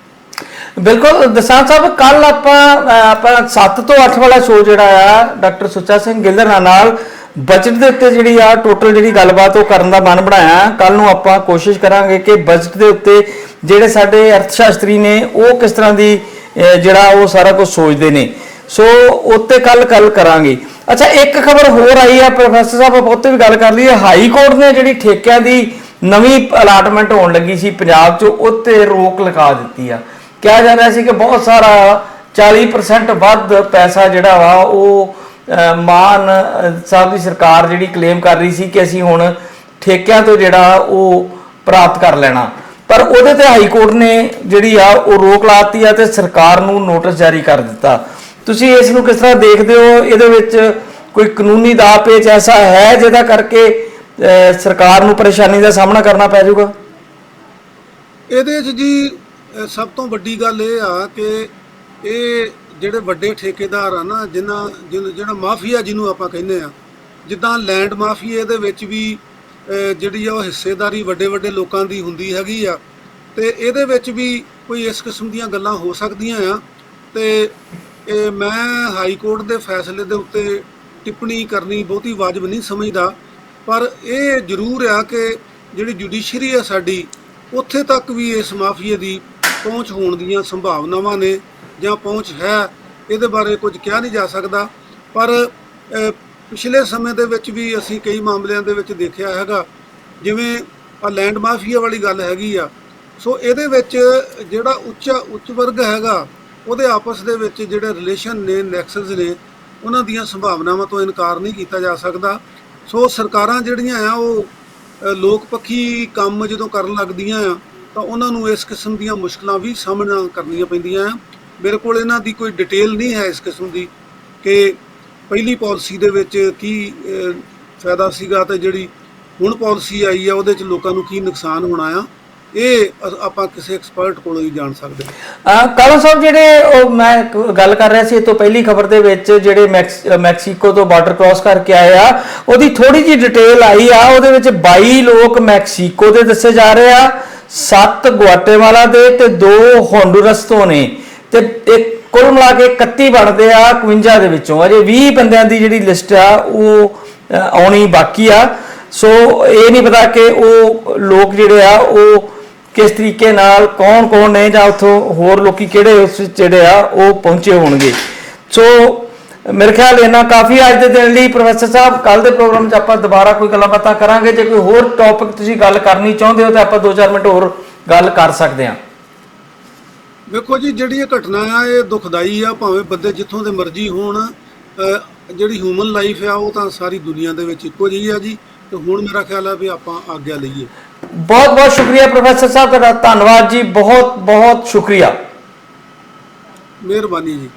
ਬਿਲਕੁਲ ਦਸਾਂਝ ਸਾਹਿਬ, ਕੱਲ ਆਪਾਂ 7 ਤੋਂ 8 ਵਾਲਾ ਸ਼ੋਅ ਜਿਹੜਾ ਆ ਡਾਕਟਰ ਸੁੱਚਾ ਸਿੰਘ ਗਿੱਲ ਨਾਲ ਬਜਟ ਦੇ ਉੱਤੇ ਜਿਹੜੀ ਆ ਟੋਟਲ ਜਿਹੜੀ ਗੱਲਬਾਤ ਉਹ ਕਰਨ ਦਾ ਮਨ ਬਣਾਇਆ। ਕੱਲ ਨੂੰ ਆਪਾਂ ਕੋਸ਼ਿਸ਼ ਕਰਾਂਗੇ ਕਿ ਬਜਟ ਦੇ ਉੱਤੇ ਜਿਹੜੇ ਸਾਡੇ ਅਰਥ ਸ਼ਾਸਤਰੀ ਨੇ ਉਹ ਕਿਸ ਤਰ੍ਹਾਂ ਦੀ ਜਿਹੜਾ ਉਹ ਸਾਰਾ ਕੁਝ ਸੋਚਦੇ ਨੇ। ਸੋ ਉੱਤੇ ਕੱਲ ਕਰਾਂਗੇ। ਅੱਛਾ, ਇੱਕ ਖਬਰ ਹੋਰ ਆਈ ਆ ਪ੍ਰੋਫੈਸਰ ਸਾਹਿਬ, ਆਪਾਂ ਉੱਤੇ ਵੀ ਗੱਲ ਕਰ ਲਈਏ। ਹਾਈ ਕੋਰਟ ਨੇ ਜਿਹੜੀ ਠੇਕਿਆਂ ਦੀ ਨਵੀਂ ਅਲਾਟਮੈਂਟ ਹੋਣ ਲੱਗੀ ਸੀ ਪੰਜਾਬ 'ਚ, ਉੱਤੇ ਰੋਕ ਲਗਾ ਦਿੱਤੀ ਆ। ਕਿਹਾ ਜਾ ਰਿਹਾ ਸੀ ਕਿ ਬਹੁਤ ਸਾਰਾ 40% ਵੱਧ ਪੈਸਾ ਜਿਹੜਾ ਵਾ ਉਹ ਮਾਨ ਸਾਹਿਬ ਦੀ ਸਰਕਾਰ ਜਿਹੜੀ ਕਲੇਮ ਕਰ ਰਹੀ ਸੀ ਕਿ ਅਸੀਂ ਹੁਣ ਠੇਕਿਆਂ ਤੋਂ ਜਿਹੜਾ ਉਹ ਪ੍ਰਾਪਤ ਕਰ ਲੈਣਾ, ਪਰ ਉਹਦੇ ਤੇ ਹਾਈ ਕੋਰਟ ਨੇ ਜਿਹੜੀ ਆ ਉਹ ਰੋਕ ਲਾਤੀ ਆ ਤੇ ਸਰਕਾਰ ਨੂੰ ਨੋਟਿਸ ਜਾਰੀ ਕਰ ਦਿੱਤਾ। ਤੁਸੀਂ ਇਸ ਨੂੰ ਕਿਸ ਤਰ੍ਹਾਂ ਦੇਖਦੇ ਹੋ? ਇਹਦੇ ਵਿੱਚ ਕੋਈ ਕਾਨੂੰਨੀ ਦਾਅ ਪੇਚ ਐਸਾ ਹੈ ਜਿਹਦਾ ਕਰਕੇ ਸਰਕਾਰ ਨੂੰ ਪਰੇਸ਼ਾਨੀ ਦਾ ਸਾਹਮਣਾ ਕਰਨਾ ਪੈ ਜਾਊਗਾ? ਇਹਦੇ 'ਚ ਜੀ ਸਭ ਤੋਂ ਵੱਡੀ ਗੱਲ ਇਹ ਆ ਕਿ ਇਹ ਜਿਹੜੇ ਵੱਡੇ ਠੇਕੇਦਾਰ ਆ ਨਾ, ਜਿਹੜਾ ਮਾਫੀਆ ਜਿਹਨੂੰ ਆਪਾਂ ਕਹਿੰਦੇ ਆ, ਜਿੱਦਾਂ ਲੈਂਡ ਮਾਫੀਏ ਦੇ ਵਿੱਚ ਵੀ ਜਿਹੜੀ ਆ ਉਹ ਹਿੱਸੇਦਾਰੀ ਵੱਡੇ ਵੱਡੇ ਲੋਕਾਂ ਦੀ ਹੁੰਦੀ ਹੈਗੀ ਆ, ਤੇ ਇਹਦੇ ਵਿੱਚ ਵੀ ਕੋਈ ਇਸ ਕਿਸਮ ਦੀਆਂ ਗੱਲਾਂ ਹੋ ਸਕਦੀਆਂ ਆ। ਤੇ ਮੈਂ ਹਾਈ ਕੋਰਟ ਦੇ ਫੈਸਲੇ ਦੇ ਉੱਤੇ ਟਿੱਪਣੀ ਕਰਨੀ ਬਹੁਤੀ ਵਾਜਬ ਨਹੀਂ ਸਮਝਦਾ, ਪਰ ਇਹ ਜ਼ਰੂਰ ਆ ਕਿ ਜਿਹੜੀ ਜੁਡੀਸ਼ਰੀ ਆ ਸਾਡੀ, ਉੱਥੇ ਤੱਕ ਵੀ ਇਸ ਮਾਫੀਏ ਦੀ ਪਹੁੰਚ ਹੋਣ ਦੀਆਂ ਸੰਭਾਵਨਾਵਾਂ ਨੇ ਜਾਂ ਪਹੁੰਚ ਹੈ, ਇਹਦੇ ਬਾਰੇ ਕੁਝ ਕਿਹਾ ਨਹੀਂ ਜਾ ਸਕਦਾ। ਪਰ ਪਿਛਲੇ ਸਮੇਂ ਦੇ ਵਿੱਚ ਵੀ ਅਸੀਂ ਕਈ ਮਾਮਲਿਆਂ ਦੇ ਵਿੱਚ ਦੇਖਿਆ ਹੈਗਾ, ਜਿਵੇਂ ਆ ਲੈਂਡ ਮਾਫੀਆ ਵਾਲੀ ਗੱਲ ਹੈਗੀ ਆ। ਸੋ ਇਹਦੇ ਵਿੱਚ ਜਿਹੜਾ ਉੱਚ ਵਰਗ ਹੈਗਾ, ਉਹਦੇ ਆਪਸ ਦੇ ਵਿੱਚ ਜਿਹੜੇ ਰਿਲੇਸ਼ਨ ਨੇ, ਨੈਕਸਸ ਨੇ, ਉਹਨਾਂ ਦੀਆਂ ਸੰਭਾਵਨਾਵਾਂ ਤੋਂ ਇਨਕਾਰ ਨਹੀਂ ਕੀਤਾ ਜਾ ਸਕਦਾ। ਸੋ ਸਰਕਾਰਾਂ ਜਿਹੜੀਆਂ ਆ ਉਹ ਲੋਕ ਪੱਖੀ ਕੰਮ ਜਦੋਂ ਕਰਨ ਲੱਗਦੀਆਂ ਆ ਤਾਂ ਉਹਨਾਂ ਨੂੰ ਇਸ ਕਿਸਮ ਦੀਆਂ ਮੁਸ਼ਕਲਾਂ ਵੀ ਸਾਹਮਣਾ ਕਰਨੀਆਂ ਪੈਂਦੀਆਂ ਆ। ਮੇਰੇ ਕੋਲ ਇਹਨਾਂ ਦੀ ਕੋਈ ਡਿਟੇਲ ਨਹੀਂ ਹੈ ਇਸ ਕਿਸਮ ਦੀ ਕਿ ਪਹਿਲੀ ਪਾਲਿਸੀ ਦੇ ਵਿੱਚ ਕੀ ਫਾਇਦਾ ਸੀਗਾ ਤੇ ਜਿਹੜੀ ਹੁਣ ਪਾਲਿਸੀ ਆਈ ਆ ਉਹਦੇ 'ਚ ਲੋਕਾਂ ਨੂੰ ਕੀ ਨੁਕਸਾਨ ਹੋਣਾ ਆ, ਇਹ ਆਪਾਂ ਕਿਸੇ ਐਕਸਪਰਟ ਕੋਲੋਂ ਹੀ ਜਾਣ ਸਕਦੇ ਹਾਂ। ਕਾਲੋ ਸਾਹਿਬ, ਜਿਹੜੇ ਉਹ ਮੈਂ ਗੱਲ ਕਰ ਰਿਹਾ ਸੀ ਇਹ ਤੋਂ ਪਹਿਲੀ ਖਬਰ ਦੇ ਵਿੱਚ, ਜਿਹੜੇ ਮੈਕਸੀਕੋ ਤੋਂ ਬਾਰਡਰ ਕ੍ਰਾਸ ਕਰਕੇ ਆਏ ਆ, ਉਹਦੀ ਥੋੜੀ ਜਿਹੀ ਡਿਟੇਲ ਆਈ ਆ। ਉਹਦੇ ਵਿੱਚ 22 ਲੋਕ ਮੈਕਸੀਕੋ ਦੇ ਦੱਸੇ ਜਾ ਰਹੇ ਆ, 7 ਗੁਆਟੇਮਾਲਾ ਦੇ ਤੇ 2 ਹੋਂਡੂਰਸ ਤੋਂ ਨੇ, ਤੇ ਕੁੱਲ ਮਿਲਾ ਕੇ 31 ਬਣਦੇ ਆ 51 ਦੇ ਵਿੱਚੋਂ। ਅਜੇ 20 ਬੰਦਿਆਂ ਦੀ ਜਿਹੜੀ ਲਿਸਟ ਆ ਉਹ ਆਉਣੀ ਬਾਕੀ ਆ। ਸੋ ਇਹ ਨਹੀਂ ਪਤਾ ਕਿ ਉਹ ਲੋਕ ਜਿਹੜੇ ਆ ਉਹ ਕਿਸ ਤਰੀਕੇ ਨਾਲ, ਕੌਣ ਨੇ, ਜਾਂ ਉੱਥੋਂ ਹੋਰ ਲੋਕੀ ਕਿਹੜੇ ਉਸ ਵਿੱਚ ਜਿਹੜੇ ਆ ਉਹ ਪਹੁੰਚੇ ਹੋਣਗੇ। ਸੋ ਮੇਰੇ ਖਿਆਲ ਇਹਨਾਂ ਕਾਫੀ ਅੱਜ ਦੇ ਦਿਨ ਲਈ। ਪ੍ਰੋਫੈਸਰ ਸਾਹਿਬ, ਕੱਲ ਦੇ ਪ੍ਰੋਗਰਾਮ 'ਚ ਆਪਾਂ ਦੁਬਾਰਾ ਕੋਈ ਗੱਲਾਂ ਬਾਤਾਂ ਕਰਾਂਗੇ। ਜੇ ਕੋਈ ਹੋਰ ਟੌਪਿਕ ਤੁਸੀਂ ਗੱਲ ਕਰਨੀ ਚਾਹੁੰਦੇ ਹੋ ਤਾਂ ਆਪਾਂ 2-4 ਮਿੰਟ ਹੋਰ ਗੱਲ ਕਰ ਸਕਦੇ ਹਾਂ। ਵੇਖੋ ਜੀ, ਜਿਹੜੀ ਇਹ ਘਟਨਾ ਆ ਇਹ ਦੁਖਦਾਈ ਆ, ਭਾਵੇਂ ਬੰਦੇ ਜਿੱਥੋਂ ਦੇ ਮਰਜ਼ੀ ਹੋਣ। ਜਿਹੜੀ ਹਿਊਮਨ ਲਾਈਫ ਆ ਉਹ ਤਾਂ ਸਾਰੀ ਦੁਨੀਆ ਦੇ ਵਿੱਚ ਇੱਕੋ ਜਿਹੀ ਆ ਜੀ। ਤੇ ਹੁਣ ਮੇਰਾ ਖਿਆਲ ਆ ਵੀ ਆਪਾਂ ਆਗਿਆ ਲਈਏ। ਬਹੁਤ ਬਹੁਤ ਸ਼ੁਕਰੀਆ ਪ੍ਰੋਫੈਸਰ ਸਾਹਿਬ, ਤੁਹਾਡਾ ਧੰਨਵਾਦ ਜੀ, ਬਹੁਤ ਬਹੁਤ ਸ਼ੁਕਰੀਆ। ਮਿਹਰਬਾਨੀ ਜੀ।